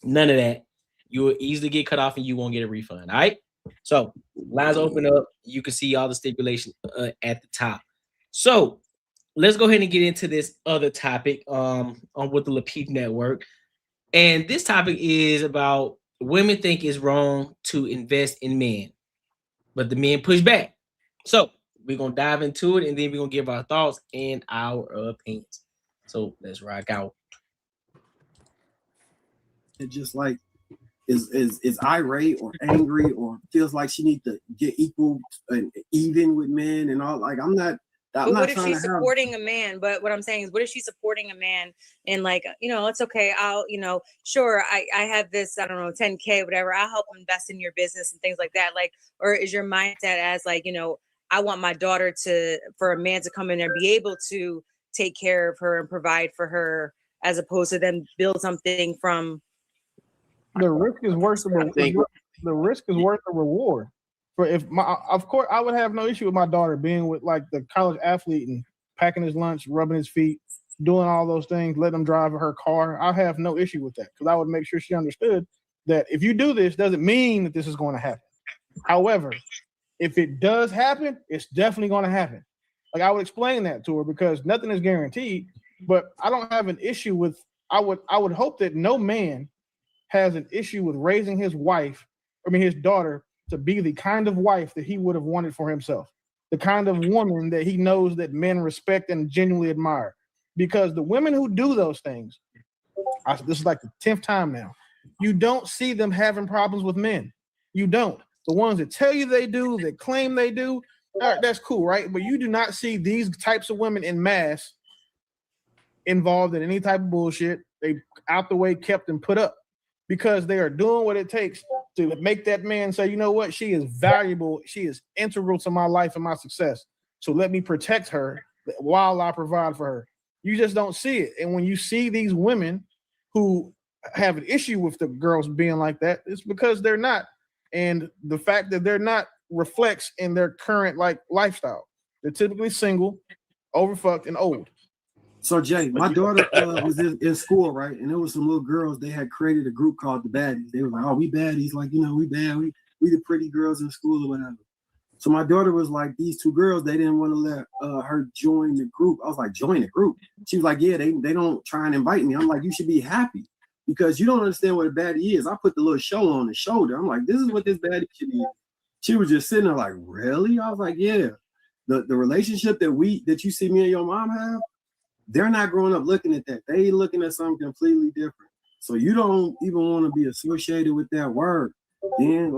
S4: none of that. You will easily get cut off and you won't get a refund. All right, so lines open up. You can see all the stipulations at the top. So let's go ahead and get into this other topic on with the Lapeep Network. And this topic is about women think it's wrong to invest in men, but the men push back. So we're going to dive into it, and then we're going to give our thoughts and our opinions. So let's rock out.
S17: It just like is irate or angry or feels like she needs to get equal and even with men and all. Like I'm not
S18: what if she's supporting a man? But what I'm saying is, what if she's supporting a man and like, it's okay. I'll, sure, I have this, I don't know, 10K, whatever. I'll help invest in your business and things like that. Like, or is your mindset as like, I want my daughter for a man to come in and be able to take care of her and provide for her, as opposed to then build something from.
S19: The risk is worth the risk is worth the reward. Of course, I would have no issue with my daughter being with like the college athlete and packing his lunch, rubbing his feet, doing all those things, letting him drive her car. I have no issue with that because I would make sure she understood that if you do this, doesn't mean that this is going to happen. However, if it does happen, it's definitely going to happen. Like I would explain that to her because nothing is guaranteed. But I don't have an issue with. I would hope that no man has an issue with raising his daughter to be the kind of wife that he would have wanted for himself, the kind of woman that he knows that men respect and genuinely admire. Because the women who do those things, this is like the 10th time now, you don't see them having problems with men. You don't. The ones that tell you they do, that claim they do, that's cool, right? But you do not see these types of women in mass involved in any type of bullshit. They out the way, kept and put up because they are doing what it takes to make that man say, you know what, she is valuable. She is integral to my life and my success. So let me protect her while I provide for her. You just don't see it. And when you see these women who have an issue with the girls being like that, it's because they're not. And the fact that they're not reflects in their current lifestyle. They're typically single, overfucked, and old.
S17: So Jay, my daughter was in school, right? And there was some little girls. They had created a group called the Baddies. They were like, "Oh, we baddies, like we bad. We the pretty girls in school or whatever." So my daughter was like, these 2 girls, they didn't want to let her join the group. I was like, join the group? She was like, yeah, they don't try and invite me. I'm like, you should be happy because you don't understand what a baddie is. I put the little show on the shoulder. I'm like, this is what this baddie should be. She was just sitting there like, really? I was like, yeah. The relationship that you see me and your mom have, they're not growing up looking at that. They looking at something completely different. So you don't even want to be associated with that word. Then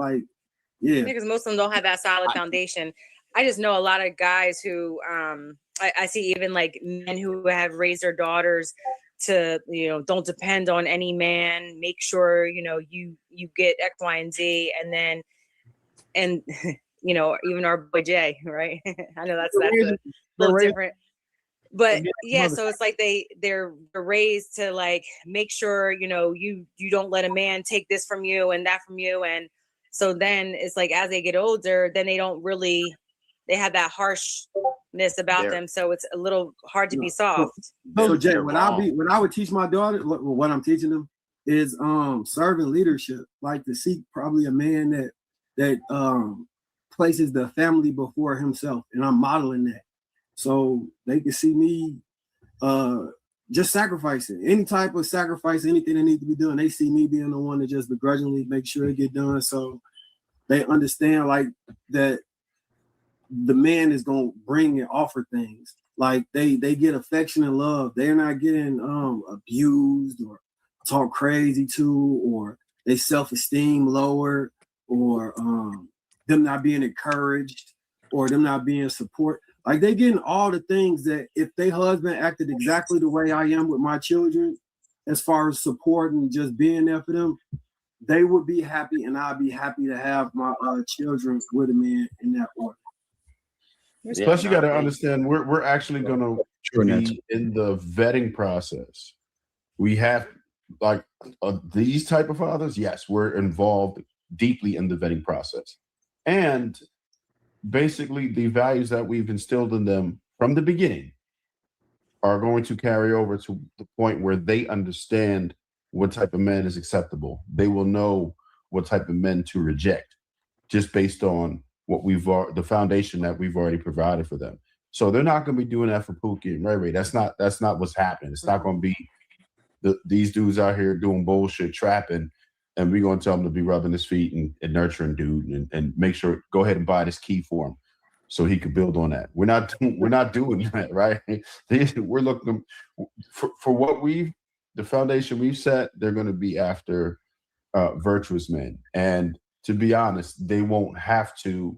S17: yeah.
S18: Because most of them don't have that solid foundation. I just know a lot of guys who I see even like men who have raised their daughters to, don't depend on any man, make sure, you get X, Y, and Z. And even our boy Jay, right? I know that's a little different. But yeah, so it's like they're raised to like make sure you don't let a man take this from you and that from you, and so then it's like as they get older, then they have that harshness about them, so it's a little hard to be soft.
S17: So Jay, what I would teach my daughter, what I'm teaching them is servant leadership, like to seek probably a man that places the family before himself, and I'm modeling that. So they can see me just sacrificing any type of sacrifice, anything that needs to be done. They see me being the one to just begrudgingly make sure it get done. So they understand like that the man is going to bring and offer things. Like they get affection and love. They're not getting abused or talk crazy to, or they self-esteem lowered, or them not being encouraged, or them not being support. Like they getting all the things that if their husband acted exactly the way I am with my children, as far as support and just being there for them, they would be happy, and I'd be happy to have my children with a man in that order.
S20: Plus, you got to understand, we're actually going to be in the vetting process. We have like these type of fathers. Yes, we're involved deeply in the vetting process, and basically the values that we've instilled in them from the beginning are going to carry over to the point where they understand what type of man is acceptable. They will know what type of men to reject, just based on what the foundation that we've already provided for them. So they're not going to be doing that for Pookie and Ray Ray. That's not what's happening. It's not going to be these dudes out here doing bullshit trapping, and we're going to tell them to be rubbing his feet and nurturing dude and make sure, go ahead and buy this key for him so he could build on that. We're not doing that, right? We're looking for what the foundation we've set. They're going to be after virtuous men, and to be honest, they won't have to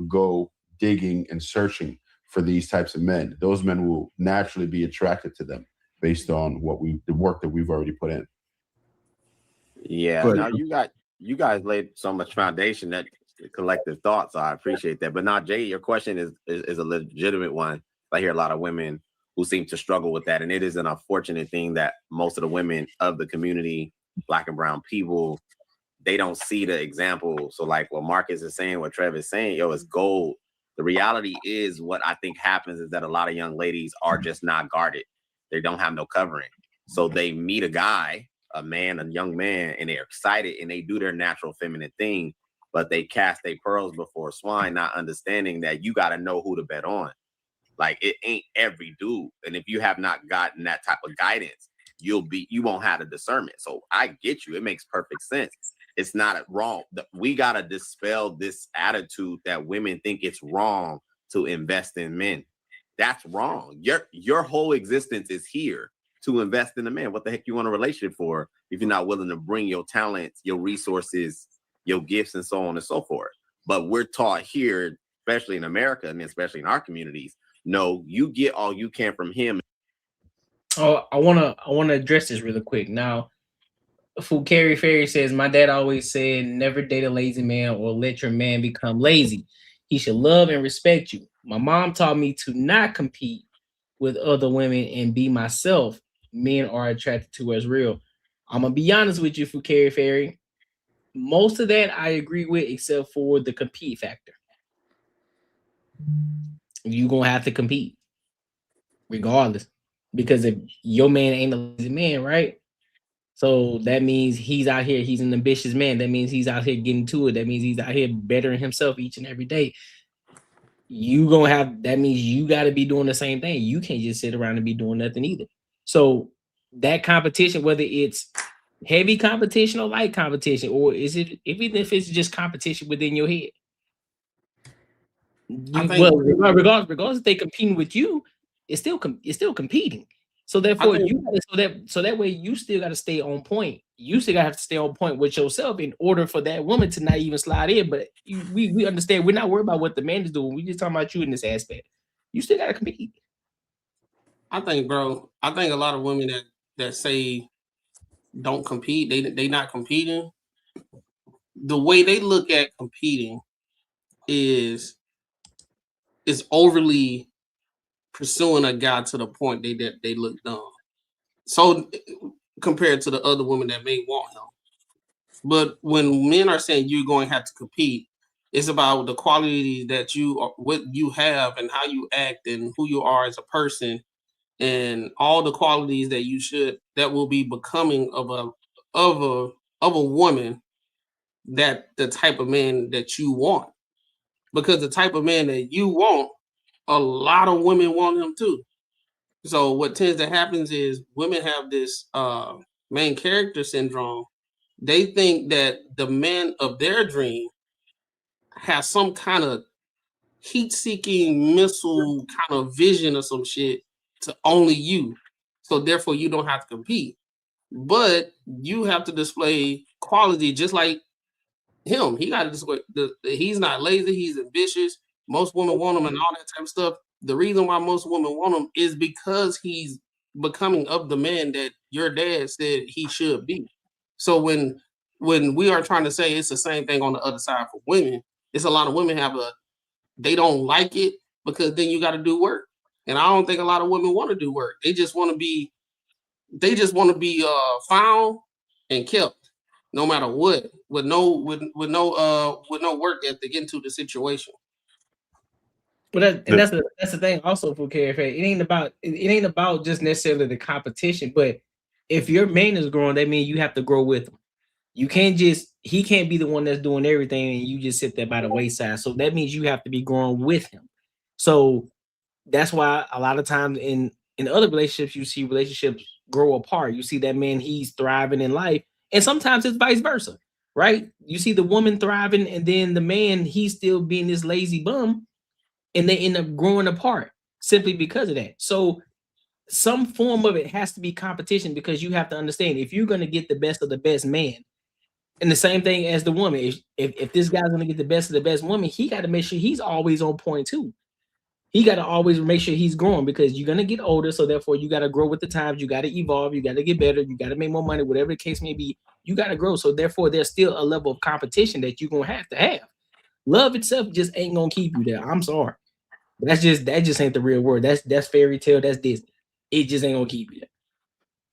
S20: go digging and searching for these types of men. Those men will naturally be attracted to them based on the work that we've already put in.
S21: Yeah,
S20: But-
S21: now you guys laid so much foundation that collective thoughts. So I appreciate that. But now, Jay, your question is a legitimate one. I hear a lot of women who seem to struggle with that, and it is an unfortunate thing that most of the women of the community, Black and brown people, they don't see the example. So like what Marcus is saying, what Trev is saying, yo, it's gold. The reality is, what I think happens is that a lot of young ladies are just not guarded. They don't have no covering. So they meet a guy, a young man, and they're excited and they do their natural feminine thing, but they cast their pearls before swine, not understanding that you got to know who to bet on. Like, it ain't every dude. And if you have not gotten that type of guidance, you won't have the discernment. So I get you. It makes perfect sense. It's not wrong. We got to dispel this attitude that women think it's wrong to invest in men. That's wrong. Your whole existence is here to invest in a man. What the heck you want a relationship for if you're not willing to bring your talents, your resources, your gifts, and so on and so forth? But we're taught here, especially in America and especially in our communities, no, you get all you can from him.
S4: Oh, I wanna address this really quick. Now, Carrie Ferry says, my dad always said, never date a lazy man or let your man become lazy. He should love and respect you. My mom taught me to not compete with other women and be myself. Men are attracted to us real. I'm gonna be honest with you, Carrie Ferry. Most of that I agree with, except for the compete factor. You're gonna have to compete regardless, because if your man ain't a lazy man, right? So that means he's out here, he's an ambitious man. That means he's out here getting to it. That means he's out here bettering himself each and every day. That means you got to be doing the same thing. You can't just sit around and be doing nothing either. So that competition, whether it's heavy competition or light competition, or even if it's just competition within your head, regardless if they competing with you, it's still competing. So therefore, that way you still got to stay on point. You still got to have to stay on point with yourself in order for that woman to not even slide in. But we understand, we're not worried about what the man is doing. We just talking about you in this aspect. You still got to compete.
S2: I think a lot of women that say don't compete, they not competing. The way they look at competing is overly pursuing a guy to the point they look dumb. So compared to the other women that may want him. But when men are saying you're going to have to compete, it's about the quality that what you have and how you act and who you are as a person, and all the qualities that will be becoming of a woman, that the type of man that you want. Because the type of man that you want, a lot of women want him too. So what tends to happen is women have this main character syndrome. They think that the man of their dream has some kind of heat-seeking missile kind of vision or some shit to only you. So therefore you don't have to compete. But you have to display quality just like him. He got to display he's not lazy, he's ambitious. Most women want him and all that type of stuff. The reason why most women want him is because he's becoming of the man that your dad said he should be. So when when we are trying to say it's the same thing on the other side for women, it's a lot of women they don't like it because then you got to do work. And I don't think a lot of women want to do work. They just want to be found and kept no matter what, with no work ethic into the situation.
S4: But that's the thing also for KFA. It ain't about just necessarily the competition, but if your main is growing, that means you have to grow with him. He can't be the one that's doing everything and you just sit there by the wayside. So that means you have to be growing with him. So that's why a lot of times in other relationships, you see relationships grow apart. You see that man, he's thriving in life. And sometimes it's vice versa, right? You see the woman thriving and then the man, he's still being this lazy bum and they end up growing apart simply because of that. So some form of it has to be competition because you have to understand if you're going to get the best of the best man, and the same thing as the woman, if this guy's going to get the best of the best woman, he got to make sure he's always on point too. He got to always make sure he's growing because you're going to get older. So therefore you got to grow with the times. You got to evolve. You got to get better. You got to make more money, whatever the case may be. You got to grow. So therefore there's still a level of competition that you're going to have. Love itself just ain't going to keep you there. I'm sorry. But that just ain't the real word. That's fairy tale. That's Disney. It just ain't going to keep you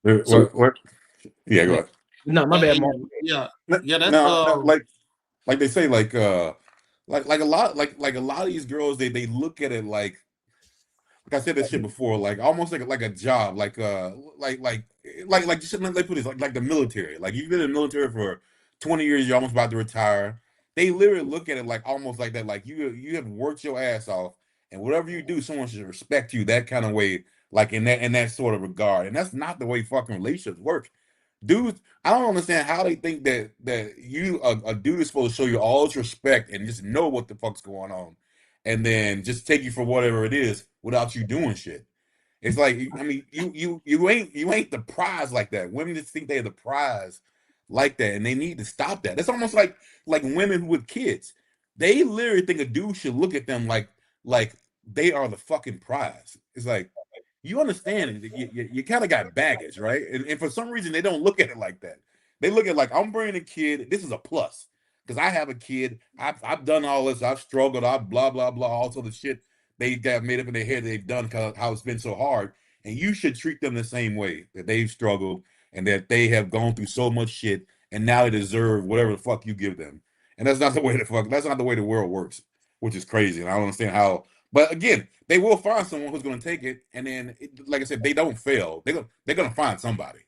S4: there.
S7: What? Yeah, go ahead.
S4: No, my bad, Mark.
S2: Yeah.
S7: No, like they say, like a lot of these girls, they look at it like I said this shit before, like almost like a job, like just let put this like the military. Like you've been in the military for 20 years, you're almost about to retire. They literally look at it like almost like that, like you have worked your ass off, and whatever you do, someone should respect you that kind of way, like in that sort of regard. And that's not the way fucking relationships work. Dudes, I don't understand how they think that you a dude is supposed to show you all this respect and just know what the fuck's going on, and then just take you for whatever it is without you doing shit. It's like, I mean, you ain't the prize like that. Women just think they're the prize like that, and they need to stop that. It's almost like women with kids. They literally think a dude should look at them like they are the fucking prize. It's like, you understand it. You kind of got baggage, right? And for some reason, they don't look at it like that. They look at it like, I'm bringing a kid. This is a plus because I have a kid. I've done all this. I've struggled. I've blah, blah, blah. Also the shit they got made up in their head they've done because how it's been so hard. And you should treat them the same way, that they've struggled and that they have gone through so much shit and now they deserve whatever the fuck you give them. And that's not the way that's not the way the world works, which is crazy. And I don't understand how. But again, they will find someone who's going to take it, and then, like I said, they don't fail. They're going to find somebody.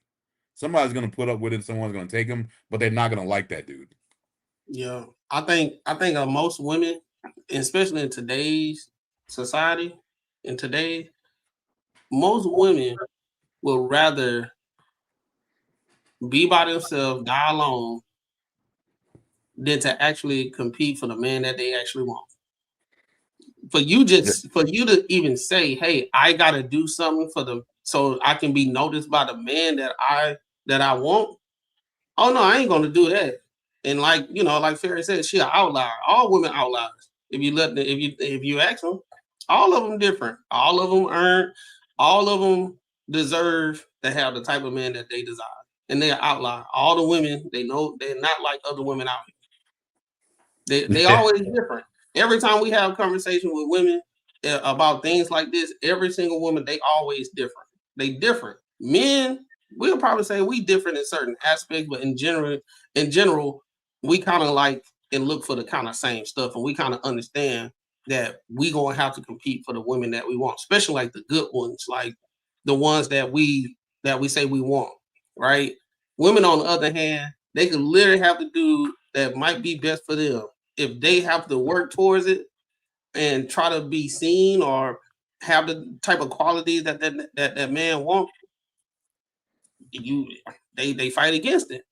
S7: Somebody's going to put up with it. Someone's going to take them, but they're not going to like that dude.
S2: Yeah, I think most women, especially in today's society, most women will rather be by themselves, die alone, than to actually compete for the man that they actually want. For you to even say, hey, I gotta do something so I can be noticed by the man that I want. Oh no, I ain't gonna do that. And like Ferry said, she an outlier. All women outliers. If you ask them, all of them different. All of them earn. All of them deserve to have the type of man that they desire, and they're outlier. All the women, they know they're not like other women out here. They always different. Every time we have conversation with women about things like this, every single woman, they always different. They different. Men, we'll probably say we different in certain aspects, but in general, we kind of like and look for the kind of same stuff, and we kind of understand that we gonna have to compete for the women that we want, especially like the good ones, like the ones that we say we want, right? Women, on the other hand, they could literally have the dude that might be best for them. If they have to work towards it and try to be seen or have the type of qualities that man wants, they fight against it.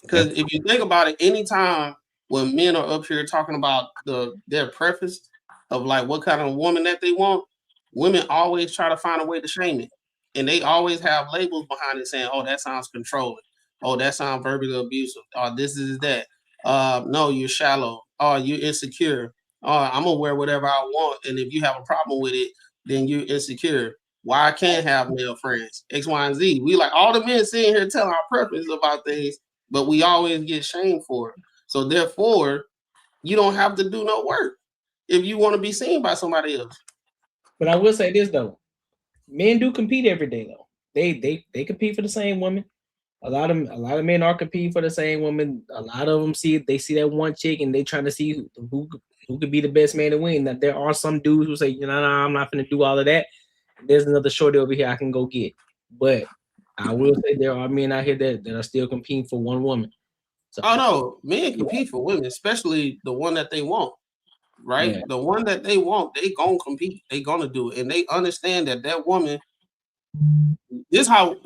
S2: Because if you think about it, anytime when men are up here talking about their preference of like what kind of woman that they want, women always try to find a way to shame it. And they always have labels behind it saying, oh, that sounds controlling. Oh, that sounds verbally abusive. Oh, this is that. No, you're shallow. Oh, you're insecure. Oh, I'm gonna wear whatever I want. And if you have a problem with it, then you're insecure. Why I can't have male friends? X, Y, and Z. We like all the men sitting here telling our preference about things. but we always get shamed for it. So therefore, you don't have to do no work if you want to be seen by somebody else.
S4: But I will say this though, men do compete every day though. They compete for the same woman. A lot of men are competing for the same woman. A lot of them see that one chick and they trying to see who could be the best man to win. That there are some dudes who say, I'm not gonna do all of that. There's another shorty over here I can go get. But I will say there are men out here that are still competing for one woman. So,
S2: oh no, men compete for women, especially the one that they want. Right?
S4: Yeah.
S2: The one that they want, they gonna compete. They gonna do it, and they understand that woman. This how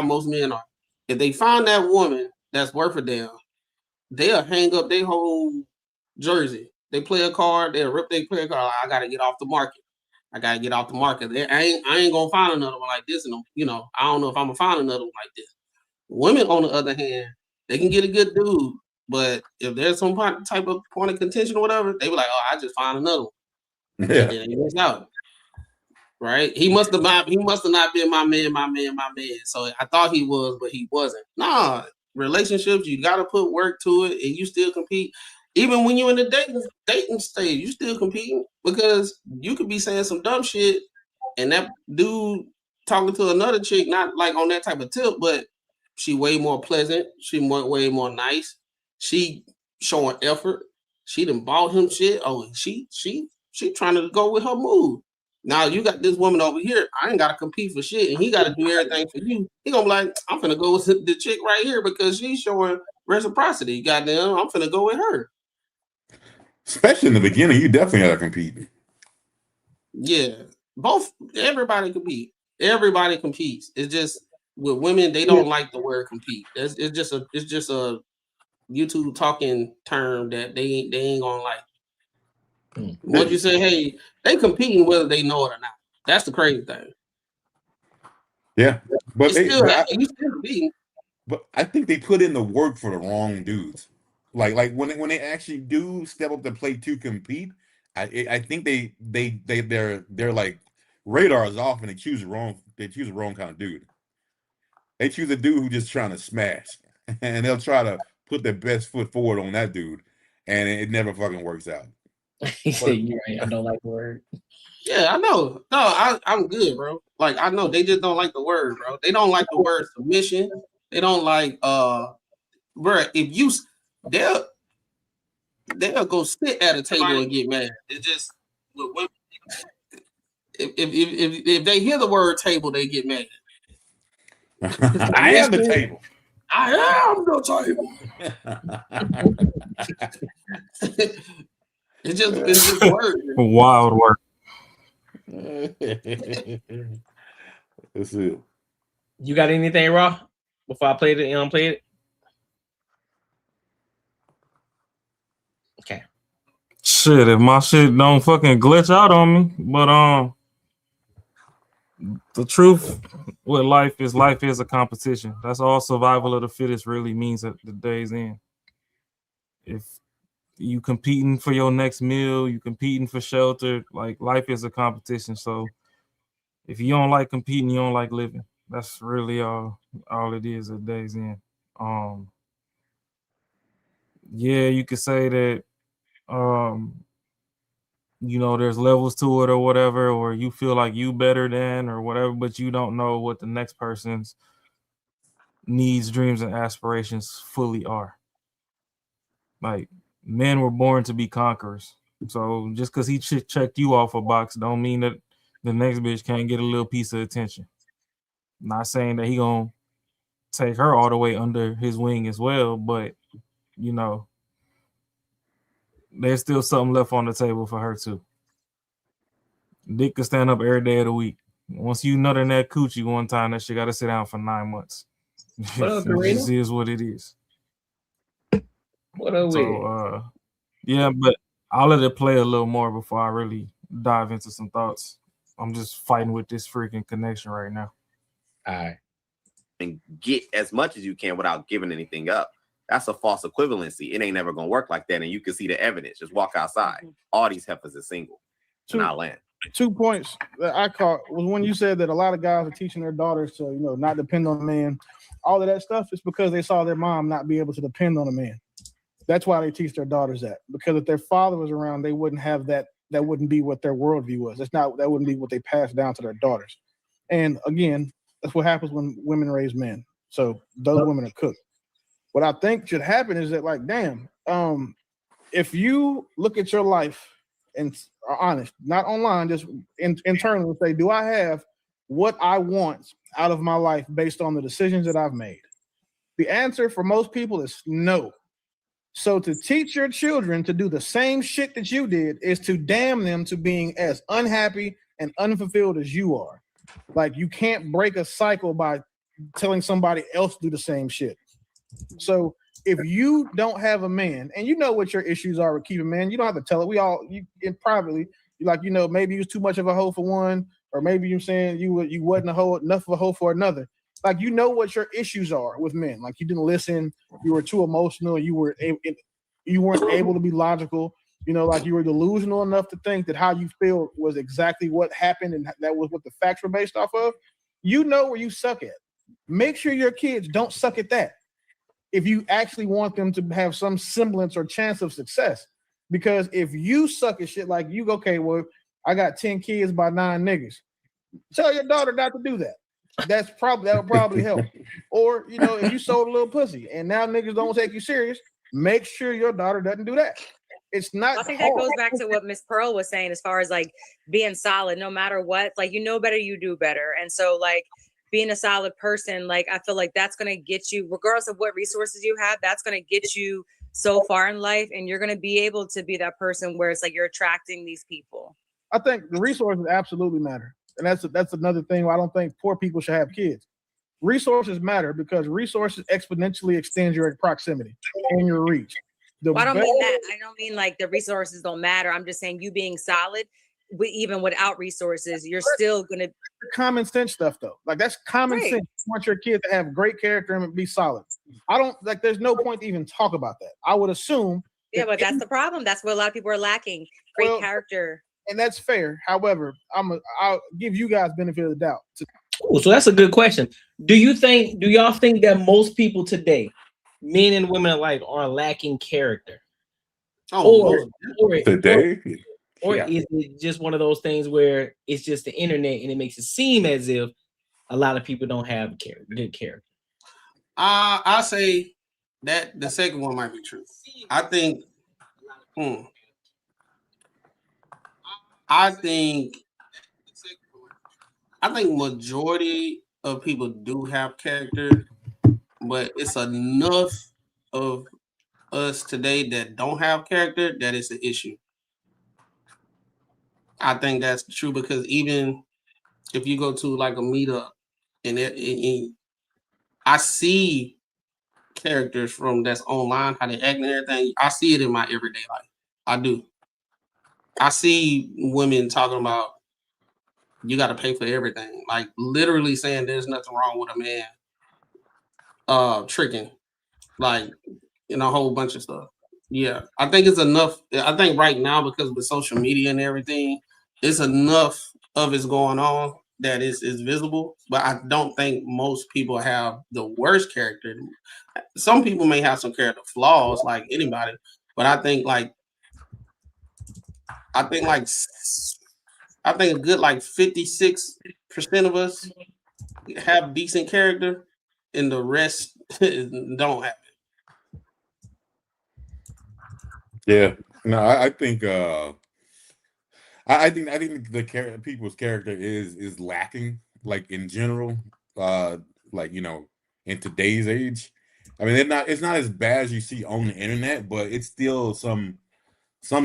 S2: most men are. If they find that woman that's worth a damn, they'll hang up their whole jersey. They play a card, they'll rip their player card. I gotta get off the market. I ain't gonna find another one like this. And I don't know if I'm gonna find another one like this. Women, on the other hand, they can get a good dude, but if there's some type of point of contention or whatever, they be like, "Oh, I just found another one."
S7: Yeah.
S2: And then he missed out. Right? He must have not been my man. So I thought he was, but he wasn't. Nah, relationships, you gotta put work to it, and you still compete. Even when you're in the dating stage, you still competing because you could be saying some dumb shit, and that dude talking to another chick, not like on that type of tip, but she way more pleasant, way more nice. She showing effort. She done bought him shit. Oh, she trying to go with her mood. Now you got this woman over here. I ain't gotta compete for shit, and he gotta do everything for you. He gonna be like, I'm finna go with the chick right here because she's showing reciprocity. Goddamn, I'm finna go with her.
S7: Especially in the beginning, you definitely gotta compete.
S2: Yeah, everybody compete. Everybody competes. It's just with women, they don't like the word compete. It's just a YouTube talking term that they ain't gonna like. Once you say, hey, they competing whether they know it or not. That's the crazy thing.
S7: Yeah, but
S2: you still competing.
S7: But I think they put in the work for the wrong dudes. Like when they actually do step up to play to compete, I think they're like radar is off and they choose the wrong kind of dude. They choose a dude who's just trying to smash, and they'll try to put their best foot forward on that dude, and it never fucking works out.
S4: He said, "You're right. I don't like the word."
S2: Yeah, I know. No, I'm good, bro. Like I know they just don't like the word, bro. They don't like the word submission. They don't like bro. If you they'll go sit at a table and get mad. It's just if they hear the word table, they get mad.
S7: I am the table.
S2: I am the table. It's just word.
S3: Wild work.
S7: That's it.
S4: You got anything, Raw? Before I played it, you don't play it. Okay.
S3: Shit, if my shit don't fucking glitch out on me, but the truth with life is a competition. That's all survival of the fittest really means at the day's end. If you competing for your next meal, you competing for shelter, like life is a competition. So if you don't like competing, you don't like living. That's really all it is at day's end. Yeah, you could say that there's levels to it or whatever, or you feel like you better than or whatever, but you don't know what the next person's needs, dreams, and aspirations fully are. Like, men were born to be conquerors. So just because he checked you off a box don't mean that the next bitch can't get a little piece of attention. Not saying that he gonna take her all the way under his wing as well, but there's still something left on the table for her too. Dick could stand up every day of the week. Once you nut in that coochie one time, that shit got to sit down for 9 months.
S4: What up,
S3: This is what it is.
S4: What up with
S3: it? Yeah, but I'll let it play a little more before I really dive into some thoughts. I'm just fighting with this freaking connection right now.
S4: All right.
S21: And get as much as you can without giving anything up. That's a false equivalency. It ain't never gonna work like that. And you can see the evidence. Just walk outside. All these heifers are single. And I land.
S19: 2 points that I caught was when you said that a lot of guys are teaching their daughters to, not depend on a man. all of that stuff, is because they saw their mom not be able to depend on a man. That's why they teach their daughters that. Because if their father was around, they wouldn't have that. That wouldn't be what their worldview was. That wouldn't be what they passed down to their daughters. And again, that's what happens when women raise men. So those women are cooked. What I think should happen is that, like, damn, if you look at your life and are honest, not online, just internally, and say, do I have what I want out of my life based on the decisions that I've made? The answer for most people is no. So to teach your children to do the same shit that you did is to damn them to being as unhappy and unfulfilled as you are. Like, you can't break a cycle by telling somebody else to do the same shit. So if you don't have a man, and you know what your issues are with keeping men, you don't have to tell it. We all, privately, like, maybe you was too much of a hoe for one, or maybe you're saying you wasn't enough of a hoe for another. Like, you know what your issues are with men. Like, you didn't listen, you were too emotional, you weren't able to be logical. Like, you were delusional enough to think that how you feel was exactly what happened, and that was what the facts were based off of. You know where you suck at. Make sure your kids don't suck at that if you actually want them to have some semblance or chance of success. Because if you suck at shit, like, okay, well, I got 10 kids by 9 niggas. Tell your daughter not to do that. That would probably help. Or, if you sold a little pussy and now niggas don't take you serious, make sure your daughter doesn't do that. It's not.
S18: I think that goes back to what Miss Pearl was saying, as far as like being solid, no matter what. Like, better, you do better. And so, like, being a solid person, like, I feel like that's going to get you, regardless of what resources you have, that's going to get you so far in life, and you're going to be able to be that person where it's like you're attracting these people.
S19: I think the resources absolutely matter. And that's another thing why I don't think poor people should have kids. Resources matter because resources exponentially extend your proximity and your reach.
S18: Well, I don't mean that. I don't mean like the resources don't matter. I'm just saying you being solid, even without resources, you're still going to...
S19: Common sense stuff, though. Like, that's common sense. You want your kid to have great character and be solid. I don't, like, there's no point to even talk about that. I would assume...
S18: Yeah, but that's the problem. That's what a lot of people are lacking. Great character.
S19: And that's fair. However, I'll give you guys benefit of the doubt.
S4: So that's a good question. Do y'all think that most people today, men and women alike, are lacking character? Or is it just one of those things where it's just the internet and it makes it seem as if a lot of people don't have good character?
S2: I say that the second one might be true. I think majority of people do have character, but it's enough of us today that don't have character that it's an issue. I think that's true because even if you go to like a meetup and I see characters from that's online, how they act and everything. I see it in my everyday life. I do. I see women talking about you got to pay for everything, like literally saying there's nothing wrong with a man tricking, like a whole bunch of stuff. Yeah, I think it's enough. I think right now, because with social media and everything, it's enough of it's going on that is visible. But I don't think most people have the worst character. Some people may have some character flaws, like anybody. But I think a good 56% of us have decent character, and the rest don't have it.
S7: Yeah, no, I think I think the people's character is lacking, like in general, in today's age. I mean, it's not as bad as you see on the internet, but it's still some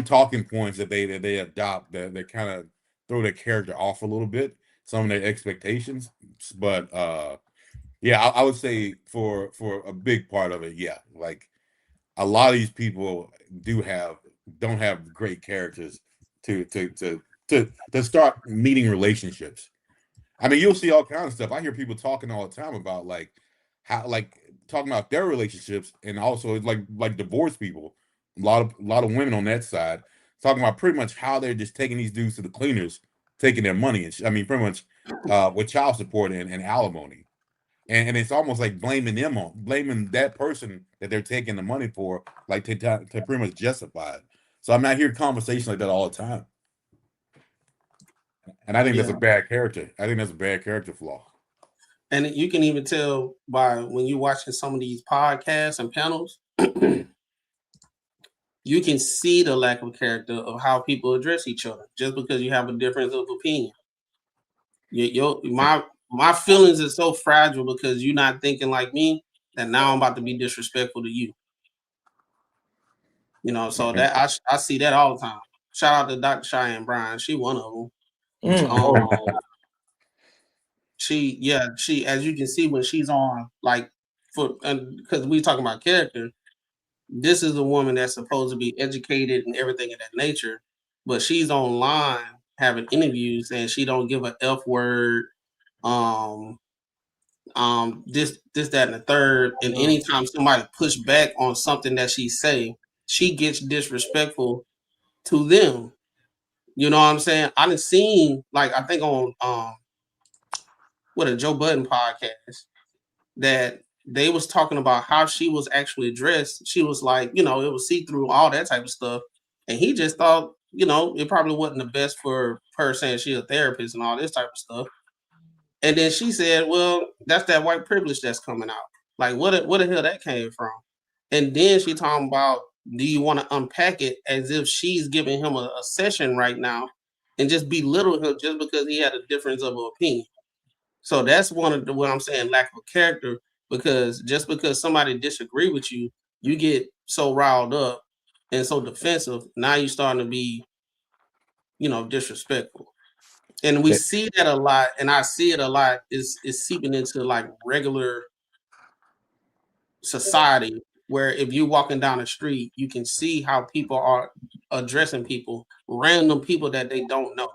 S7: talking points that they adopt that kind of throw their character off a little bit, some of their expectations. But yeah, I would say for a big part of it, yeah, like a lot of these people don't have great characters to start meeting relationships. I mean, you'll see all kinds of stuff. I hear people talking all the time about talking about their relationships, and also like divorced people. A lot of women on that side talking about pretty much how they're just taking these dudes to the cleaners, taking their money, and pretty much with child support and alimony. and it's almost like blaming that person that they're taking the money for, like to pretty much justify it. So I'm not hearing conversations like that all the time, and I think that's a bad character. I think that's a bad character flaw.
S2: And you can even tell by when you're watching some of these podcasts and panels, you can see the lack of character of how people address each other just because you have a difference of opinion. My feelings are so fragile because you're not thinking like me that now I'm about to be disrespectful to you. You know, so that I see that all the time. Shout out to Dr. Cheyenne Bryan. She one of them. She as you can see when she's on because we talking about character, this is a woman that's supposed to be educated and everything of that nature, but she's online having interviews and she don't give a F word, this, that, and the third. And anytime somebody push back on something that she say, she gets disrespectful to them. You know what I'm saying? I done seen, like, I think on a Joe Budden podcast that they was talking about how she was actually dressed. She was like, it was see-through, all that type of stuff. And he just thought, it probably wasn't the best for her saying she's a therapist and all this type of stuff. And then she said, well, that's that white privilege that's coming out. Like, what the hell that came from? And then she talking about, do you want to unpack it as if she's giving him a session right now and just belittle him just because he had a difference of opinion. So that's one of what I'm saying, lack of character, because just because somebody disagree with you, you get so riled up and so defensive. Now you're starting to be, disrespectful. And we see that a lot, and I see it a lot, is seeping into like regular society, where if you're walking down the street, you can see how people are addressing people, random people that they don't know.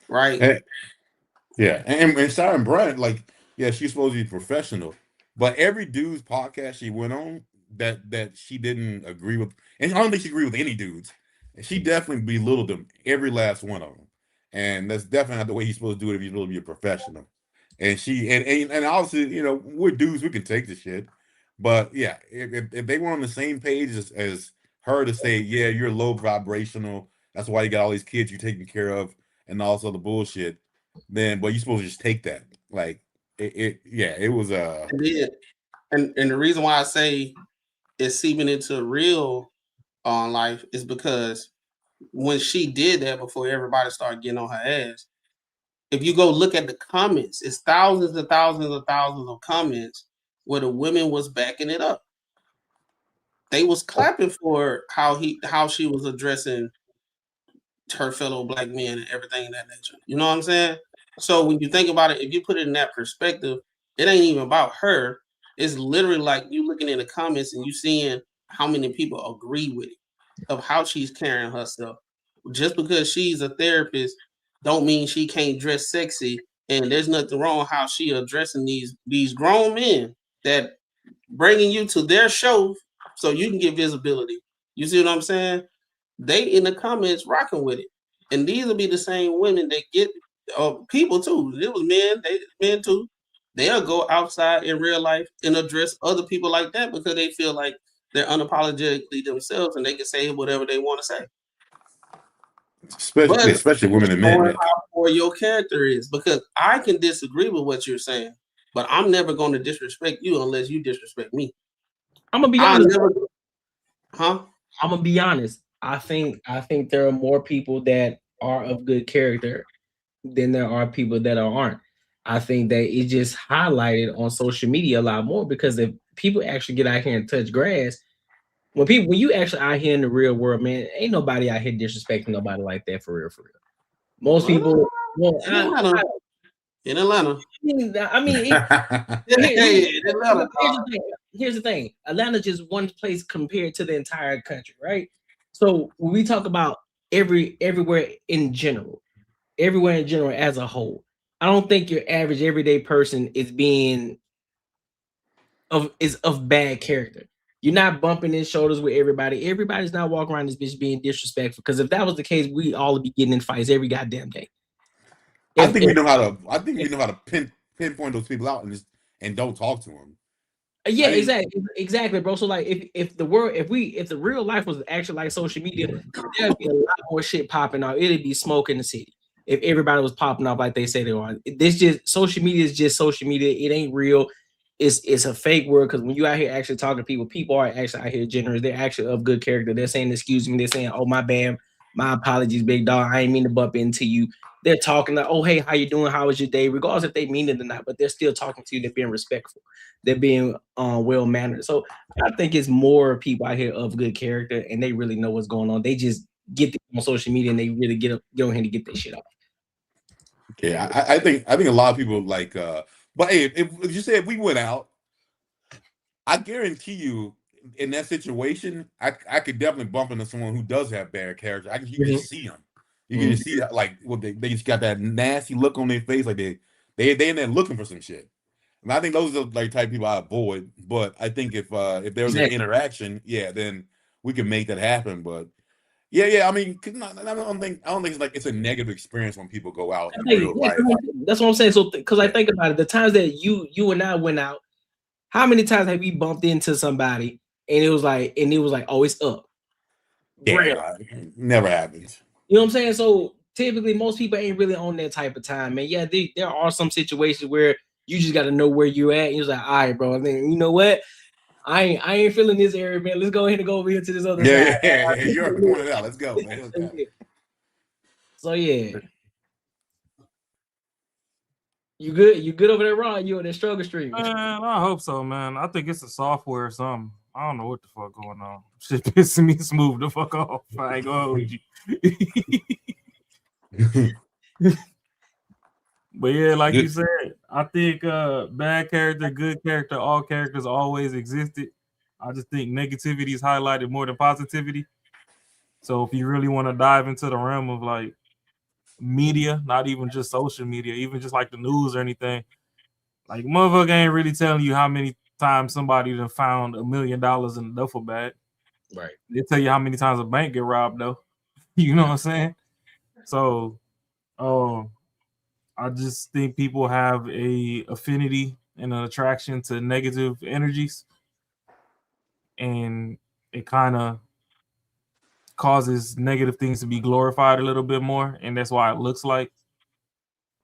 S2: Right?
S7: And Sharon Bryant, she's supposed to be professional, but every dude's podcast she went on that she didn't agree with, and I don't think she agreed with any dudes. She definitely belittled them, every last one of them, and that's definitely not the way he's supposed to do it if he's supposed to be a professional. And she and obviously, we're dudes, we can take the shit, but yeah, if they were on the same page as her to say, yeah, you're low vibrational, that's why you got all these kids you're taking care of, and all this other bullshit. Then, but you're supposed to just take that. Like it was
S2: and the reason why I say it's seeping into real life is because when she did that before everybody started getting on her ass, if you go look at the comments, it's thousands and thousands and thousands of comments where the women was backing it up. They was clapping for how she was addressing her fellow black men and everything of that nature. You know what I'm saying? So when you think about it, if you put it in that perspective, it ain't even about her. It's literally like you looking in the comments and you seeing how many people agree with it, of how she's carrying herself. Just because she's a therapist don't mean she can't dress sexy, and there's nothing wrong with how she addressing these grown men that bringing you to their show so you can get visibility. You see what I'm saying? They in the comments rocking with it, and these will be the same women that get people too. It was men too. They'll go outside in real life and address other people like that because they feel like they're unapologetically themselves and they can say whatever they want to say.
S7: Especially women and men.
S2: How poor your character is, because I can disagree with what you're saying, but I'm never going to disrespect you unless you disrespect me.
S4: I'm gonna be honest.
S2: I'm
S4: gonna be honest. I think there are more people that are of good character than there are people that aren't. I think that it just highlighted on social media a lot more, because if people actually get out here and touch grass, when you actually out here in the real world, man, ain't nobody out here disrespecting nobody like that for real. Most people,
S2: in Atlanta.
S4: I mean, here's the thing. Atlanta just one place compared to the entire country, right? So when we talk about everywhere in general as a whole, I don't think your average everyday person is of bad character. You're not bumping his shoulders with everybody. Everybody's not walking around this bitch being disrespectful. Because if that was the case, we all would be getting in fights every goddamn day.
S7: I think we know how to pinpoint those people out and don't talk to them.
S4: Yeah, exactly, bro. So like, if the real life was actually like social media, there'd be a lot more shit popping out. It'd be smoke in the city if everybody was popping off like they say they are. This just social media is just social media. It ain't real. It's a fake word because when you out here actually talking to people are actually out here generous. They're actually of good character. They're saying excuse me. They're saying, oh my bad, my apologies, big dog. I ain't mean to bump into you. They're talking like, oh hey, how you doing? How was your day? Regardless if they mean it or not, but they're still talking to you. They're being respectful. They're being well mannered. So I think it's more people out here of good character, and they really know what's going on. They just get on social media and they really get on here to get their shit off.
S7: Okay, I think a lot of people like. But hey, if you say if we went out, I guarantee you in that situation, I could definitely bump into someone who does have bad character. You can just see them. You can just see that, like, well, they just got that nasty look on their face, like they in there looking for some shit. And I think those are like type of people I avoid. But I think if there was an interaction, yeah, then we can make that happen. But yeah. I mean, I don't think it's like it's a negative experience when people go out in real life.
S4: That's what I'm saying. So, because I think about it, the times that you and I went out, how many times have we bumped into somebody and it was like, oh, it's up?
S7: Yeah, never happens.
S4: You know what I'm saying? So typically, most people ain't really on that type of time, man. Yeah, there are some situations where you just got to know where you're at. And you're like, all right, bro. I mean, you know what? I ain't feeling this area, man. Let's go ahead and go over here to this other side.
S7: Yeah. You're pointing it out. Let's go, man.
S4: So yeah. You good over there, Ron? You on that struggle stream?
S3: Man, I hope so, man. I think it's a software or something. I don't know what the fuck going on. Shit pissing me smooth the fuck off. I ain't gonna hold you. But yeah, like you said, I think bad character, good character, all characters always existed. I just think negativity is highlighted more than positivity. So if you really want to dive into the realm of like media, not even just social media, even just like the news or anything, like motherfucker ain't really telling you how many times somebody done found $1 million in a duffel bag.
S4: Right.
S3: They tell you how many times a bank get robbed though. You know what I'm saying? So I just think people have a affinity and an attraction to negative energies, and it kind of causes negative things to be glorified a little bit more, and that's why it looks like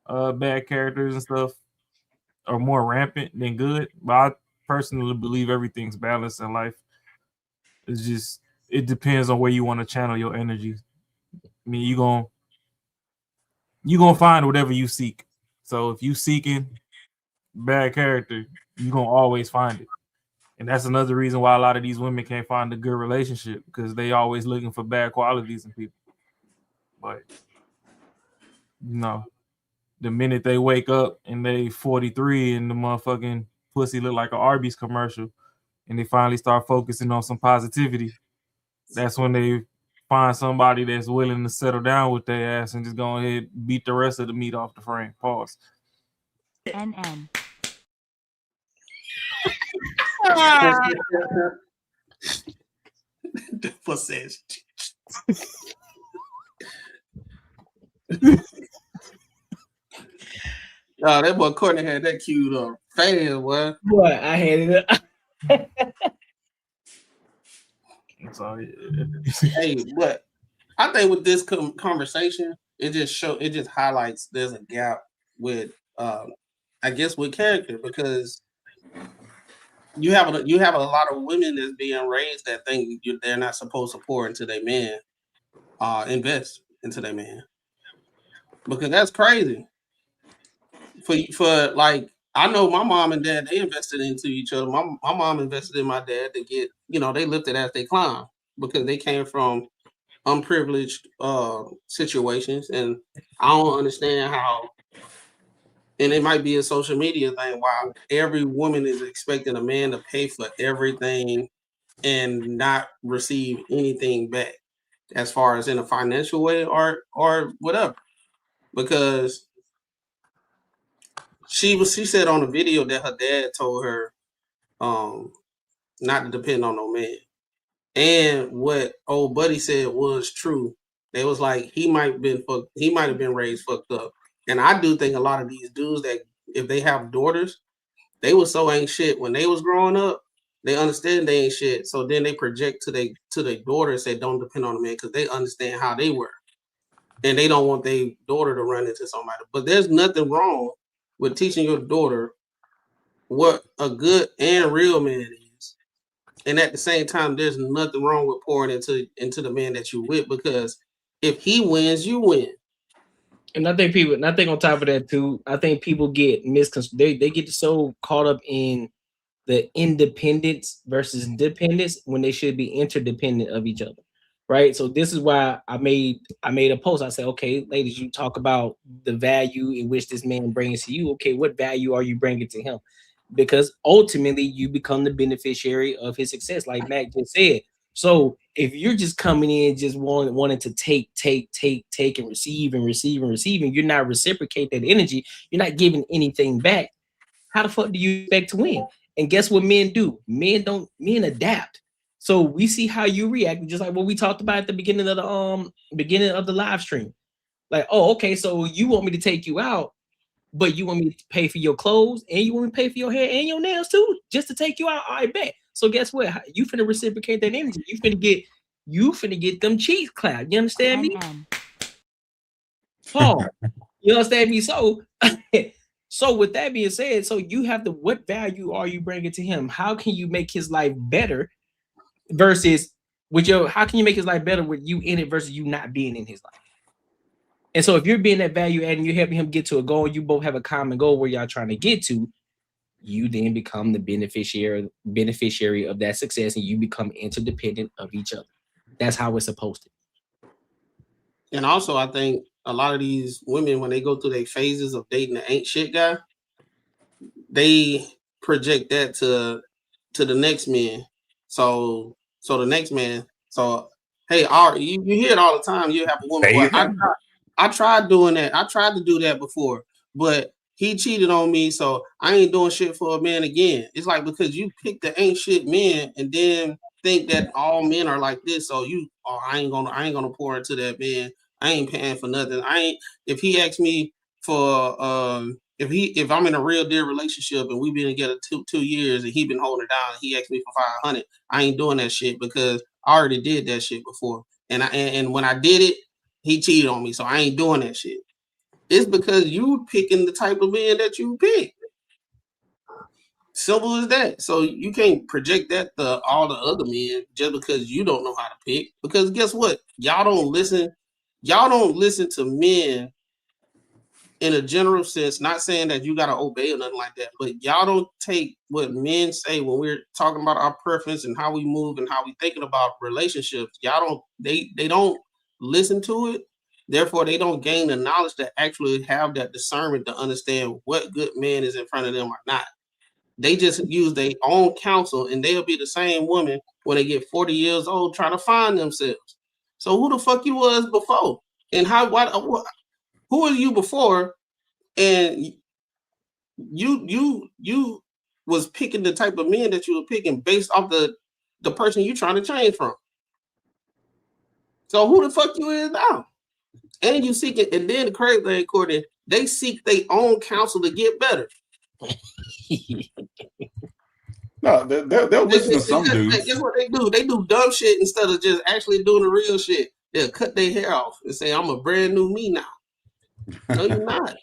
S3: bad characters and stuff are more rampant than good. But I personally believe everything's balanced in life. It's just it depends on where you want to channel your energy. I mean, you gonna find whatever you seek. So if you seeking bad character, you're gonna always find it. And that's another reason why a lot of these women can't find a good relationship, because they always looking for bad qualities in people. But the minute they wake up and they 43 and the motherfucking pussy look like an Arby's commercial and they finally start focusing on some positivity, that's when they find somebody that's willing to settle down with their ass and just go ahead and beat the rest of the meat off the frame. Pause.
S6: NN.
S2: The pussy. Oh, that boy Courtney had that cute fan, boy.
S4: Boy, I had it up.
S2: Hey, but I think with this conversation, it just highlights there's a gap with I guess with character, because you have a lot of women that's being raised that think they're not supposed to pour into their man, invest into their man, because that's crazy. For like, I know my mom and dad, they invested into each other. My mom invested in my dad to get, they lifted as they climb, because they came from unprivileged situations, and I don't understand how. And it might be a social media thing, why every woman is expecting a man to pay for everything and not receive anything back, as far as in a financial way or whatever. Because she said on the video that her dad told her not to depend on no man. And what old buddy said was true. They was like, he might have been raised fucked up. And I do think a lot of these dudes that if they have daughters, they was so ain't shit when they was growing up. They understand they ain't shit, so then they project to their daughter and say, "Don't depend on the man," because they understand how they were, and they don't want their daughter to run into somebody. But there's nothing wrong with teaching your daughter what a good and real man is, and at the same time, there's nothing wrong with pouring into the man that you with, because if he wins, you win.
S4: And I think on top of that too, I think people get they get so caught up in the independence versus dependence when they should be interdependent of each other, right? So this is why I made a post. I said, okay, ladies, you talk about the value in which this man brings to you. Okay, what value are you bringing to him? Because ultimately you become the beneficiary of his success, like Mac just said. So if you're just coming in just wanting to take and receive and you're not reciprocate that energy, you're not giving anything back. How the fuck do you expect to win? And guess what men do? Men adapt. So we see how you react, just like what we talked about at the beginning of the live stream. Like, oh, okay, so you want me to take you out, but you want me to pay for your clothes and you want me to pay for your hair and your nails too, just to take you out. I bet. So guess what? You finna reciprocate that energy. You finna get them cheeks clapped. You understand me? Paul, you understand me? So, so with that being said, so you have what value are you bringing to him? How can you make his life better versus how can you make his life better with you in it versus you not being in his life? And so if you're being that value add and you're helping him get to a goal, you both have a common goal where y'all trying to get to, you then become the beneficiary of that success, and you become interdependent of each other. That's how it's supposed to be.
S2: And also, I think a lot of these women, when they go through their phases of dating the ain't shit guy, they project that to the next man. So the next man. So hey, you hear it all the time. You have a woman. Well, I tried doing that. I tried to do that before, but he cheated on me, so I ain't doing shit for a man again. It's like, because you pick the ain't shit men and then think that all men are like this. So I ain't gonna pour into that man. I ain't paying for nothing. If he asks me for if I'm in a real deal relationship and we've been together 2 years and he been holding it down and he asked me for 500, I ain't doing that shit, because I already did that shit before. And when I did it, he cheated on me, so I ain't doing that shit. It's because you picking the type of man that you pick. Simple as that. So you can't project that to all the other men just because you don't know how to pick. Because guess what? Y'all don't listen to men in a general sense. Not saying that you gotta obey or nothing like that, but y'all don't take what men say when we're talking about our preference and how we move and how we thinking about relationships. They don't listen to it. Therefore, they don't gain the knowledge to actually have that discernment to understand what good man is in front of them or not. They just use their own counsel, and they'll be the same woman when they get 40 years old trying to find themselves. So who the fuck you was before? And who were you before? And you was picking the type of men that you were picking based off the person you trying to change from. So who the fuck you is now? And you seek it, and then the crazy thing, Courtney, they seek their own counsel to get better.
S7: No, they'll listen to some dudes.
S2: Guess what they do? They do dumb shit instead of just actually doing the real shit. They'll cut their hair off and say, "I'm a brand new me now." No, you're not.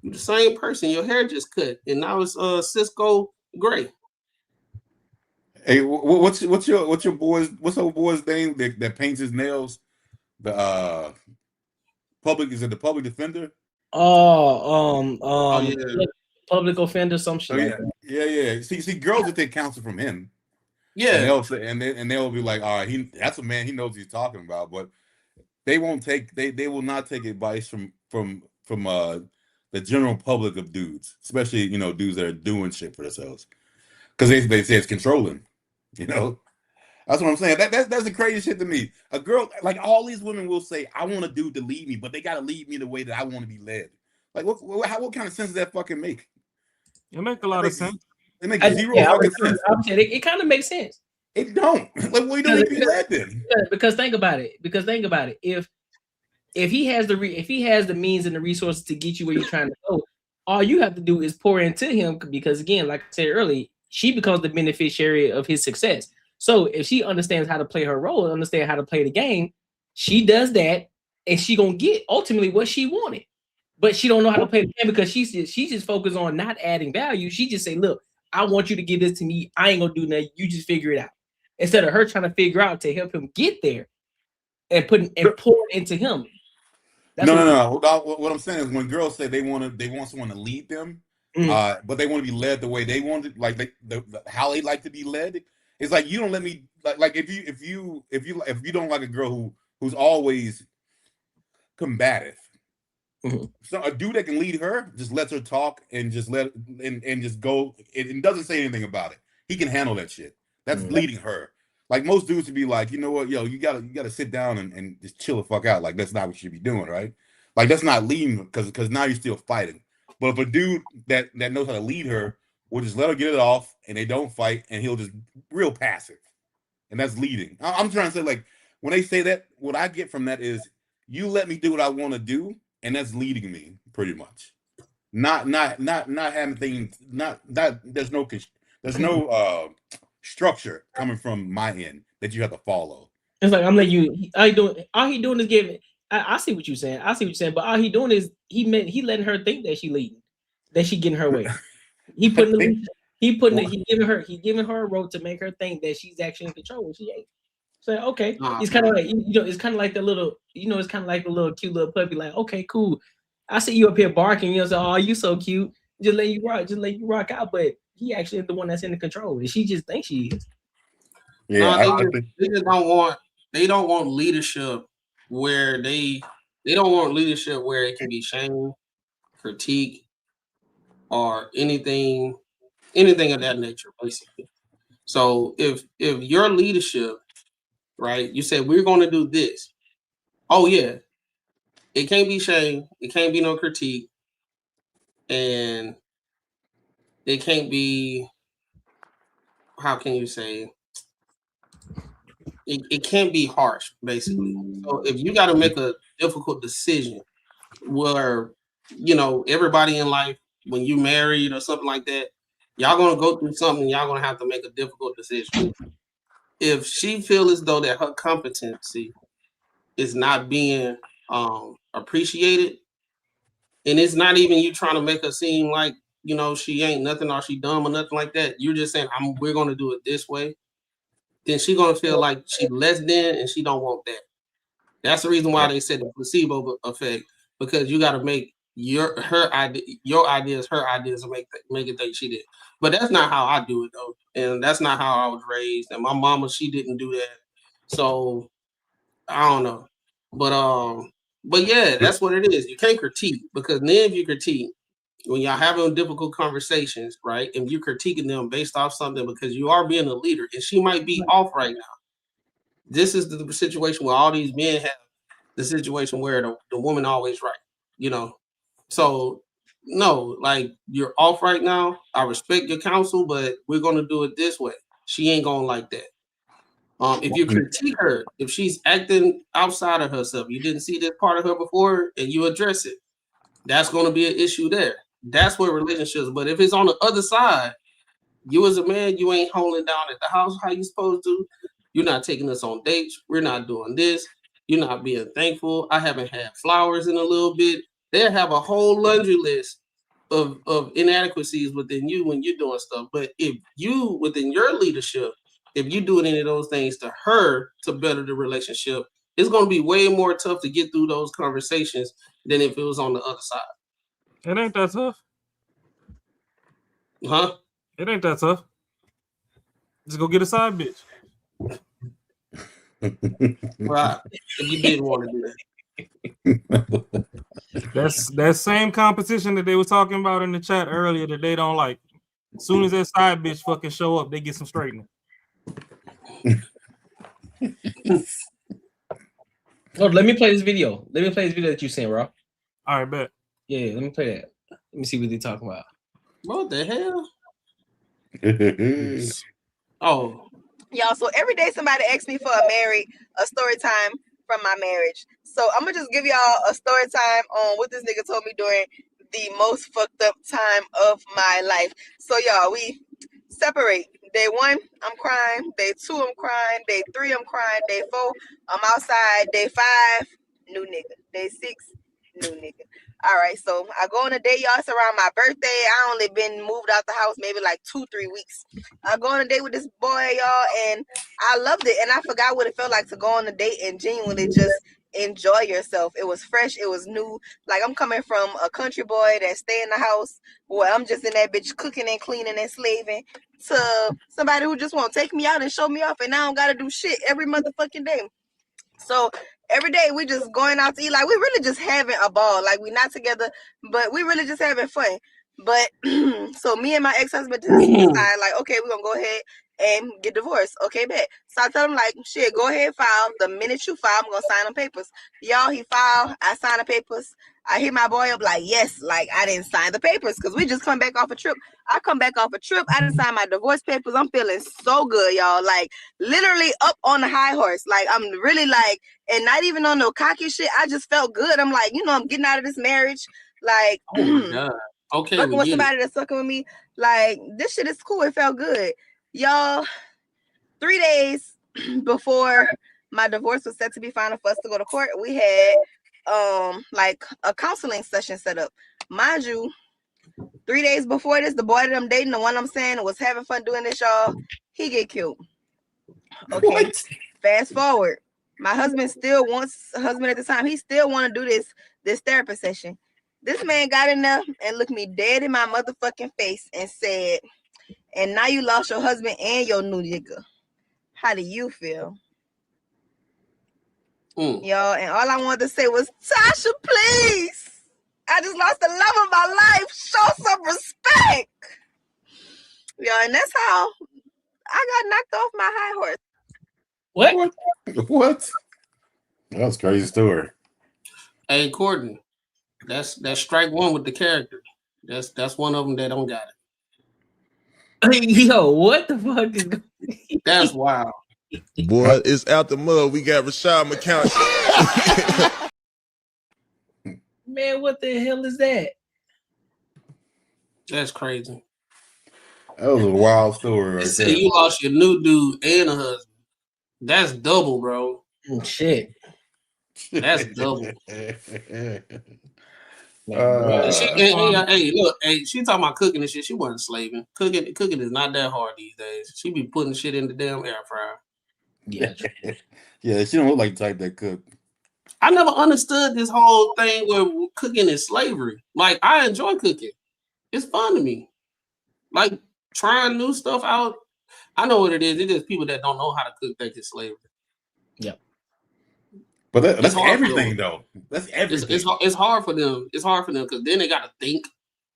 S2: You're the same person. Your hair just cut, and now it's Cisco gray.
S7: Hey, what's your old boy's name that paints his nails? The is it the public defender?
S2: Yeah.
S4: Public offender, some shit.
S7: Yeah. Like yeah. See, girls that take counsel from him.
S2: Yeah.
S7: And they'll say, and they'll be like, all right, that's a man, he knows what he's talking about, but they won't take they will not take advice from the general public of dudes, especially dudes that are doing shit for themselves, because they say it's controlling. That's what I'm saying. That's the crazy shit to me. A girl, like, all these women will say, I want a dude to lead me, but they gotta lead me the way that I want to be led. Like, what kind of sense does that fucking make?
S3: It makes a lot of sense.
S7: It makes zero fucking sense.
S4: It kind of makes sense.
S7: It don't. Like, what do you be led then?
S4: Because think about it. If he has the means and the resources to get you where you're trying to go, all you have to do is pour into him because, again, like I said earlier, she becomes the beneficiary of his success. So if she understands how to play her role and understand how to play the game, she does that, and she gonna get ultimately what she wanted. But she don't know how to play the game because she just focused on not adding value. She just say, "Look, I want you to give this to me. I ain't gonna do nothing. You just figure it out." Instead of her trying to figure out to help him get there and pour into him.
S7: No. What I'm saying is when girls say they want someone to lead them, but they want to be led the way they want it, like how they like to be led. It's like you don't let me like if you don't like a girl who's always combative. So a dude that can lead her just lets her talk and just just go and doesn't say anything about it. He can handle that shit. That's leading her. Like most dudes would be like, you know what, yo, you gotta sit down and just chill the fuck out. Like that's not what you should be doing, right? Like that's not leading because now you're still fighting. But if a dude that knows how to lead her will just let her get it off and they don't fight and he'll just real passive, and that's leading. I'm trying to say like when they say that, what I get from that is you let me do what I want to do. And that's leading me pretty much. Not having things. There's no structure coming from my end that you have to follow.
S4: It's like I'm letting you. All he doing is giving. I see what you're saying. But all he doing is he letting her think that she leading, that she getting her way. He giving her a road to make her think that she's actually in control when she ain't. So okay, it's kind of like it's kind of like the little it's kind of like the little cute little puppy. Like okay, cool. I see you up here barking. Say, oh, you so cute. Just let you rock out. But he actually is the one that's in the control, and she just thinks she is.
S2: Yeah, they just don't want. They don't want leadership where they don't want leadership where it can be shame, critique, or anything of that nature, basically. So if your leadership, right, you said we're going to do this. Oh yeah, it can't be shame. It can't be no critique, and it can't be. How can you say? It can't be harsh, basically. So if you got to make a difficult decision, where everybody in life, when you married or something like that, y'all gonna go through something. Y'all gonna have to make a difficult decision. If she feels as though that her competency is not being appreciated, and it's not even you trying to make her seem like she ain't nothing or she dumb or nothing like that. You're just saying we're gonna do it this way. Then she gonna feel like she less than, and she don't want that. That's the reason why they said the placebo effect, because you got to make your ideas her ideas and make it think she did. But that's not how I do it though, and that's not how I was raised. And my mama, she didn't do that, so I don't know. But yeah, that's what it is. You can't critique, because then if you critique, when y'all having difficult conversations, right, and you're critiquing them based off something because you are being a leader, and she might be off right now. This is the situation where all these men have the situation where the woman always right, So no, like you're off right now. I respect your counsel, but we're gonna do it this way. She ain't gonna like that. If you critique her, if she's acting outside of herself, you didn't see this part of her before, and you address it, that's gonna be an issue there. That's where relationships. But if it's on the other side, you as a man, you ain't holding down at the house how you supposed to. You're not taking us on dates. We're not doing this. You're not being thankful. I haven't had flowers in a little bit. They'll have a whole laundry list of inadequacies within you when you're doing stuff. But if you, within your leadership, if you doing any of those things to her to better the relationship, it's going to be way more tough to get through those conversations than if it was on the other side.
S3: It ain't that tough.
S2: Huh?
S3: It ain't that tough. Just go get a side bitch.
S2: Right. If you didn't want to do that.
S3: That's that same competition that they were talking about in the chat earlier that they don't like. As soon as that side bitch fucking show up, they get some straightening.
S4: Oh, let me play this video. Let me play this video that you sent, bro.
S3: All right, bet.
S4: Yeah, let me play that. Let me see what they're talking about.
S2: What the hell? Oh.
S1: Y'all, so every day somebody asks me for a story time from my marriage. So I'm gonna just give y'all a story time on what this nigga told me during the most fucked up time of my life. So y'all, we separate. Day 1, I'm crying. Day 2, I'm crying. Day 3, I'm crying. Day 4, I'm outside. Day 5, new nigga. Day 6, new nigga. All right, so I go on a date, y'all. It's around my birthday. I only been moved out the house maybe like 2-3 weeks. I go on a date with this boy, y'all, and I loved it. And I forgot what it felt like to go on a date and genuinely just enjoy yourself. It was fresh. It was new. Like, I'm coming from a country boy that stay in the house where I'm just in that bitch cooking and cleaning and slaving to somebody who just want to take me out and show me off, and I don't got to do shit every motherfucking day. So every day we just going out to eat. Like, we really just having a ball. Like, we not together, but we really just having fun. But so me and my ex-husband decide, like, okay, we're gonna go ahead and get divorced. Okay, bet. So I tell him, like, shit, go ahead, file. The minute you file, I'm gonna sign them papers. Y'all, he filed, I signed the papers. I hit my boy up like, yes, like, I didn't sign the papers because we just come back off a trip. I come back off a trip. I didn't sign my divorce papers. I'm feeling so good, y'all. Like, literally up on the high horse. Like, I'm really like, and not even on no cocky shit. I just felt good. I'm like, you know, I'm getting out of this marriage. Like,
S2: oh my God. Okay,
S1: fucking
S2: we
S1: with
S2: get
S1: somebody that's fucking with me. Like, this shit is cool. It felt good. Y'all, 3 days before my divorce was set to be final for us to go to court, we had like a counseling session set up. Mind you, 3 days before this, the boy that I'm dating, the one I'm saying was having fun doing this, y'all, he get killed. Okay. What? Fast forward. My husband still wants, husband at the time, he still want to do this therapy session. This man got in there and looked me dead in my motherfucking face and said, and now you lost your husband and your new nigga. How do you feel? Y'all, and all I wanted to say was, Tasha, please. I just lost the love of my life. Show some respect. Y'all, and that's how I got knocked off my high horse.
S7: What? That was a crazy story.
S2: Hey, Courtney, that's strike one with the character. That's one of them that don't got it.
S4: Yo, what the fuck is going on?
S2: That's wild.
S8: Boy, it's out the mud. We got Rashad McCown.
S4: Man, what the hell is that?
S2: That's crazy.
S7: That was a wild story right
S2: So
S7: there.
S2: you lost your new dude and a husband. That's double, bro.
S4: Shit.
S2: That's double.
S7: Hey,
S2: look, she talking about cooking and shit. She wasn't slaving. Cooking is not that hard these days. She be putting shit in the damn air fryer.
S4: Yeah.
S7: Yeah, she don't look like the type that cook.
S2: I never understood this whole thing where cooking is slavery. Like, I enjoy cooking. It's fun to me. Like, trying new stuff out. I know what it is. It's just people that don't know how to cook that get slavery.
S4: Yep.
S7: But that's everything, though. That's everything.
S2: It's hard for them. It's hard for them because then they got to think.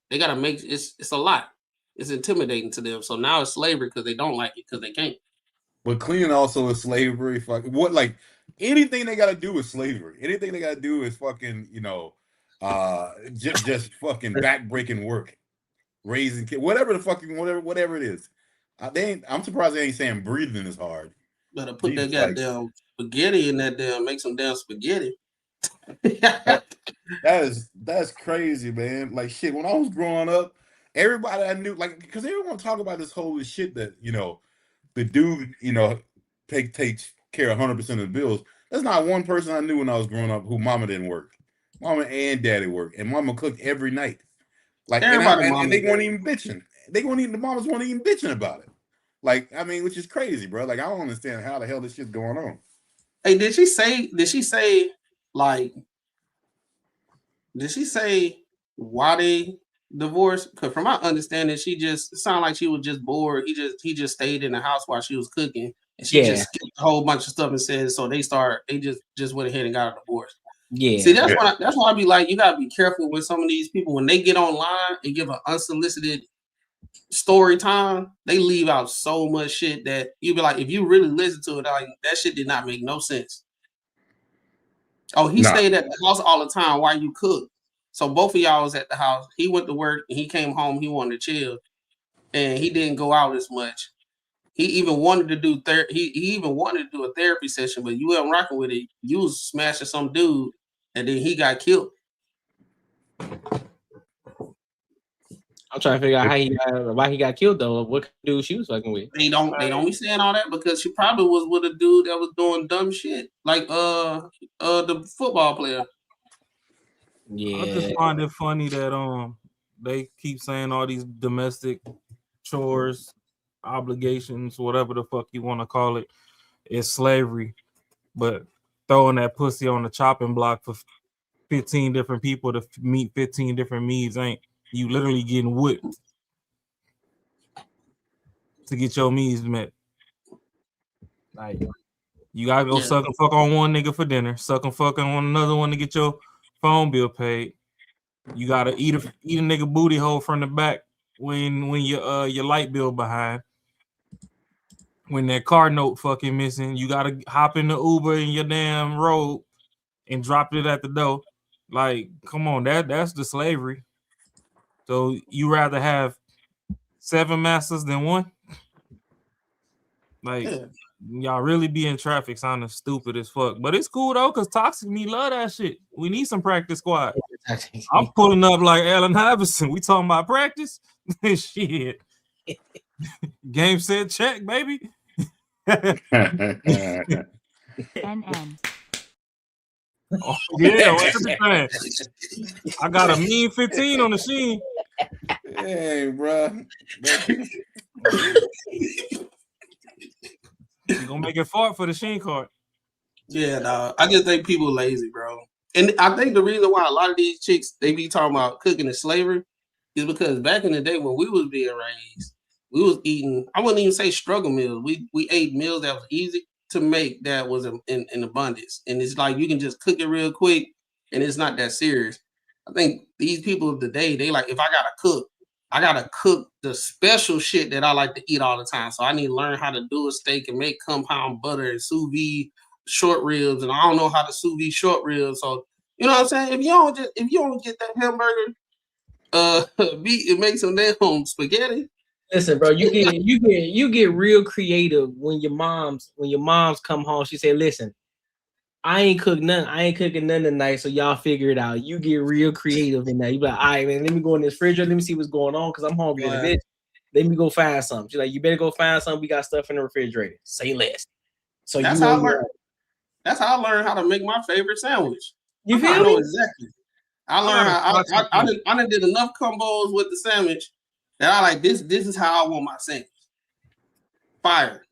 S2: They got to make it's a lot. It's intimidating to them. So now it's slavery because they don't like it because they can't.
S7: But cleaning also is slavery. Fuck what, like anything they got to do is slavery. Anything they got to do is fucking, just fucking backbreaking work, raising kids, whatever the fucking whatever it is. I'm surprised they ain't saying breathing is hard.
S2: Better put that goddamn spaghetti in that damn. Make some damn spaghetti.
S7: That's crazy, man. Like shit. When I was growing up, everybody I knew, like, because everyone talk about this whole shit that the dude takes care of 100% of the bills. There's not one person I knew when I was growing up who mama didn't work. Mama and daddy worked, and mama cooked every night. Like, and they weren't even bitching. The mamas weren't even bitching about it. Like, I mean, which is crazy, bro. Like, I don't understand how the hell this shit's going on.
S2: Hey, did she say why they divorced? Because from my understanding, she just sounded like she was just bored. He just stayed in the house while she was cooking, and she just skipped a whole bunch of stuff and said so they just went ahead and got a divorce.
S4: Yeah.
S2: See, that's why I be like, you gotta be careful with some of these people when they get online and give an unsolicited story time. They leave out so much shit that you be like, if you really listen to it, like that shit did not make no sense. Oh, he stayed at the house all the time while you cook. So both of y'all was at the house. He went to work and he came home. He wanted to chill, and he didn't go out as much. He even wanted to do he even wanted to do a therapy session, but you weren't rocking with it. You was smashing some dude, and then he got killed.
S4: I'm trying to figure out why he got killed though. What dude she was fucking with?
S2: They don't be saying all that because she probably was with a dude that was doing dumb shit, like the football player.
S4: Yeah,
S3: I just find it funny that they keep saying all these domestic chores, obligations, whatever the fuck you want to call it, is slavery, but throwing that pussy on the chopping block for 15 different people to meet 15 different needs ain't. You literally getting whipped to get your needs met. Like, you gotta go suck and fuck on one nigga for dinner, suck and fuck on another one to get your phone bill paid. You gotta eat a nigga booty hole from the back when your light bill behind. When that car note fucking missing, you gotta hop in the Uber in your damn robe and drop it at the door. Like, come on, that's the slavery. So you rather have 7 masters than one? Like, y'all really be in traffic sounding stupid as fuck. But it's cool though, cause Toxic me love that shit. We need some practice squad. I'm pulling up like Allen Iverson. We talking about practice? Shit. Game set check, baby.
S6: NN.
S3: Oh, yeah, everything. I got a mean 15 on the sheen.
S7: Hey, bro.
S3: You gonna make it fart for the sheen card.
S2: Yeah, dog. I just think people lazy, bro. And I think the reason why a lot of these chicks they be talking about cooking and slavery is because back in the day when we was being raised, we was eating. I wouldn't even say struggle meals. We ate meals that was easy to make, that was in abundance, and it's like you can just cook it real quick, and it's not that serious. I think these people of the day, they like, if I gotta cook the special shit that I like to eat all the time. So I need to learn how to do a steak and make compound butter and sous vide short ribs, and I don't know how to sous vide short ribs. So you know what I'm saying? If you don't get that hamburger, beat and make some damn spaghetti.
S4: Listen, bro, you get real creative when your moms come home. She say, "Listen, I ain't cooking nothing tonight, so y'all figure it out." You get real creative in that. You be like, "All right, man, let me go in this refrigerator. Let me see what's going on because I'm hungry in a bit. Let me go find something." She's like, "You better go find something. We got stuff in the refrigerator. Say less." So
S2: that's how I learned. That's how I learned how to make my favorite sandwich.
S4: You feel
S2: I
S4: me?
S2: know exactly. I learned how I done did enough combos with the sandwich that I like this. This is how I want my sandwich. Fire.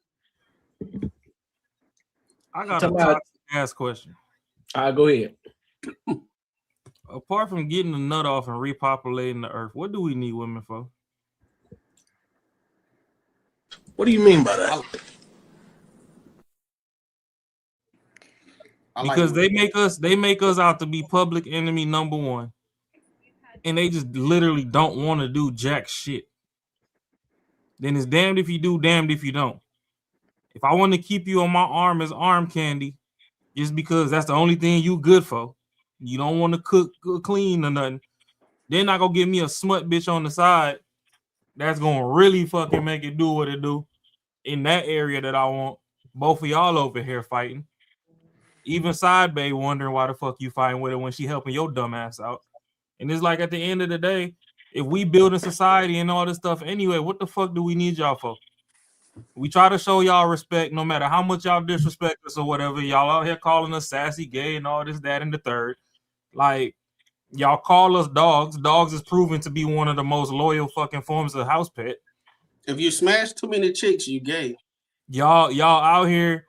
S3: I got a toxic ass question.
S4: All right, go ahead.
S3: Apart from getting the nut off and repopulating the earth, what do we need women for?
S9: What do you mean by that?
S3: Because they make us out to be public enemy number one, and they just literally don't want to do jack shit. Then it's damned if you do, damned if you don't. If I want to keep you on my arm as arm candy, just because that's the only thing you good for, you don't want to cook clean or nothing, then I go get me a smut bitch on the side that's gonna really fucking make it do what it do in that area that I want. Both of y'all over here fighting. Even Side Bay wondering why the fuck you fighting with her when she helping your dumb ass out. And it's like at the end of the day, if we build a society and all this stuff anyway, what the fuck do we need y'all for? We try to show y'all respect no matter how much y'all disrespect us or whatever. Y'all out here calling us sassy, gay, and all this, that, and the third. Like, y'all call us dogs. Dogs is proven to be one of the most loyal fucking forms of house pet.
S2: If you smash too many chicks, you gay.
S3: Y'all out here,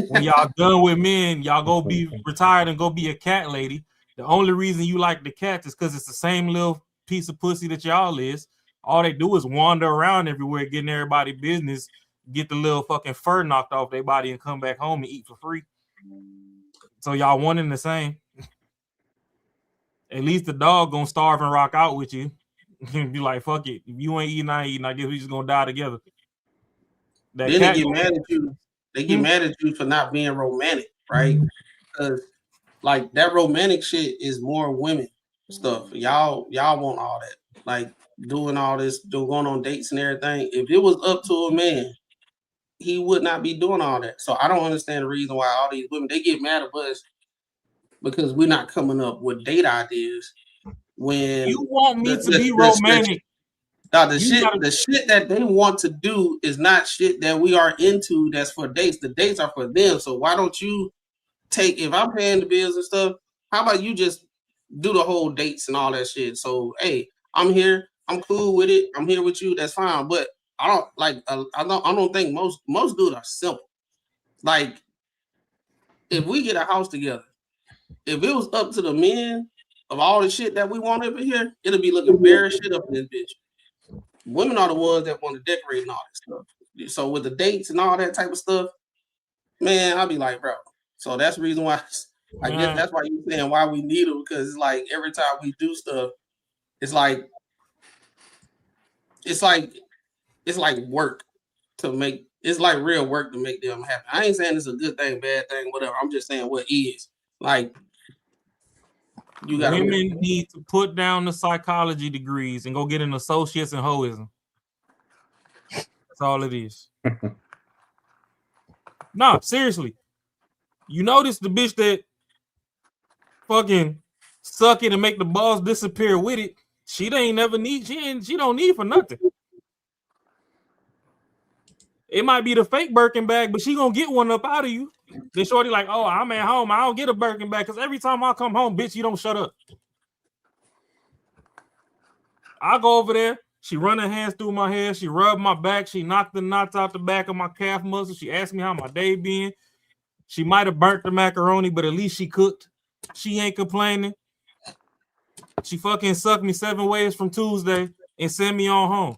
S3: when y'all done with men, y'all go be retired and go be a cat lady. The only reason you like the cats is because it's the same little piece of pussy that y'all is. All they do is wander around everywhere, getting everybody business, get the little fucking fur knocked off their body, and come back home and eat for free. So y'all one and the same. At least the dog gonna starve and rock out with you. Be like, fuck it. If you ain't eating, I ain't eating. I guess we just gonna die together. That
S2: Then
S3: cat
S2: they get mad at you. They get mad at you for not being romantic, right? Because like that romantic shit is more women stuff. Y'all want all that, like doing all this, going on dates and everything. If it was up to a man, he would not be doing all that. So I don't understand the reason why all these women, they get mad at us because we're not coming up with date ideas. When
S3: you want me to be romantic,
S2: Now the shit that they want to do is not shit that we are into. That's for dates. The dates are for them. So why don't you take? If I'm paying the bills and stuff, how about you just do the whole dates and all that shit? So hey, I'm here. I'm cool with it. I'm here with you. That's fine. But I don't like. I don't think most dudes are simple. Like if we get a house together, if it was up to the men of all the shit that we want over here, it'll be looking bare shit up in this bitch. Women are the ones that want to decorate and all that stuff. So with the dates and all that type of stuff, man, I'll be like, bro. So that's the reason why I guess that's why you're saying why we need them, because it's like every time we do stuff, it's like work to make. It's like real work to make them happy. I ain't saying it's a good thing, bad thing, whatever. I'm just saying what is. Like you got
S3: women need to put down the psychology degrees and go get an associate's in hoism. That's all it is. No, seriously. You notice the bitch that fucking suck it and make the balls disappear with it. She don't need for nothing. It might be the fake Birkin bag, but she gonna get one up out of you. Then shorty like, oh, I'm at home. I don't get a Birkin bag because every time I come home, bitch, you don't shut up. I go over there. She run her hands through my hair. She rubbed my back. She knocked the knots out the back of my calf muscle. She asked me how my day been. She might have burnt the macaroni, but at least she cooked. She ain't complaining. She fucking sucked me 7 ways from Tuesday and sent me on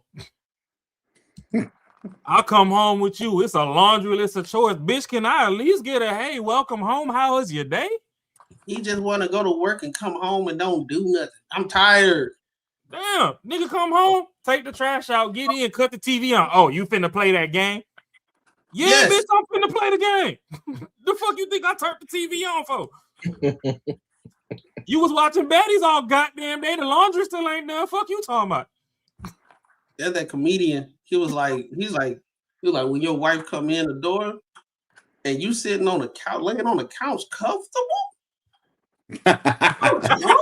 S3: home. I'll come home with you. It's a laundry list of chores. Bitch, can I at least get a, hey, welcome home? How was your day?
S2: He just want to go to work and come home and don't do nothing. I'm tired.
S3: Damn, nigga, come home, take the trash out, get in, cut the TV on. Oh, you finna play that game? Yeah, yes. Bitch, I'm finna play the game. The fuck you think I turned the TV on for? You was watching baddies all goddamn day. The laundry still ain't done. Fuck you talking about?
S2: There's that comedian. He's like, when your wife come in the door and you sitting on the couch, laying on the couch, comfortable.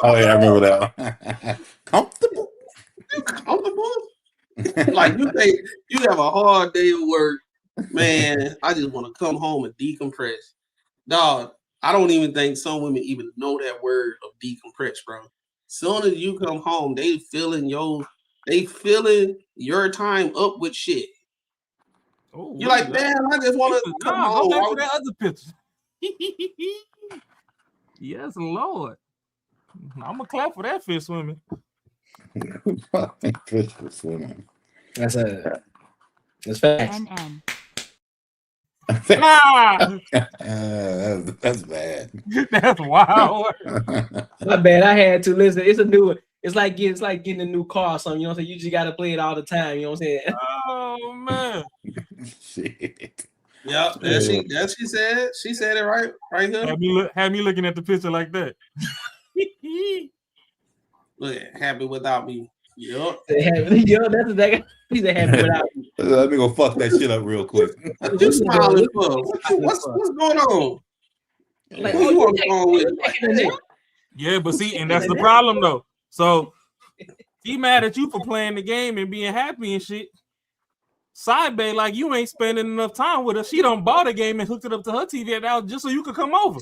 S7: Oh yeah, I remember that one. Comfortable.
S2: You comfortable? Like you think you have a hard day of work, man. I just want to come home and decompress. Dog, I don't even think some women even know that word of decompress, bro. Soon as you come home, they filling your time up with shit. Oh, you're like, damn, I just want to come home.
S3: Go back to that other picture. Yes, Lord. I'm gonna clap for that fish swimming.
S7: Fish swimming.
S4: That's facts.
S7: That's bad.
S3: That's wild.
S4: My bad. I had to listen. It's a new one. It's like getting a new car or something. You know what I'm saying? You just gotta play it all the time. You know what I'm saying?
S3: Oh man.
S2: Shit. Yeah, that she said. She said it right here.
S3: Have me looking at the picture like that.
S2: Look, happy without me. Yup.
S4: Yo, that's exactly. He's a happy without me.
S7: Let me go fuck that shit up real quick.
S2: What you smiling for? What's going on? Like, what you want to go on with?
S3: Yeah, but see, and that's the problem though. So he mad at you for playing the game and being happy and shit. Side bae, like you ain't spending enough time with her. She done bought a game and hooked it up to her TV at house just so you could come over.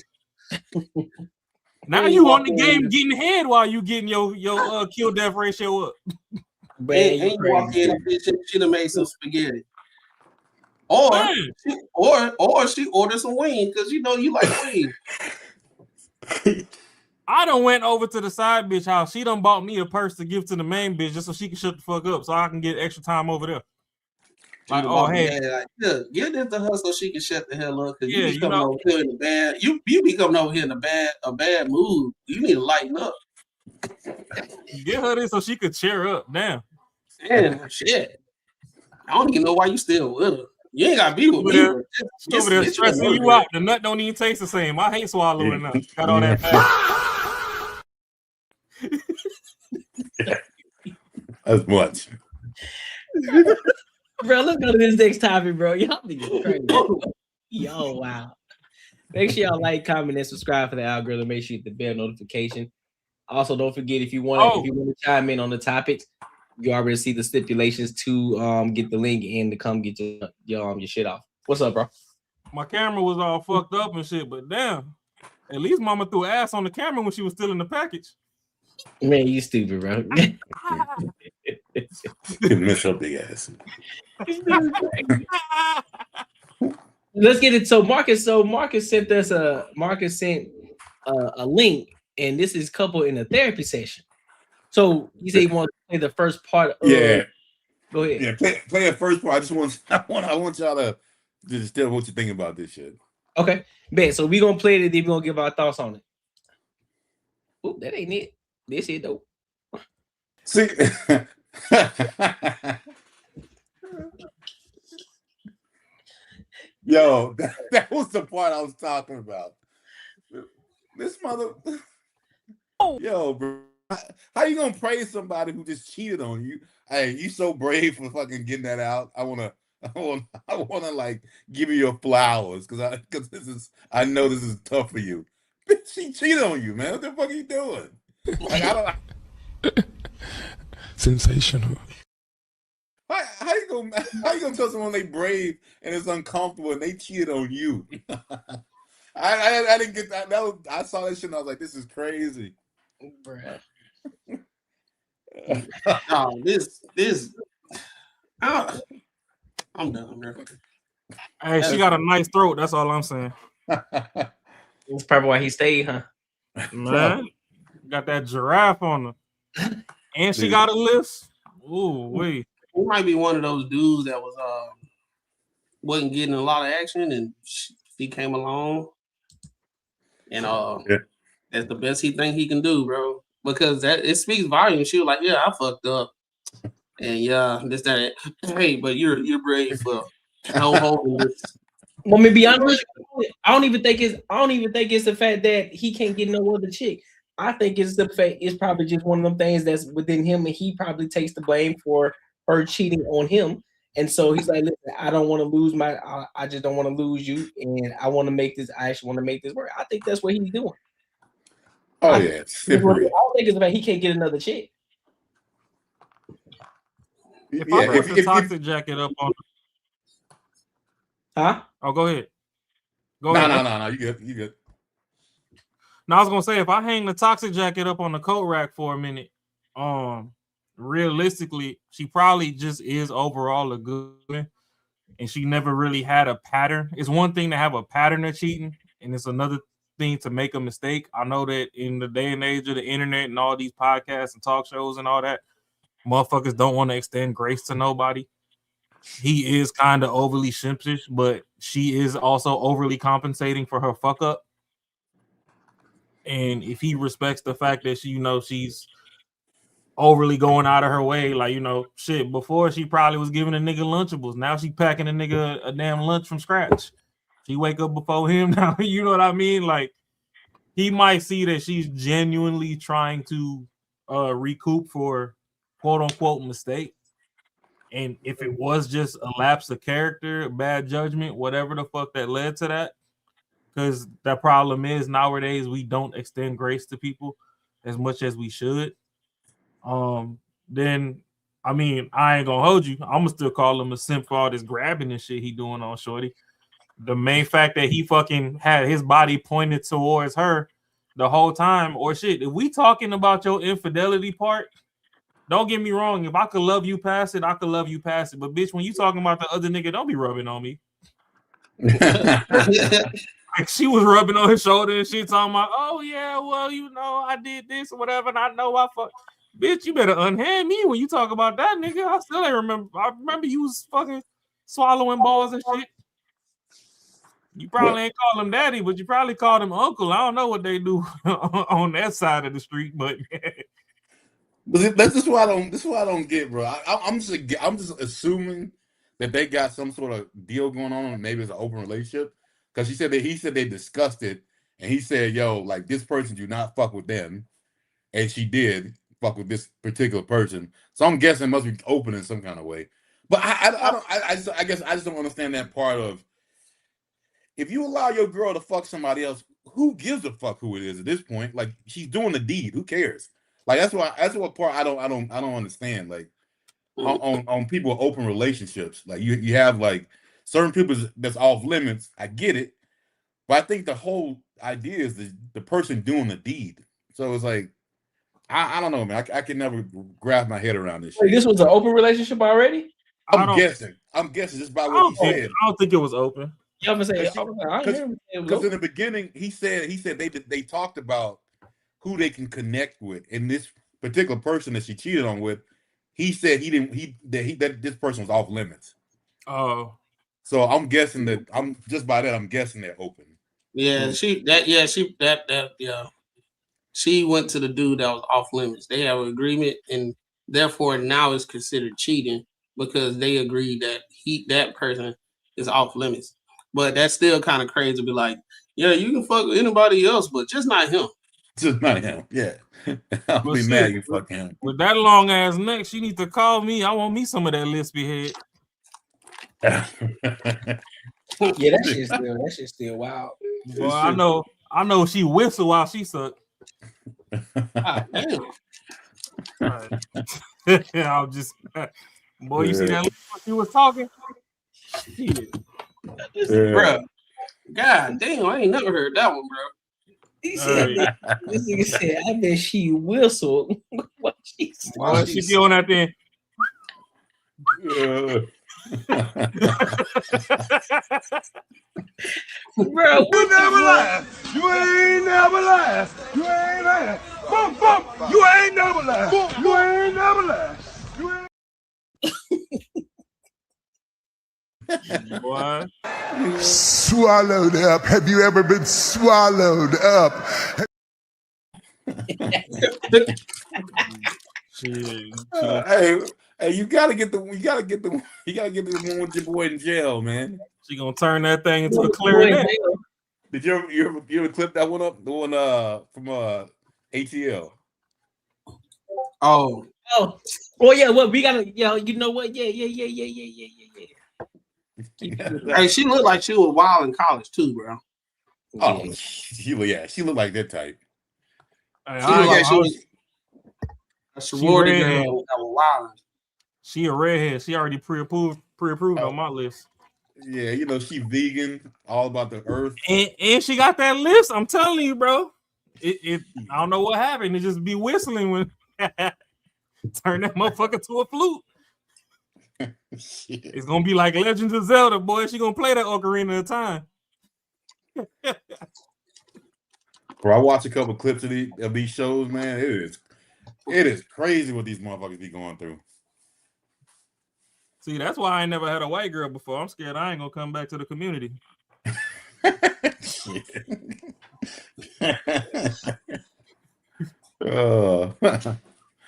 S3: Now you on the game getting head while you getting your kill death ratio up.
S2: And you walk in and she done made some spaghetti. Or she ordered some wings because you know you like wings.
S3: I done went over to the side bitch house. She done bought me a purse to give to the main bitch just so she can shut the fuck up so I can get extra time over there. Like, oh hey,
S2: look, get this to her so she can shut the hell up. Because you be coming over here in a bad. You be coming over here in a bad mood. You need to lighten up.
S3: Get her this so she could cheer up. Damn.
S2: Shit. I don't even know why you still with her. You ain't gotta be with me.
S3: She over there stressing you out. The nut don't even taste the same. I hate swallowing up. Got all that back.
S7: That's much.
S4: Bro, let's go to this next topic, bro. Y'all think it's crazy. Yo, wow. Make sure y'all like, comment, and subscribe for the algorithm. Make sure you hit the bell notification. Also, don't forget if you want to chime in on the topics, you already see the stipulations to get the link in to come get your shit off. What's up, bro?
S3: My camera was all fucked up and shit, but damn, at least Mama threw ass on the camera when she was still in the package.
S4: Man, you stupid, bro.
S7: You mess up the ass.
S4: Let's get it. So Marcus sent us a link, and this is couple in a therapy session. So he said he wants to play the first part of Go ahead.
S7: Yeah, play the first part. I want y'all to just tell what you think about this shit.
S4: Okay, man. So we're gonna play it, and then we're gonna give our thoughts on it. Oop, that ain't it. This is dope.
S7: See, yo, that was the part I was talking about. This mother, yo, bro, how you gonna praise somebody who just cheated on you? Hey, you so brave for fucking getting that out. I wanna like give you your flowers because I know this is tough for you. She cheated on you, man. What the fuck are you doing? Like I don't.
S8: Sensational.
S7: How you gonna tell someone they brave and it's uncomfortable and they cheated on you? I didn't get that. I saw that shit and I was like, this is crazy.
S4: Bruh.
S2: No, I'm done, bro.
S3: Hey, she got a nice throat. That's all I'm saying.
S4: That's probably why he stayed, huh?
S3: Man, got that giraffe on her, and she got a list. Ooh, wait.
S2: He might be one of those dudes that wasn't getting a lot of action, and she came along, and that's the best he think he can do, bro. Because it speaks volumes. She was like, "Yeah, I fucked up, and yeah, this that. Hey, but you're brave for holding this."
S4: Well, me be honest with you, I don't even think it's the fact that he can't get no other chick. I think it's the fact it's probably just one of them things that's within him, and he probably takes the blame for her cheating on him. And so he's like, listen, I don't want to lose I just don't want to lose you, and I want to make this. I actually want to make this work. I think that's what he's doing.
S7: Oh
S4: I
S7: yeah,
S4: don't think it's about he can't get another chick.
S3: If I put the toxic jacket up on,
S4: huh?
S3: Oh, go ahead.
S7: No, you good.
S3: Now I was gonna say if I hang the toxic jacket up on the coat rack for a minute, realistically, she probably just is overall a good woman, and she never really had a pattern. It's one thing to have a pattern of cheating, and it's another thing to make a mistake. I know that in the day and age of the internet and all these podcasts and talk shows and all that, motherfuckers don't want to extend grace to nobody. He is kind of overly shimpish, but she is also overly compensating for her fuck up. And if he respects the fact that she's overly going out of her way, like, shit, before she probably was giving a nigga Lunchables. Now she packing a nigga a damn lunch from scratch. She wake up before him now. You know what I mean? Like, he might see that she's genuinely trying to recoup for quote unquote mistake. And if it was just a lapse of character, bad judgment, whatever the fuck that led to that, because the problem is nowadays we don't extend grace to people as much as we should. Then I mean, I ain't gonna hold you. I'm gonna still call him a simp for all this grabbing and shit he doing on Shorty. The main fact that he fucking had his body pointed towards her the whole time, or shit. If we talking about your infidelity part, don't get me wrong. If I could love you past it, I could love you past it. But bitch, when you talking about the other nigga, don't be rubbing on me. Like she was rubbing on his shoulder and shit, talking about, oh yeah, well, I did this or whatever, and I know I fuck. Bitch, you better unhand me when you talk about that nigga. I still ain't remember. I remember you was fucking swallowing balls and shit. You probably ain't call him daddy, but you probably called him uncle. I don't know what they do on that side of the street, but
S7: this is what I don't get, bro. I'm just assuming that they got some sort of deal going on. Maybe it's an open relationship because he said they discussed it, and he said, "Yo, like this person, do not fuck with them," and she did fuck with this particular person. So I'm guessing it must be open in some kind of way. But I guess I just don't understand that part of if you allow your girl to fuck somebody else, who gives a fuck who it is at this point? Like she's doing the deed. Who cares? Like that's what part I don't understand. Like on people with open relationships. Like you have like certain people that's off limits. I get it, but I think the whole idea is the person doing the deed. So it's like I don't know, man. I can never grab my head around this
S4: Wait,
S7: shit.
S4: this was an open relationship already?
S7: I'm guessing just by what he said.
S3: I don't think it was open.
S4: Yeah, I'm gonna say
S7: Because in the beginning he said they talked about who they can connect with, and this particular person that she cheated on with, he said that this person was off limits.
S3: Oh,
S7: so I'm guessing that I'm guessing they're open.
S2: Yeah, she went to the dude that was off limits. They have an agreement, and therefore now it's considered cheating because they agreed that that person is off limits. But that's still kind of crazy to be like, yeah, you can fuck with anybody else, but just not him.
S7: Just not him. Yeah. I'll be mad you fuck him.
S3: With that long ass neck, she needs to call me. I want me some of that Lispy head.
S4: Yeah, that shit's still wild.
S3: Well, I know she whistle while she suck.
S2: Damn.
S3: I'm just boy, you see that when she was talking? Shit.
S2: Bro. God damn, I ain't never heard that one, bro.
S4: He said, this nigga said, I bet she whistled. What she said?
S3: Boy, she be on that thing.
S4: Bro,
S5: you never laugh. You ain't never laugh. You ain't laugh. Bump, bump. You ain't never laugh. You ain't never laugh. You ain't.
S3: Boy.
S5: Swallowed up. Have you ever been swallowed up?
S7: Hey, you gotta get the one with your boy in jail, man.
S3: She gonna turn that thing into a clarinet.
S7: Did you ever clip that one up? The one from ATL.
S2: Oh
S4: yeah. Well, we gotta. You know what? Yeah.
S2: Hey, she looked like she was wild in college too, bro.
S7: Oh, she looked like that type.
S3: Hey,
S2: She looked like she was a sorority
S3: redhead.
S2: girl that was wild.
S3: She a redhead. She already pre-approved on my list.
S7: Yeah, you know she vegan, all about the earth,
S3: and she got that list. I'm telling you, bro. It I don't know what happened. It just be whistling when turn that motherfucker to a flute. It's gonna be like Legends of Zelda, boy. She gonna play that Ocarina of Time.
S7: Bro, I watch a couple clips of these shows, man. It is crazy what these motherfuckers be going through.
S3: See, that's why I ain't never had a white girl before. I'm scared I ain't gonna come back to the community.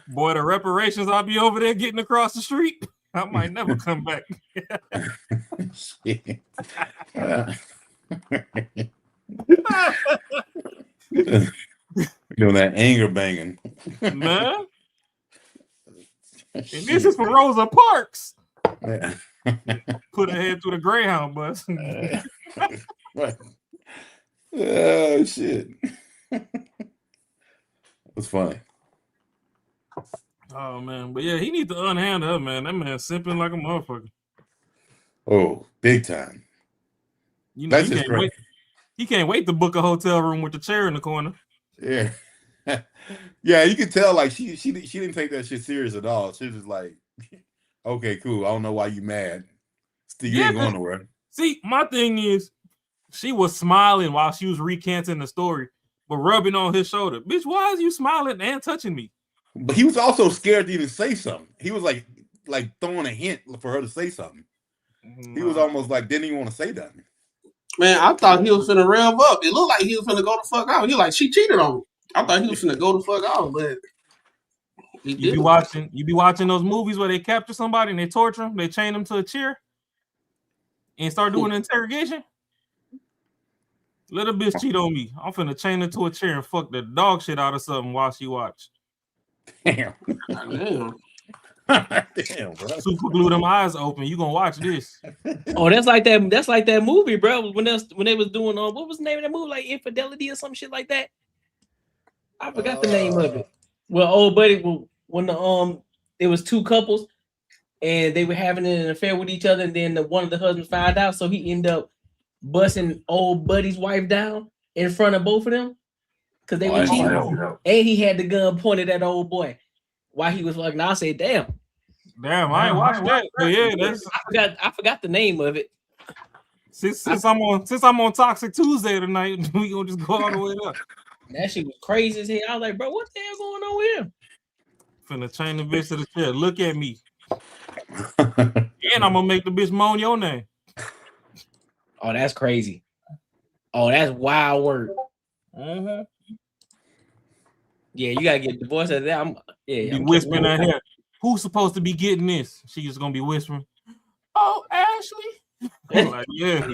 S3: Boy, the reparations I'll be over there getting across the street, I might never come back.
S7: Doing that anger banging,
S3: man. And this is for Rosa Parks. Put her head through the Greyhound bus.
S7: Oh shit. That's funny.
S3: Oh man, but yeah, he need to unhand her, man. That man simping like a motherfucker.
S7: Oh, big time.
S3: You know, he can't wait to book a hotel room with the chair in the corner.
S7: Yeah. Yeah, you can tell like she didn't take that shit serious at all. She was just like, okay, cool. I don't know why you mad. Still, you ain't going nowhere.
S3: See, my thing is, she was smiling while she was recanting the story, but rubbing on his shoulder. Bitch, why is you smiling and touching me?
S7: But he was also scared to even say something. He was like throwing a hint for her to say something. He was almost like didn't even want to say nothing.
S2: Man, I thought he was finna rev up. It looked like he was finna go the fuck out. He like, she cheated on me. I thought he was finna go the fuck out, but
S3: you be watching those movies where they capture somebody and they torture them, they chain them to a chair and start doing an interrogation. Let a bitch cheat on me. I'm finna chain her to a chair and fuck the dog shit out of something while she watch.
S7: Damn.
S3: Damn, bro. Super glue them eyes open. You gonna watch this?
S4: Oh, that's like that movie, bro. When they was doing what was the name of that movie? Like Infidelity or some shit like that. I forgot the name of it. Well, old buddy, when it was two couples, and they were having an affair with each other, and then one of the husbands found out, so he ended up busting old buddy's wife down in front of both of them because they were cheating, and he had the gun pointed at the old boy while he was fucking. I said, "Damn,
S3: I ain't watched that." But yeah, that's
S4: I forgot the name of it.
S3: Since I'm on Toxic Tuesday tonight, we gonna just go all the way up.
S4: That shit was crazy as hell. I was like, bro, what the hell going on with him?
S3: Finna chain the bitch to the chair. Look at me. And I'm gonna make the bitch moan your name.
S4: Oh, that's crazy. Oh, that's wild word.
S3: Mm-hmm.
S4: Yeah, you gotta get divorced at that. I'm
S3: whispering at her. Who's supposed to be getting this? She just gonna be whispering. Oh, Ashley. I'm like, yeah.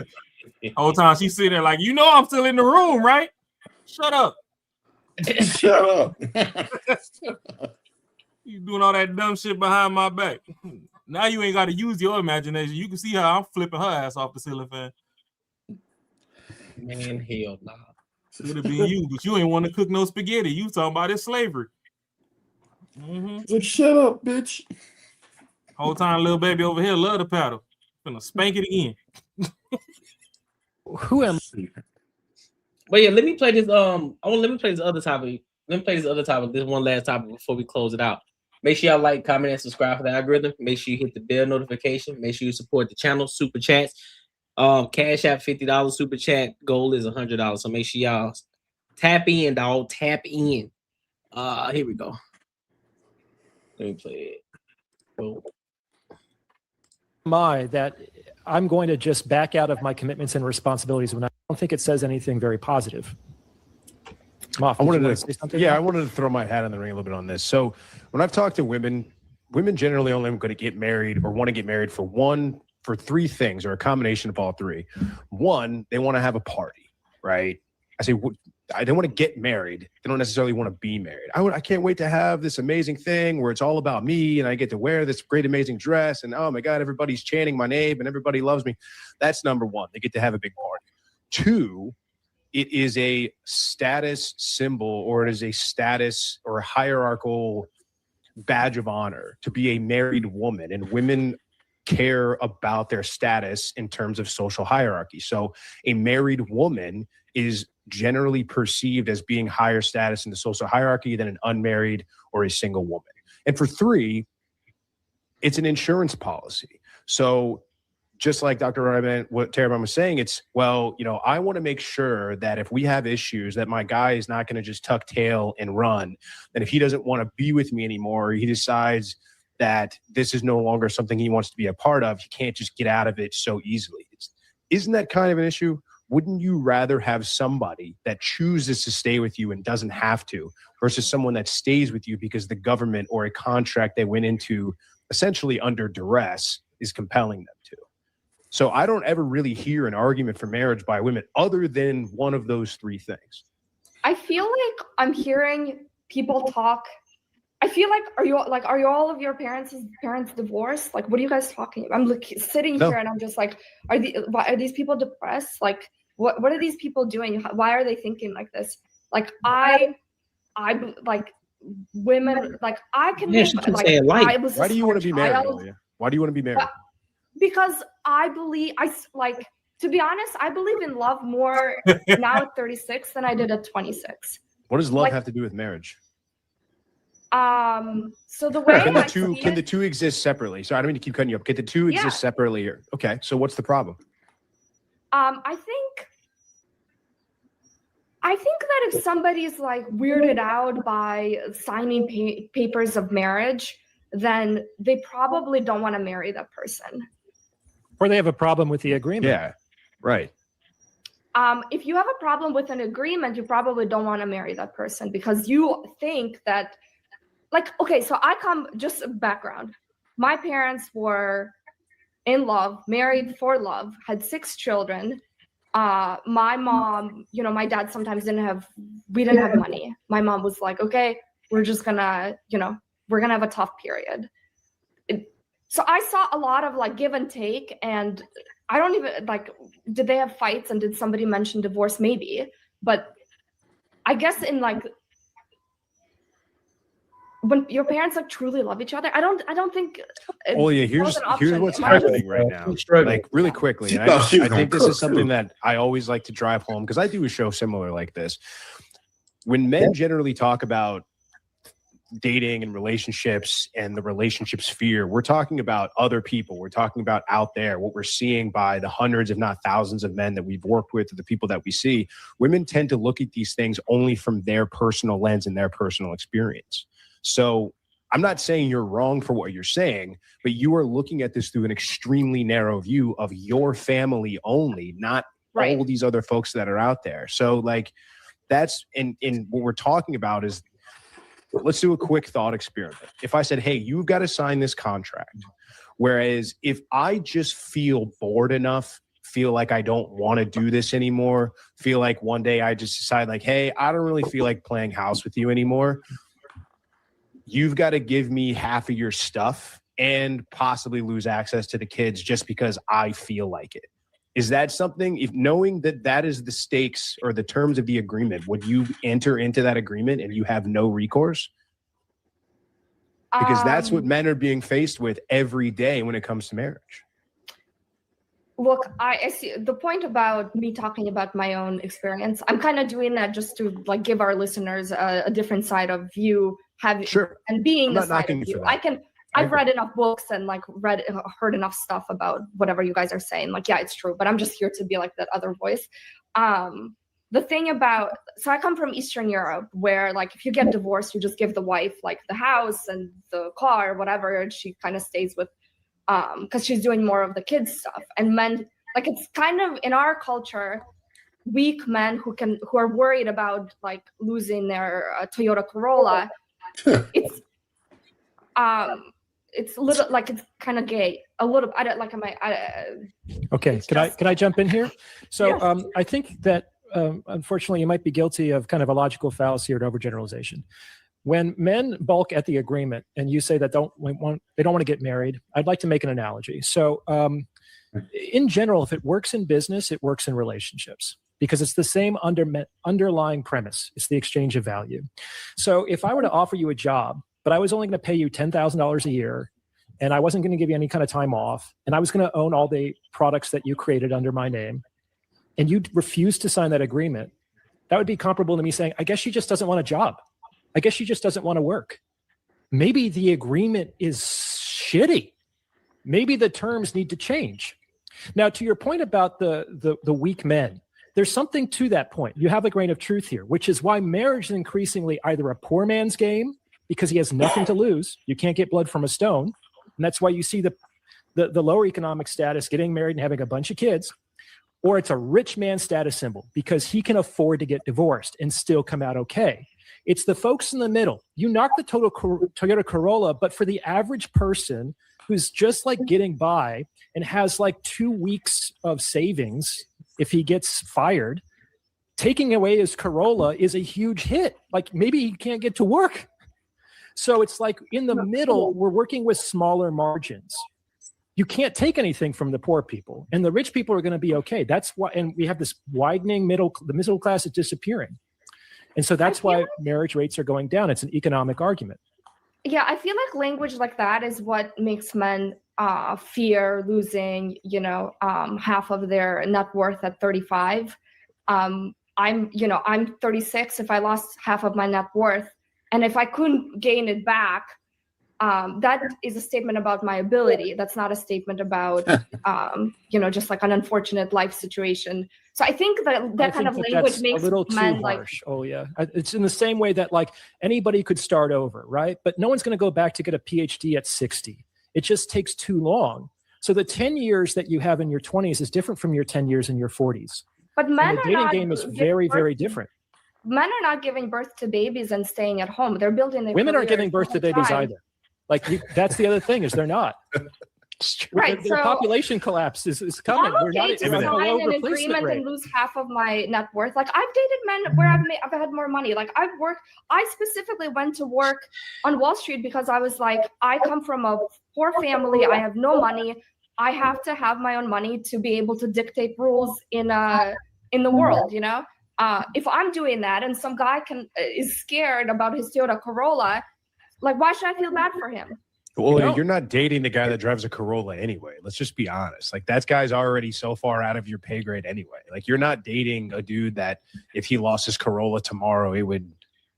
S3: Whole time she's sitting there like, I'm still in the room, right? Shut up.
S7: Shut up.
S3: You doing all that dumb shit behind my back. Now you ain't got to use your imagination. You can see how I'm flipping her ass off the ceiling fan.
S4: Man, hell nah.
S3: Could have been you, but you ain't want to cook no spaghetti. You talking about this slavery.
S7: Like, shut up, bitch.
S3: Whole time, little baby over here love the paddle. Gonna spank it again.
S4: Who am I? But yeah, let me play this. Let me play this other topic. This one last topic before we close it out. Make sure y'all like, comment, and subscribe for the algorithm. Make sure you hit the bell notification. Make sure you support the channel. Super chats. Cash App $50. Super chat goal is $100. So make sure y'all tap in, dog. Tap in. Here we go. Let me play it. Boom.
S10: That I'm going to just back out of my commitments and responsibilities when I don't think it says anything very positive.
S22: I wanted to throw my hat in the ring a little bit on this. So when I've talked to women generally only going to get married or want to get married for three things, or a combination of all three. One, they want to have a party, right? I say they want to get married. They don't necessarily want to be married. I can't wait to have this amazing thing where it's all about me and I get to wear this great, amazing dress. And oh my God, everybody's chanting my name and everybody loves me. That's number one. They get to have a big party. Two, it is a status symbol, or it is a status or a hierarchical badge of honor to be a married woman. And women care about their status in terms of social hierarchy. So a married woman is generally perceived as being higher status in the social hierarchy than an unmarried or a single woman. And for three, it's an insurance policy. So just like Dr. Ryman, what Taraban was saying, it's, I want to make sure that if we have issues, that my guy is not going to just tuck tail and run. That if he doesn't want to be with me anymore, he decides that this is no longer something he wants to be a part of, he can't just get out of it so easily. Isn't that kind of an issue? Wouldn't you rather have somebody that chooses to stay with you and doesn't have to, versus someone that stays with you because the government or a contract they went into essentially under duress is compelling them to? So I don't ever really hear an argument for marriage by women other than one of those three things.
S23: I feel like I'm hearing people talk. I feel like, are you all of your parents divorced? Like, what are you guys talking about? I'm sitting here and I'm just like, are these people depressed? Like, what are these people doing? Why are they thinking like this? Like, I like women, like I can.
S22: Yeah, why do you want to be married? Why do you want to be married?
S23: Because I believe, to be honest, I believe in love more now at 36 than I did at 26.
S22: What does love have to do with marriage?
S23: So the way
S22: can the two exist separately? So I don't mean to keep cutting you up. Can the two exist separately here? Okay, so what's the problem?
S23: I think that if somebody's like weirded out by signing papers of marriage, then they probably don't want to marry that person.
S10: Or they have a problem with the agreement.
S22: Yeah, right.
S23: If you have a problem with an agreement, you probably don't want to marry that person because you think that, so I come, just background. My parents were in love, married for love, had 6 children. My mom, my dad sometimes we didn't have money. My mom was like, okay, we're just gonna, we're gonna have a tough period. So I saw a lot of give and take, and I don't even did they have fights and did somebody mention divorce? Maybe, but I guess in when your parents like truly love each other, I don't think.
S22: Oh yeah,
S23: that was an
S22: here's
S23: option.
S22: what's
S23: Am I just-
S22: happening right now. Like really quickly, and
S9: thought she
S22: I
S9: was gonna
S22: think this
S9: cook,
S22: is something
S9: too.
S22: that I always like to drive home because I do a show similar like this. When men generally talk about dating and relationships and the relationship sphere, we're talking about other people. We're talking about out there, what we're seeing by the hundreds, if not thousands of men that we've worked with, or the people that we see. Women tend to look at these things only from their personal lens and their personal experience. So I'm not saying you're wrong for what you're saying, but you are looking at this through an extremely narrow view of your family only, not all these other folks that are out there. So like that's in what we're talking about is, let's do a quick thought experiment. If I said, hey, you've got to sign this contract, whereas if I just feel bored enough, feel like I don't want to do this anymore, feel like one day I just decide like, hey, I don't really feel like playing house with you anymore, you've got to give me half of your stuff and possibly lose access to the kids just because I feel like it. Is that something, if knowing that that is the stakes or the terms of the agreement, would you enter into that agreement and you have no recourse? Because that's what men are being faced with every day when it comes to marriage.
S23: Look, I see the point about me talking about my own experience. I'm kind of doing that just to like give our listeners a different side of view, and being the side of you. I've read enough books and like heard enough stuff about whatever you guys are saying. Like, yeah, it's true, but I'm just here to be like that other voice. The thing about, so I come from Eastern Europe where like, if you get divorced, you just give the wife like the house and the car, whatever, and she kind of stays with, because she's doing more of the kids stuff. And men, like it's kind of in our culture, weak men who are worried about like losing their Toyota Corolla. It's a little like it's kind of gay. A little. I don't like.
S10: Okay. Can I jump in here? So I think that unfortunately you might be guilty of kind of a logical fallacy or overgeneralization. When men balk at the agreement and you say that they don't want to get married, I'd like to make an analogy. So in general, if it works in business, it works in relationships because it's the same underlying premise. It's the exchange of value. So if I were to offer you a job, but I was only going to pay you $10,000 a year, and I wasn't going to give you any kind of time off, and I was going to own all the products that you created under my name, and you refused to sign that agreement, that would be comparable to me saying, I guess she just doesn't want a job. I guess she just doesn't want to work. Maybe the agreement is shitty. Maybe the terms need to change. Now, to your point about the weak men, there's something to that point. You have a grain of truth here, which is why marriage is increasingly either a poor man's game because he has nothing to lose. You can't get blood from a stone. And that's why you see the lower economic status getting married and having a bunch of kids, or it's a rich man status symbol because he can afford to get divorced and still come out okay. It's the folks in the middle. You knock the Toyota Corolla, but for the average person who's just like getting by and has like 2 weeks of savings, if he gets fired, taking away his Corolla is a huge hit. Like maybe he can't get to work. So it's like in the middle, we're working with smaller margins. You can't take anything from the poor people, and the rich people are going to be okay. That's why, and we have this widening the middle class is disappearing. And so that's why marriage rates are going down. It's an economic argument.
S23: Yeah, I feel like language like that is what makes men fear losing, half of their net worth at 35. I'm 36. If I lost half of my net worth, and if I couldn't gain it back, that is a statement about my ability. That's not a statement about, just like an unfortunate life situation. So I think that kind of language makes
S10: a little too
S23: men
S10: harsh. Oh yeah, it's in the same way that like anybody could start over, right? But no one's going to go back to get a PhD at 60. It just takes too long. So the 10 years that you have in your 20s is different from your 10 years in your 40s.
S23: But men
S10: and the dating game is very, very different.
S23: Men are not giving birth to babies and staying at home. They're building their
S10: Women aren't
S23: careers
S10: giving birth to
S23: all the
S10: babies
S23: time.
S10: either. That's the other thing is they're not.
S23: Right,
S10: The
S23: so
S10: population collapse is coming.
S23: I'm
S10: We're
S23: okay
S10: not
S23: to
S10: at a
S23: sign
S10: low
S23: an
S10: replacement
S23: agreement
S10: rate.
S23: and lose half of my net worth. Like I've dated men where I've had more money. Like I specifically went to work on Wall Street because I was like, I come from a poor family. I have no money. I have to have my own money to be able to dictate rules in the world, if I'm doing that and some guy is scared about his Toyota Corolla, Like, why should I feel bad for him?
S22: Well, you're not dating the guy that drives a Corolla anyway. Let's just be honest. Like, that guy's already so far out of your pay grade anyway. Like, you're not dating a dude that if he lost his Corolla tomorrow,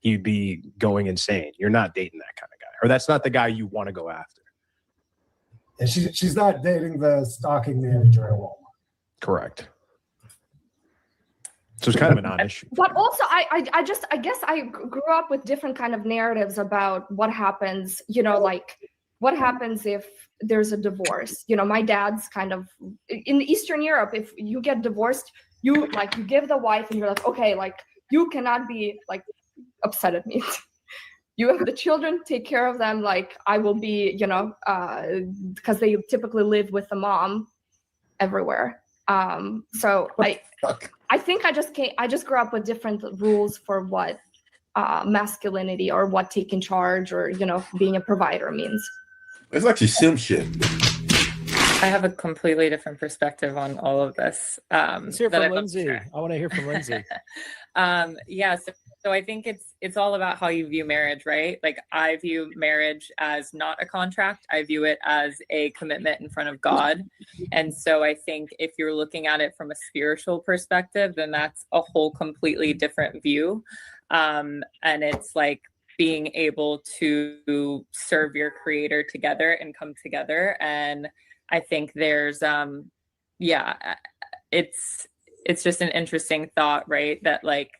S22: he'd be going insane. You're not dating that kind of guy, or that's not the guy you want to go after.
S11: And she's not dating the stocking manager at Walmart.
S22: Correct. So it's kind of a non-issue.
S23: But also, I guess I grew up with different kind of narratives about what happens, like what happens if there's a divorce. My dad's kind of in Eastern Europe. If you get divorced, you give the wife and you're like, okay, like you cannot be like upset at me. You have the children, take care of them. Like I will be, because they typically live with the mom everywhere. So I think I just grew up with different rules for what masculinity or what taking charge or, being a provider means.
S7: It's actually sim shit.
S12: I have a completely different perspective on all of this.
S10: Let's hear from Lindsay. I want to hear from Lindsay.
S12: Yeah. So I think it's all about how you view marriage, right? Like I view marriage as not a contract. I view it as a commitment in front of God. And so I think if you're looking at it from a spiritual perspective, then that's a whole completely different view. And it's like being able to serve your creator together and come together. And I think there's, it's just an interesting thought, right? That like,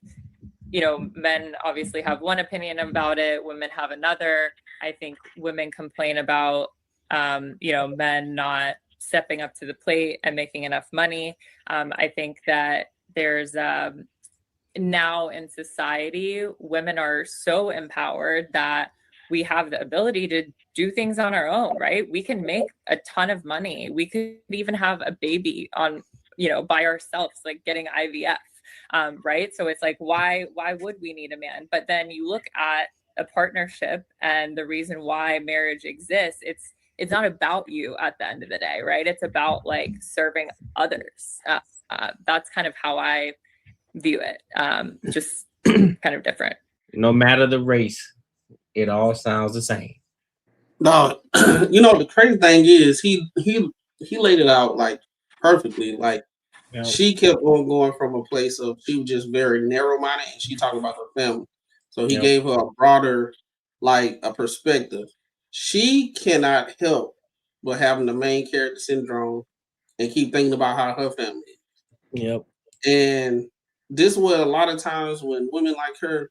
S12: men obviously have one opinion about it. Women have another. I think women complain about, men not stepping up to the plate and making enough money. I think that there's now in society, women are so empowered that we have the ability to do things on our own, right? We can make a ton of money. We could even have a baby on, by ourselves, like getting IVF. Right. So it's like, why would we need a man? But then you look at a partnership and the reason why marriage exists, it's not about you at the end of the day, right? It's about like serving others. That's kind of how I view it. Just kind of different.
S13: No matter the race, it all sounds the same.
S2: No, the crazy thing is he laid it out like perfectly. Like, she kept on going from a place of she was just very narrow-minded and she talked about her family. So he gave her a broader, like a perspective. She cannot help but having the main character syndrome and keep thinking about how her family is.
S13: Yep.
S2: And this was a lot of times when women like her,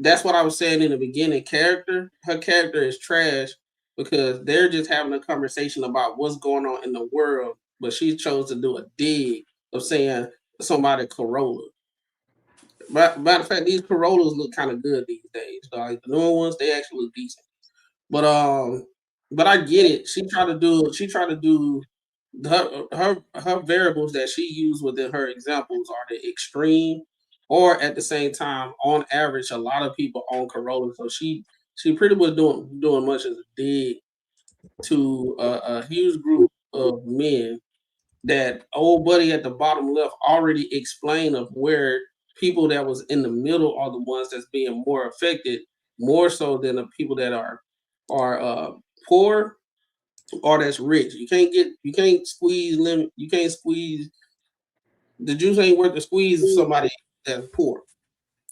S2: that's what I was saying in the beginning, her character is trash because they're just having a conversation about what's going on in the world. But she chose to do a dig of saying somebody Corolla. Matter of fact, these Corollas look kind of good these days. So like the newer ones, they actually look decent. But I get it. She tried to do her variables that she used within her examples are the extreme, or at the same time, on average, a lot of people own Corolla. So she pretty much doing much as a dig to a huge group of men that old buddy at the bottom left already explained of where people that was in the middle are the ones that's being more affected, more so than the people that are poor or that's rich. You can't squeeze the juice ain't worth the squeeze of somebody that's poor.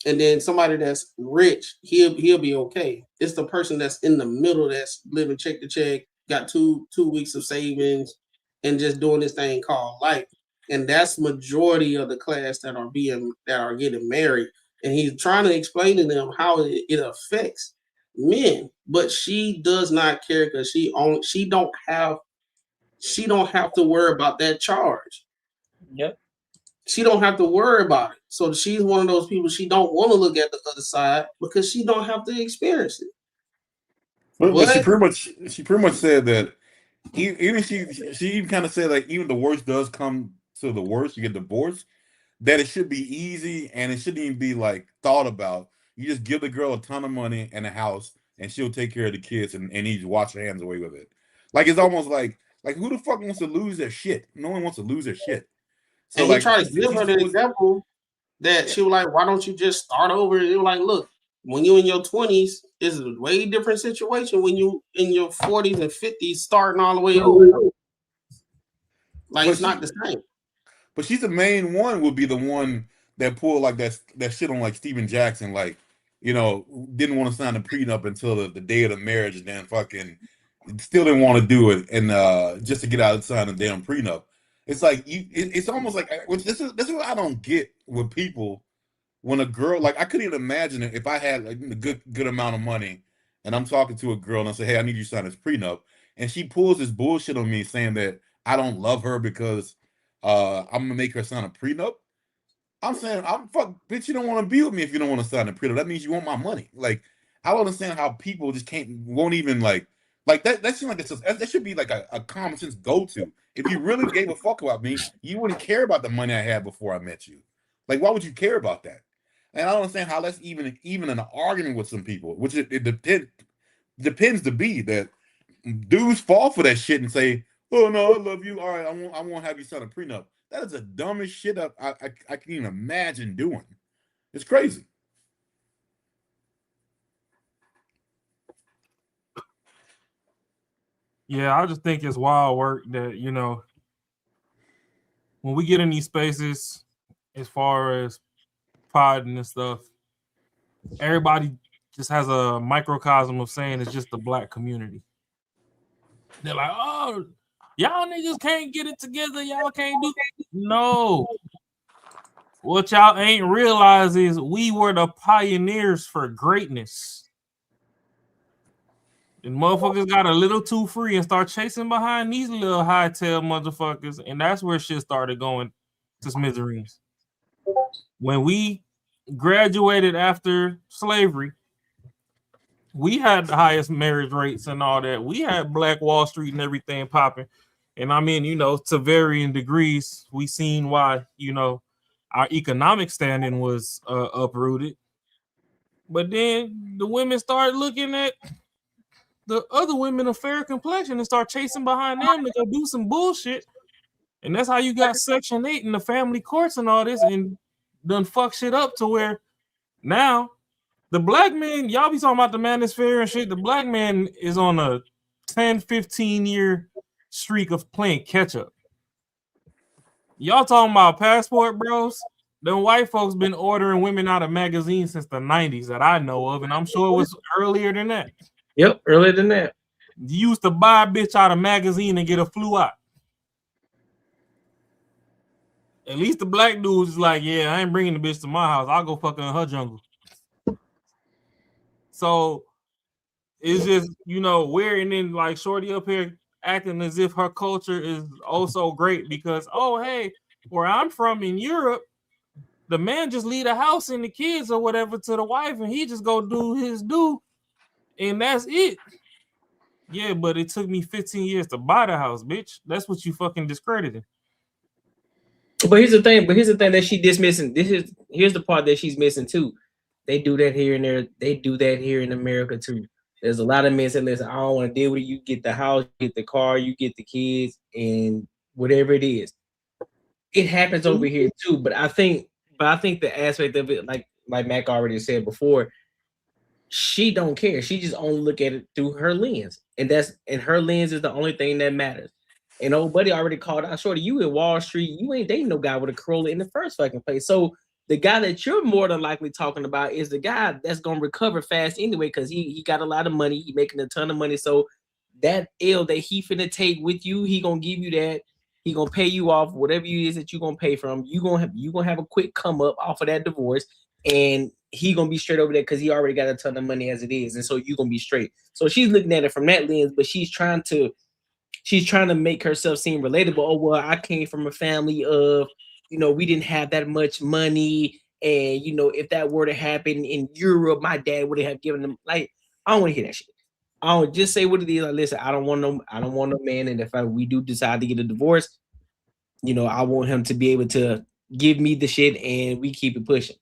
S2: And then somebody that's rich, he'll be okay. It's the person that's in the middle that's living check to check, got two weeks of savings, and just doing this thing called life. And that's majority of the class that are getting married. And he's trying to explain to them how it affects men. But she does not care because she don't have to worry about that charge.
S13: Yep.
S2: She don't have to worry about it. So she's one of those people, she don't want to look at the other side because she don't have to experience it.
S7: But she pretty much said that even she even kind of said like even the worst does come to the worst, you get divorced, that it should be easy and it shouldn't even be like thought about. You just give the girl a ton of money and a house and she'll take care of the kids and you just wash your hands away with it. Like it's almost like who the fuck wants to lose their shit? No one wants to lose their shit. So
S2: and he tried to give her the example that she was like, why don't you just start over? And he was like, look, when you in your 20s, it's a way different situation when you in your 40s and 50s, starting all the way over. Like, it's not the same.
S7: But she's the main one. Would be the one that pulled like that shit on like Steven Jackson, like, you know, didn't want to sign the prenup until the day of the marriage, and then fucking still didn't want to do it, and just to get out and sign a damn prenup. It's like it's almost like this is what I don't get with people. When a girl, like, I couldn't even imagine it if I had like a good amount of money and I'm talking to a girl and I say, hey, I need you to sign this prenup, and she pulls this bullshit on me saying that I don't love her because I'm gonna make her sign a prenup. I'm saying, I'm fuck, bitch, you don't want to be with me if you don't want to sign a prenup. That means you want my money. Like, I don't understand how people just won't even like that. That seems like that should be like a common sense go-to. If you really gave a fuck about me, you wouldn't care about the money I had before I met you. Like, why would you care about that? And I don't understand how that's even an argument with some people, which it depends to be that dudes fall for that shit and say, oh no, I love you. All right, I won't have you sign a prenup. That is the dumbest shit I can even imagine doing. It's crazy.
S3: Yeah, I just think it's wild work that, you know, when we get in these spaces, as far as podding and stuff, everybody just has a microcosm of saying it's just the black community. They're like, oh, y'all niggas can't get it together. Y'all can't do that. No. What y'all ain't realize is we were the pioneers for greatness. And motherfuckers got a little too free and start chasing behind these little hightail motherfuckers. And that's where shit started going to smithereens. When we graduated after slavery, we had the highest marriage rates and all that. We had Black Wall Street and everything popping. And I mean, you know, to varying degrees, we seen why, you know, our economic standing was uprooted. But then the women started looking at the other women of fair complexion and start chasing behind them to go do some bullshit. And that's how you got Section 8 in the family courts and all this, and done fuck shit up to where now the black man, y'all be talking about the manosphere and shit. The black man is on a 10, 15 year streak of playing catch up. Y'all talking about passport bros? Them white folks been ordering women out of magazines since the 90s that I know of, and I'm sure it was earlier than that.
S13: Yep, earlier than that.
S3: You used to buy a bitch out of magazine and get a flu out. At least the black dudes is like, yeah, I ain't bringing the bitch to my house. I'll go fuck in her jungle. So it's just, you know, weird. And then like Shorty up here acting as if her culture is oh so great because, oh, hey, where I'm from in Europe, the man just leave the house and the kids or whatever to the wife and he just go do his due. And that's it. Yeah, but it took me 15 years to buy the house, bitch. That's what you fucking discredited.
S13: But here's the thing that she dismissing. Here's the part that she's missing too. They do that here and there. They do that here in America too. There's a lot of men saying, listen, I don't want to deal with it. You get the house, you get the car, you get the kids, and whatever it is. It happens over here too. But I think the aspect of it, like Mac already said before, she don't care. She just only look at it through her lens. And her lens is the only thing that matters. And old buddy already called out, Shorty, you in Wall Street, you ain't dating no guy with a Corolla in the first fucking place. So the guy that you're more than likely talking about is the guy that's gonna recover fast anyway, because he got a lot of money, he making a ton of money. So that L that he finna take with you, he gonna give you that. He gonna pay you off whatever it is that you gonna pay from. You gonna have a quick come up off of that divorce, and he gonna be straight over there because he already got a ton of money as it is, and so you gonna be straight. So she's looking at it from that lens, but she's trying to make herself seem relatable. Oh, well, I came from a family of, you know, we didn't have that much money. And, you know, if that were to happen in Europe, my dad would have given them, like, I don't want to hear that shit. I don't just say what it is. Like, listen, I don't want no man. And if we do decide to get a divorce, you know, I want him to be able to give me the shit and we keep it pushing.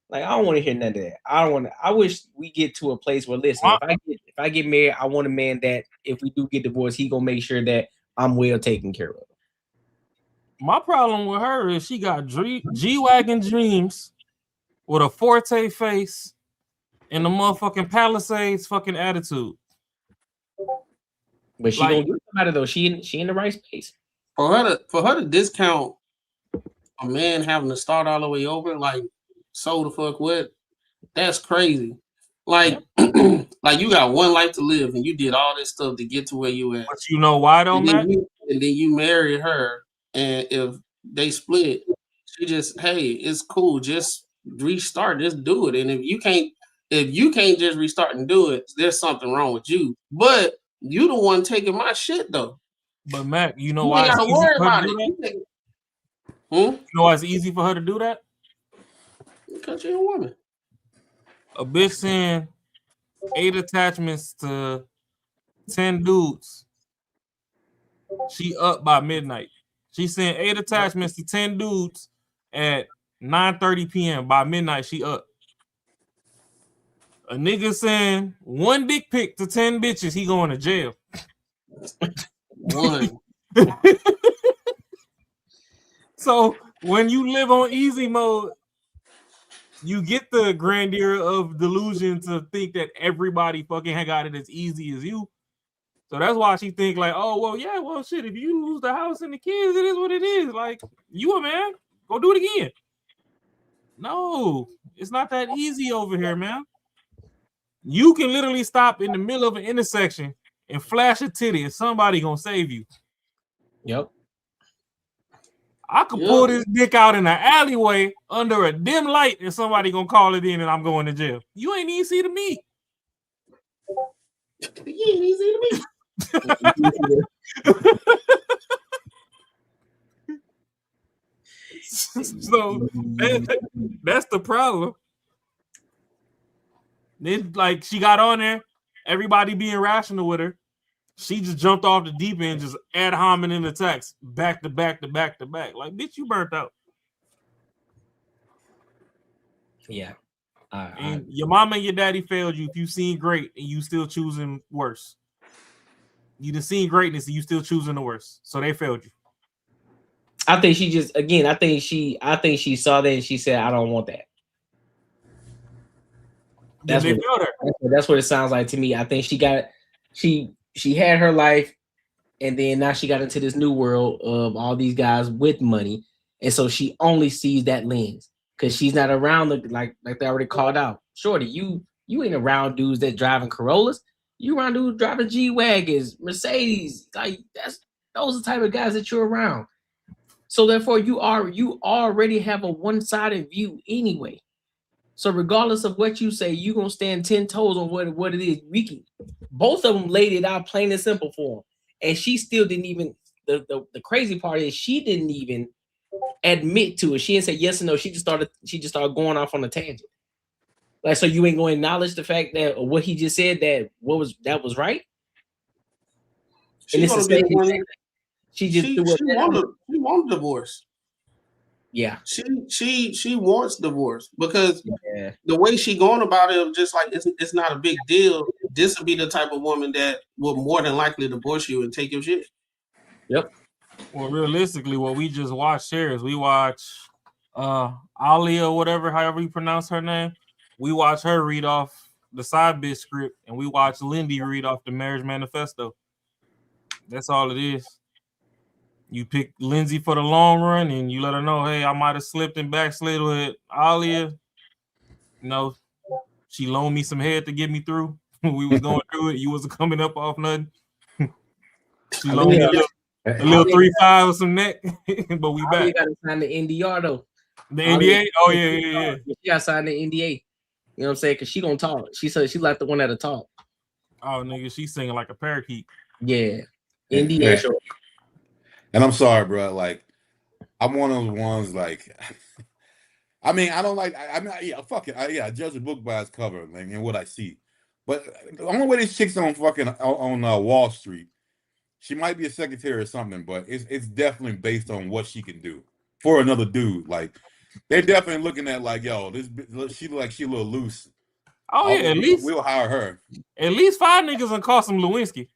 S13: Like, I don't want to hear none of that. I wish we get to a place where, listen, if I get married, I want a man that if we do get divorced, he gonna make sure that I'm well taken care of.
S3: My problem with her is she got G-Wagon dreams with a Forte face in the motherfucking Palisades fucking attitude.
S13: But she gonna get somebody though. She in the right space.
S2: For her to discount a man having to start all the way over, like, so the fuck what? That's crazy. Like, like you got one life to live, and you did all this stuff to get to where you at.
S3: But you know why though, Matt?
S2: And then you marry her, and if they split, she just, hey, it's cool, just restart, just do it. And if you can't just restart and do it, there's something wrong with you. But you the one taking my shit though.
S3: But Matt, you know
S2: You
S3: why
S2: ain't
S3: it's
S2: gotta
S3: easy
S2: worry
S3: for her to
S2: about
S3: do
S2: it.
S3: that?
S2: You
S3: know why it's easy for her to do that?
S2: Because you're a woman.
S3: A bitch saying 8 attachments to 10 dudes. She up by midnight. She sent 8 attachments to 10 dudes at 9:30 p.m. By midnight, she up. A nigga saying 1 dick pic to 10 bitches, he going to jail.
S2: One.
S3: So when you live on easy mode, you get the grandeur of delusion to think that everybody fucking got it as easy as you. So that's why she think like, oh, well, yeah, well, shit, if you lose the house and the kids, it is what it is. Like, you a man, go do it again. No, it's not that easy over here, man. You can literally stop in the middle of an intersection and flash a titty and somebody gonna save you.
S13: Yep.
S3: I could pull this dick out in an alleyway under a dim light and somebody gonna call it in and I'm going to jail. You ain't even see the meat.
S2: You ain't even see the meat.
S3: So that's the problem. Then, like, she got on there, everybody being rational with her. She just jumped off the deep end, just ad hominem attacks, back to back to back to back. Like, bitch, you burnt out.
S13: Yeah.
S3: And your mama and your daddy failed you if you seen great and you still choosing worse. You done seen greatness and you still choosing the worst. So they failed you.
S13: I think she just, again, I think she saw that and she said, I don't want that. That's what it sounds like to me. I think she had her life, and then now she got into this new world of all these guys with money, and so she only sees that lens because she's not around like they already called out. Shorty, you ain't around dudes that driving Corollas. You around dudes driving G-Wagons, Mercedes. Like those are the type of guys that you're around. So therefore, you already have a one-sided view anyway. So regardless of what you say, you're gonna stand 10 toes on what it is. Both of them laid it out plain and simple for him. And she still didn't even, the crazy part is she didn't even admit to it. She didn't say yes or no. She just started going off on a tangent. Like, so you ain't gonna acknowledge the fact that what he just said that was right?
S2: She
S13: want
S2: a divorce.
S13: Yeah,
S2: she wants divorce because the way she going about it, just like it's not a big deal. This would be the type of woman that will more than likely divorce you and take your shit.
S13: Yep.
S3: Well, realistically, what we just watched here is we watch Ali or whatever, however you pronounce her name. We watch her read off the side bitch script, and we watch Lindy read off the marriage manifesto. That's all it is. You pick Lindsay for the long run, and you let her know, hey, I might have slipped and backslid with Alia. You know, she loaned me some head to get me through. We was going through it. You wasn't coming up off nothing. She loaned me a little 3-5 or some neck, but we back.
S13: You got to sign the NDR though.
S3: The NDA? Oh yeah.
S13: You got to sign the NDA. You know what I'm saying? Because she gonna talk. She said she like the one that'll talk.
S3: Oh nigga, she's singing like a parakeet.
S13: Yeah. NDA.
S7: Yeah. And I'm sorry, bro. Like, I'm one of those ones. Like, I mean, I don't like. I mean, yeah, fuck it. I judge a book by its cover, like, and what I see. But the only way this chick's on fucking on Wall Street, she might be a secretary or something, but it's definitely based on what she can do for another dude. Like, they're definitely looking at like, yo, she a little loose.
S3: Oh yeah, at least
S7: we'll hire her.
S3: At least 5 niggas and cost some Lewinsky.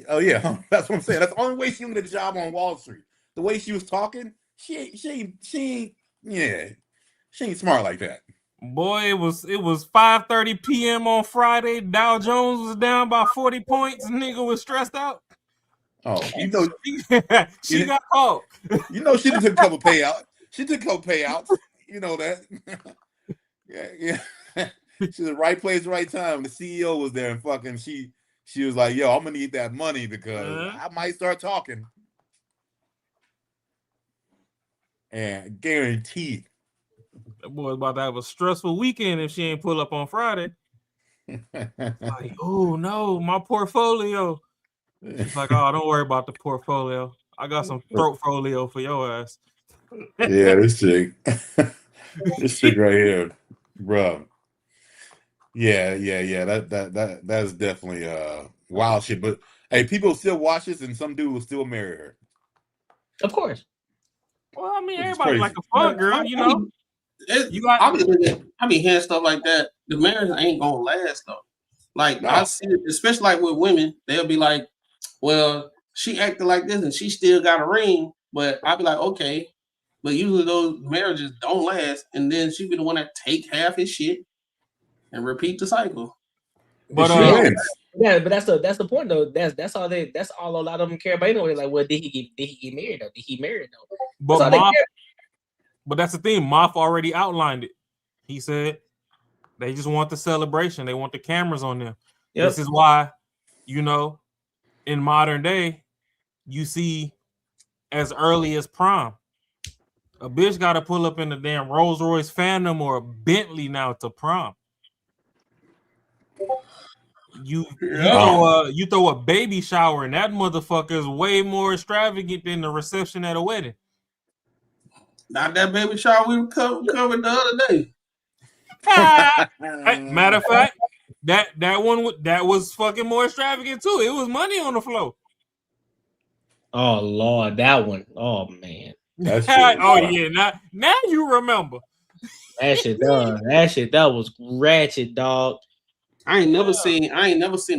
S7: Oh yeah, that's what I'm saying. That's the only way she can get a job on Wall Street. The way she was talking, she ain't smart like that.
S3: Boy, it was 5:30 p.m. on Friday. Dow Jones was down by 40 points. Nigga was stressed out.
S7: Oh, you know,
S3: she got caught.
S7: You know, she took a couple payouts. She took a couple payouts. You know that. yeah. She's in the right place, right time. The CEO was there, and fucking she was like, "Yo, I'm gonna need that money because I might start talking." And guaranteed,
S3: that boy's about to have a stressful weekend if she ain't pull up on Friday. Like, oh no, my portfolio. She's like, oh, don't worry about the portfolio. I got some throatfolio for your ass.
S7: Yeah, this chick right here, bro. Yeah. That's definitely wild shit. But hey, people still watch this, and some dude will still marry her.
S13: Of course.
S3: Well, I mean, everybody like a fun girl, you know.
S2: I be hearing stuff like that. The marriage ain't gonna last though. Like I see it, especially like with women, they'll be like, "Well, she acted like this, and she still got a ring." But I'll be like, "Okay," but usually those marriages don't last, and then she be the one that take half his shit and repeat the cycle.
S3: But
S13: yeah, but that's the point though. That's all a lot of them care about anyway. Like, well, did he get married though? Did he marry though?
S3: But that's the thing. Moff already outlined it. He said they just want the celebration. They want the cameras on them.
S13: Yep.
S3: This is why, you know, in modern day, you see as early as prom, a bitch got to pull up in the damn Rolls Royce Phantom or a Bentley now to prom. You throw a baby shower and that motherfucker is way more extravagant than the reception at a wedding.
S2: Not that baby shower we covered the other day.
S3: Matter of fact, that was fucking more extravagant too. It was money on the floor.
S13: Oh Lord, that one. Oh man.
S3: Oh yeah, now you remember.
S13: That shit that was ratchet, dog.
S2: I ain't never seen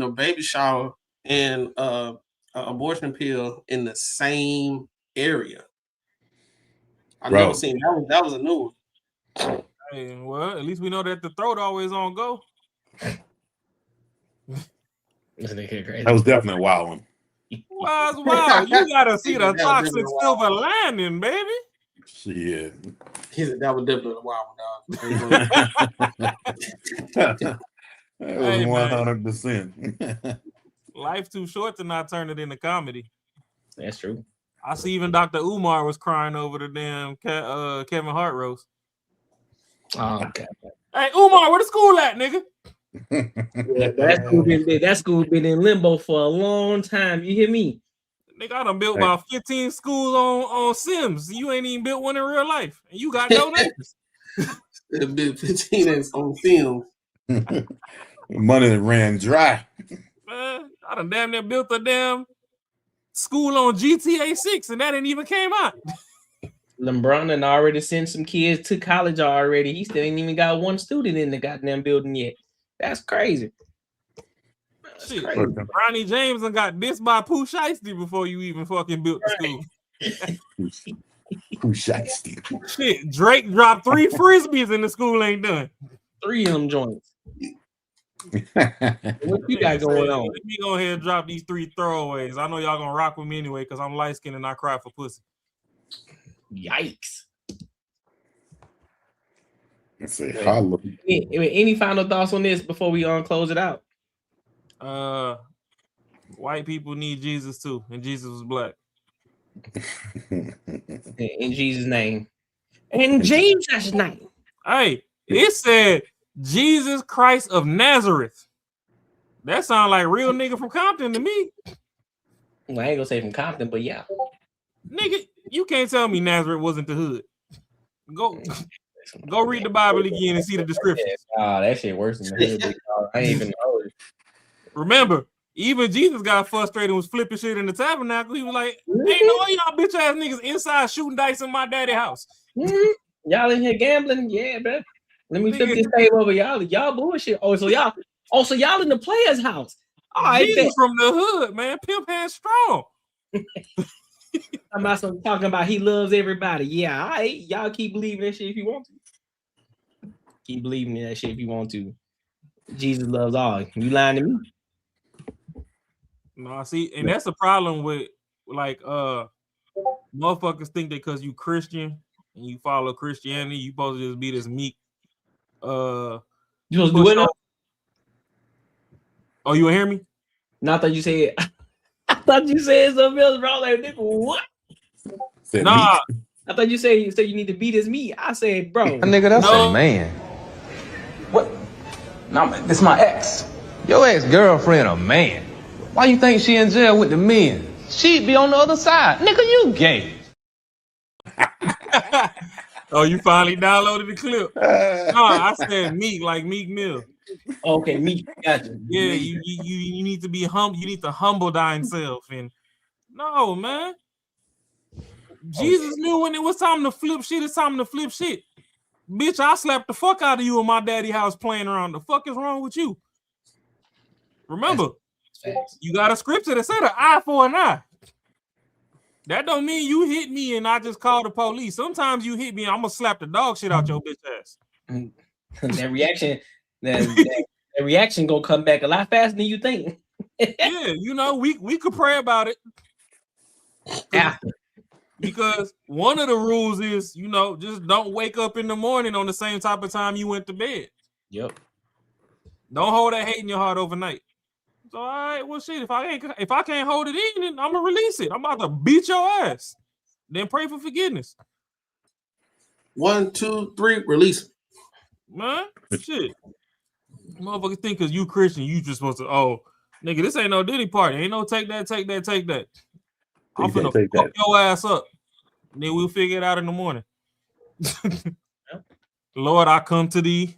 S2: a baby shower and an abortion pill in the same area. I've never seen that was a new one.
S3: Hey, well, at least we know that the throat always on go.
S7: That was definitely a wild one.
S3: Wow, you gotta see the toxic silver lining, baby.
S7: Shit.
S2: That was definitely a wild one, dog.
S7: That was 100%.
S3: Life too short to not turn it into comedy.
S13: That's true.
S3: I see even Dr. Umar was crying over the damn Kevin Hart roast.
S13: Oh, okay.
S3: Hey, Umar, where the school at, nigga?
S13: Yeah, that school been in limbo for a long time. You hear me?
S3: Nigga, I done built about 15 schools on Sims. You ain't even built one in real life. And you got no neighbors.
S2: Built 15 on film.
S7: Money that ran dry.
S3: Man, I done damn near built a damn school on GTA 6 and that ain't even came out.
S13: LeBron done already sent some kids to college already. He still ain't even got one student in the goddamn building yet. That's crazy.
S3: Shit, Ronnie James done got dissed by Pooh Shiesty before you even fucking built the school.
S7: Pooh Shiesty.
S3: Shit, Drake dropped 3 frisbees and the school ain't done.
S13: 3 of them joints. What you got going on?
S3: Let me go ahead and drop these 3 throwaways. I know y'all gonna rock with me anyway because I'm light skinned and I cry for pussy.
S13: Yikes.
S7: Let's see.
S13: Any final thoughts on this before we close it out?
S3: White people need Jesus too, and Jesus was black.
S13: In Jesus' name. In Jesus' name.
S3: Hey, it said Jesus Christ of Nazareth. That sounds like real nigga from Compton to me.
S13: Well, I ain't gonna say from Compton, but yeah.
S3: Nigga, you can't tell me Nazareth wasn't the hood. Go read the Bible again and see the descriptions.
S13: Oh, that shit worse than the hood. I ain't even know it.
S3: Remember, even Jesus got frustrated and was flipping shit in the tabernacle. He was like, ain't no way y'all bitch ass niggas inside shooting dice in my daddy house.
S13: Y'all in here gambling? Yeah, bro. Let me flip this table over y'all. Y'all bullshit. So y'all in the player's house. All right,
S3: Jesus from the hood, man. Pimp hands strong.
S13: Talking about he loves everybody. Yeah, all right. Y'all keep believing that shit if you want to. Keep believing in that shit if you want to. Jesus loves all. You lying to me?
S3: No, see, and that's the problem with like motherfuckers think that because you Christian and you follow Christianity, you supposed to just be this meek.
S13: You supposed to do it now?
S3: Oh, you hear me?
S13: No, I thought you said. I thought you said something else wrong. Like, nigga, what?
S3: Nah.
S13: I thought you said you need to beat his meat. I said, bro,
S14: Nigga, that's a man. What? No, this my ex. Your ex-girlfriend a man. Why you think she in jail with the men? She'd be on the other side. Nigga, you gay.
S3: Oh, you finally downloaded the clip? No, I said Meek, like Meek Mill.
S13: Okay, Meek, gotcha.
S3: Yeah, you need to be humble. You need to humble thine self. And no, man. Jesus knew when it was time to flip shit, it's time to flip shit. Bitch, I slapped the fuck out of you in my daddy house playing around. The fuck is wrong with you? Remember, you got a scripture that said an eye for an eye. That don't mean you hit me and I just call the police. Sometimes you hit me and I'm gonna slap the dog shit out your bitch ass.
S13: That reaction gonna come back a lot faster than you think.
S3: Yeah, you know, we could pray about it.
S13: After.
S3: Because one of the rules is, you know, just don't wake up in the morning on the same type of time you went to bed.
S13: Yep.
S3: Don't hold that hate in your heart overnight. So, all right, well, shit, if I can't hold it in, then I'm gonna release it. I'm about to beat your ass. Then pray for forgiveness.
S2: 1, 2, 3, release it.
S3: Man, shit. Motherfuckers think because you Christian, you just supposed to, oh, nigga, this ain't no Diddy party. Ain't no take that. I'm finna fuck your ass up. And then we'll figure it out in the morning. Lord, I come to thee.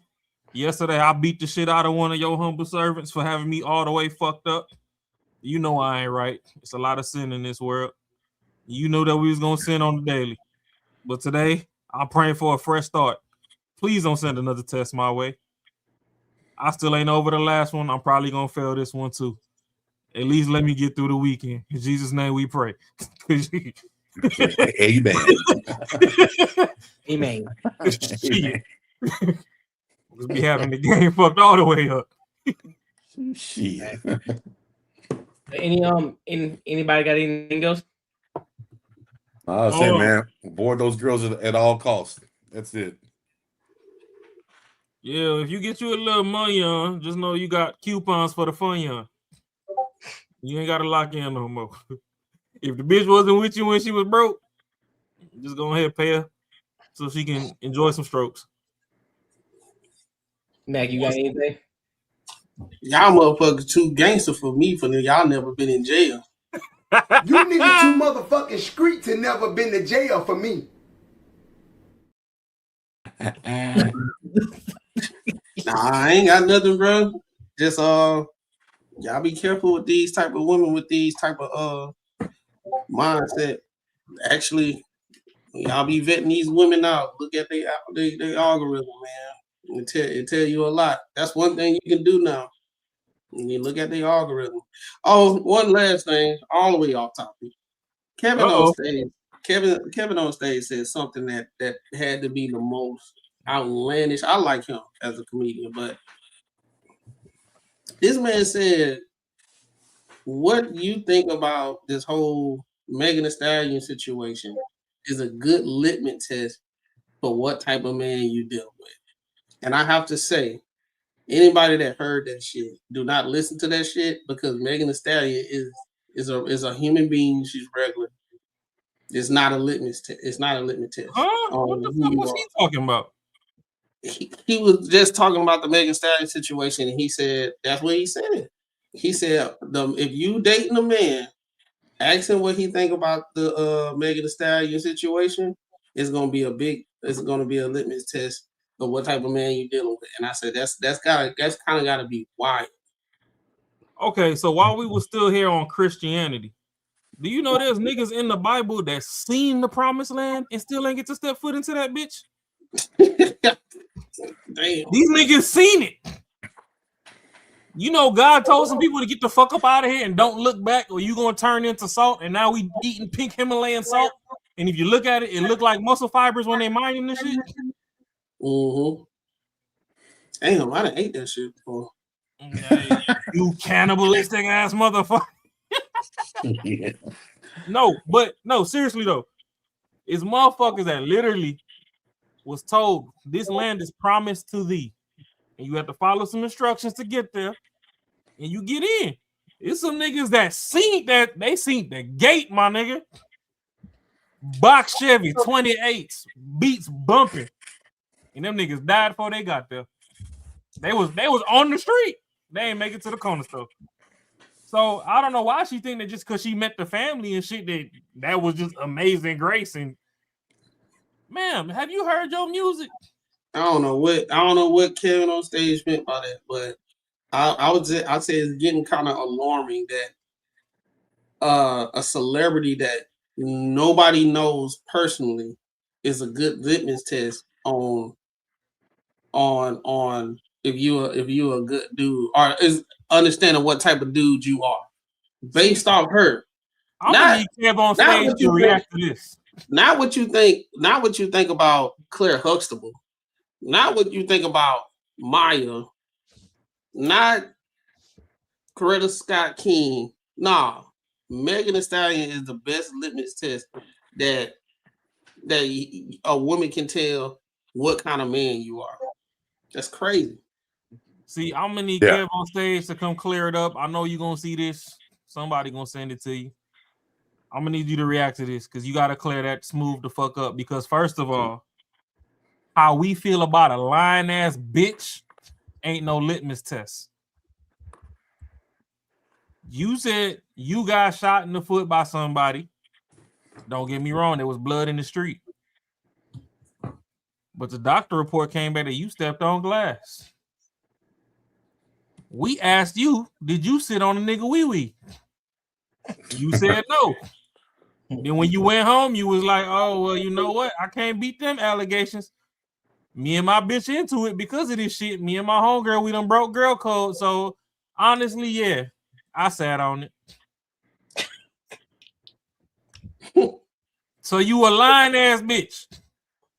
S3: Yesterday, I beat the shit out of one of your humble servants for having me all the way fucked up. You know I ain't right. It's a lot of sin in this world. You know that we was going to sin on the daily. But today, I'm praying for a fresh start. Please don't send another test my way. I still ain't over the last one. I'm probably going to fail this one too. At least let me get through the weekend. In Jesus' name we pray.
S7: Amen.
S13: Amen.
S3: Shit. We'll be having the game fucked all the way up.
S7: Shit.
S13: Anybody got anything else?
S7: I say, man, board those girls at all costs. That's it.
S3: Yeah, if you get you a little money on, just know you got coupons for the fun on. You ain't got to lock in no more. If the bitch wasn't with you when she was broke, just go ahead and pay her so she can enjoy some strokes.
S13: Mac, you got anything?
S2: Y'all motherfuckers too gangster for me. For y'all never been in jail.
S5: You niggas too motherfucking street to never been to jail for me.
S2: Nah, I ain't got nothing, bro. Just y'all be careful with these type of women with these type of mindset. Actually, y'all be vetting these women out. Look at their algorithm, man. It tell you a lot. That's one thing you can do now. You look at the algorithm. Oh, one last thing, all the way off topic. Kevin on stage said something that had to be the most outlandish. I like him as a comedian, but this man said, what you think about this whole Megan Thee Stallion situation is a good litmus test for what type of man you deal with. And I have to say, anybody that heard that shit, do not listen to that shit, because Megan Thee Stallion is a human being. She's regular. It's not a litmus test. It's not a litmus test.
S3: Huh? What the fuck was he talking about?
S2: He was just talking about the Megan Thee Stallion situation, and he said that's what he said. He said if you dating a man, ask him what he think about the Megan Thee Stallion situation. It's gonna be a litmus test of what type of man you dealing with. And I said that's kind of gotta be wild.
S3: Okay, so while we were still here on Christianity, do you know there's niggas in the Bible that seen the promised land and still ain't get to step foot into that bitch?
S2: Damn.
S3: These niggas seen it. You know, God told some people to get the fuck up out of here and don't look back, or you gonna turn into salt. And now we eating pink Himalayan salt. And if you look at it, it look like muscle fibers when they mining this shit.
S2: Mm-hmm. Damn, I done ate that shit before.
S3: You cannibalistic ass motherfucker. No, seriously though, it's motherfuckers that literally was told this land is promised to thee, and you have to follow some instructions to get there, and you get in. It's some niggas that seen the gate, my nigga. Box Chevy 28s, beats bumping, and them niggas died before they got there. They was on the street. They ain't make it to the corner store. So I don't know why she think that just because she met the family and shit that was just amazing grace. And ma'am, have you heard your music?
S2: I don't know what Kevin on stage meant by that, but I'd say it's getting kind of alarming that a celebrity that nobody knows personally is a good litmus test on if you a good dude or is understanding what type of dude you are based off her.
S3: I'm gonna need Kev on stage to react to this.
S2: Not what you think about Claire Huxtable. Not what you think about Maya. Not Coretta Scott King. Nah. Megan Thee Stallion is the best litmus test that a woman can tell what kind of man you are. That's crazy.
S3: See, I'm gonna need Kev on stage to come clear it up. I know you're gonna see this. Somebody gonna send it to you. I'm gonna need you to react to this because you gotta clear that smooth the fuck up. Because first of all, how we feel about a lying ass bitch ain't no litmus test. You said you got shot in the foot by somebody. Don't get me wrong, there was blood in the street. But the doctor report came back that you stepped on glass. We asked you, did you sit on a nigga wee-wee? You said no. Then when you went home, you was like, oh, well, you know what? I can't beat them allegations. Me and my bitch into it because of this shit. Me and my homegirl, we done broke girl code. So honestly, yeah, I sat on it. So you a lying ass bitch.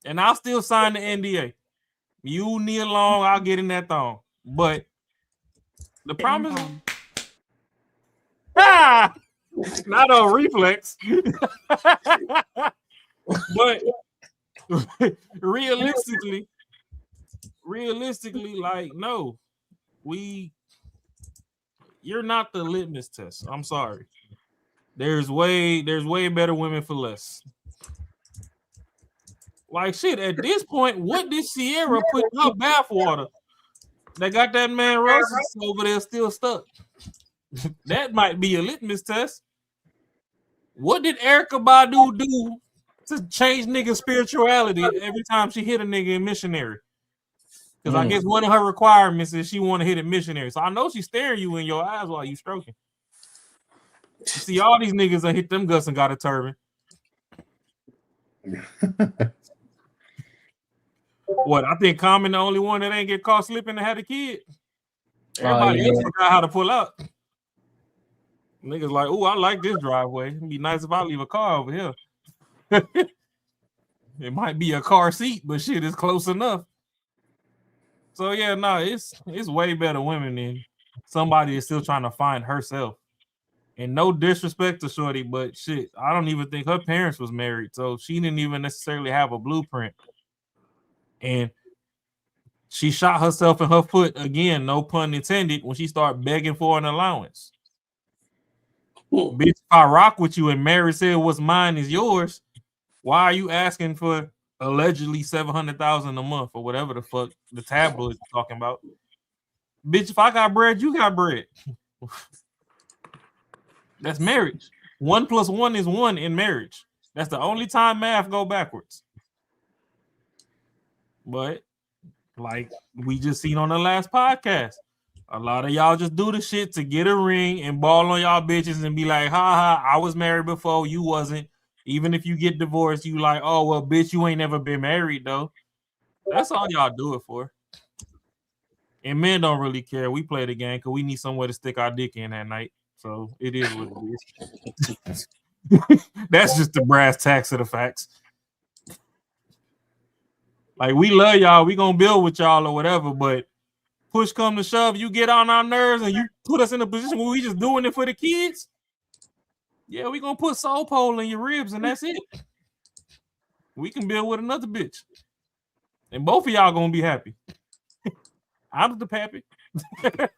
S3: And I'll still sign the NDA. You kneel long, I'll get in that thong. But the problem is not on reflex. But realistically, like, no, you're not the litmus test. I'm sorry. There's way better women for less. Like shit, at this point, what did Sierra put in her bathwater? They got that man Roses over there still stuck. That might be a litmus test. What did Erykah Badu do to change niggas' spirituality every time she hit a nigga in missionary? Because I guess one of her requirements is she want to hit a missionary. So I know she's staring you in your eyes while you stroking. You see, all these niggas that hit them guts and got a turban. What, I think Common the only one that ain't get caught slipping and had a kid. Everybody else forgot how to pull up. Niggas like, oh, I like this driveway. It'd be nice if I leave a car over here. It might be a car seat, but shit is close enough. So yeah, no, it's way better women than somebody is still trying to find herself. And no disrespect to Shorty, but shit, I don't even think her parents was married, so she didn't even necessarily have a blueprint. And she shot herself in her foot again, no pun intended, when she started begging for an allowance. Bitch, if I rock with you and Mary said what's mine is yours, why are you asking for allegedly $700,000 a month or whatever the fuck the tabloid's talking about? Bitch, if I got bread, you got bread. That's marriage. 1 + 1 is 1 in marriage. That's the only time math go backwards. But like we just seen on the last podcast, a lot of y'all just do the shit to get a ring and ball on y'all bitches and be like, ha ha, I was married before, you wasn't. Even if you get divorced, you like, oh, well, bitch, you ain't never been married, though. That's all y'all do it for. And men don't really care. We play the game because we need somewhere to stick our dick in that night. So it is what it is. That's just the brass tacks of the facts. Like, we love y'all. We gonna build with y'all or whatever, but push come to shove, you get on our nerves and you put us in a position where we just doing it for the kids. Yeah, we gonna put soul pole in your ribs and that's it. We can build with another bitch. And both of y'all gonna be happy. I'm the pappy.
S13: That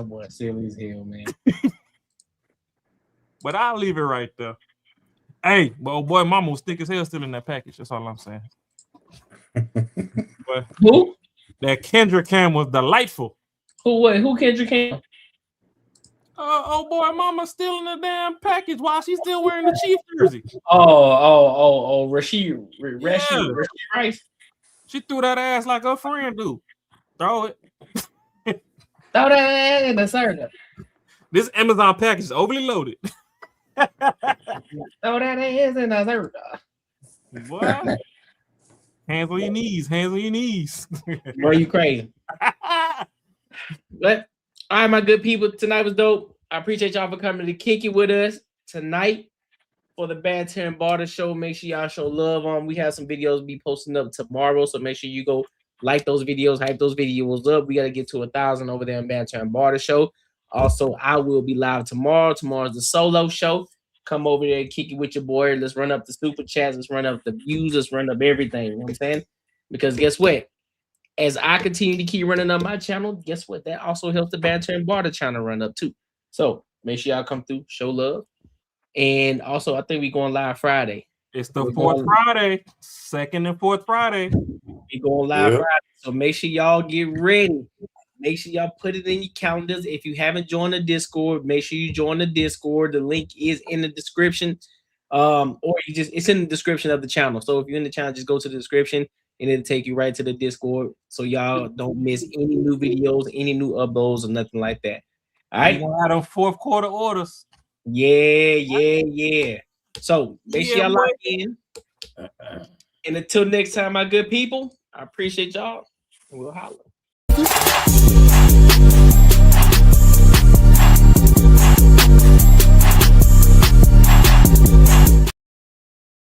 S13: boy silly as hell, man.
S3: But I'll leave it right there. Hey, well, boy, mama was thick as hell still in that package. That's all I'm saying. But
S13: who?
S3: That Kendrick Cam was delightful.
S13: Who Kendrick Cam?
S3: Oh boy, mama still in the damn package while she's still wearing the Chiefs jersey.
S13: Rashee Rice.
S3: She threw that ass like her friend do. Throw it.
S13: Throw that ass in the circle.
S3: This Amazon package is overly loaded.
S13: Throw that ass in the circle.
S3: What? Hands on your knees. Hands on your knees.
S13: Bro, you crazy. But all right, my good people, tonight was dope. I appreciate y'all for coming to kick it with us tonight for the Banter and Barter show. Make sure y'all show love on. We have some videos be posting up tomorrow, so make sure you go like those videos, hype those videos up. We got to get to 1,000 over there in Banter and Barter show. Also, I will be live tomorrow. Tomorrow's the solo show. Come over there and kick it with your boy. Let's run up the super chats. Let's run up the views. Let's run up everything. You know what I'm saying? Because guess what? As I continue to keep running up my channel, guess what? That also helps the Banter and Barter channel run up too. So make sure y'all come through, show love. And also, I think we're going live Friday.
S3: It's the fourth Friday, second and fourth Friday.
S13: We're going live Friday. So make sure y'all get ready. Make sure y'all put it in your calendars. If you haven't joined the Discord, make sure you join the Discord. The link is in the description. Or it's in the description of the channel. So if you're in the channel, just go to the description. And it'll take you right to the Discord, so y'all don't miss any new videos, any new uploads, or nothing like that. All right,
S3: we'll have them fourth quarter orders.
S13: Yeah. So make sure y'all lock in. And until next time, my good people, I appreciate y'all, and we'll holler.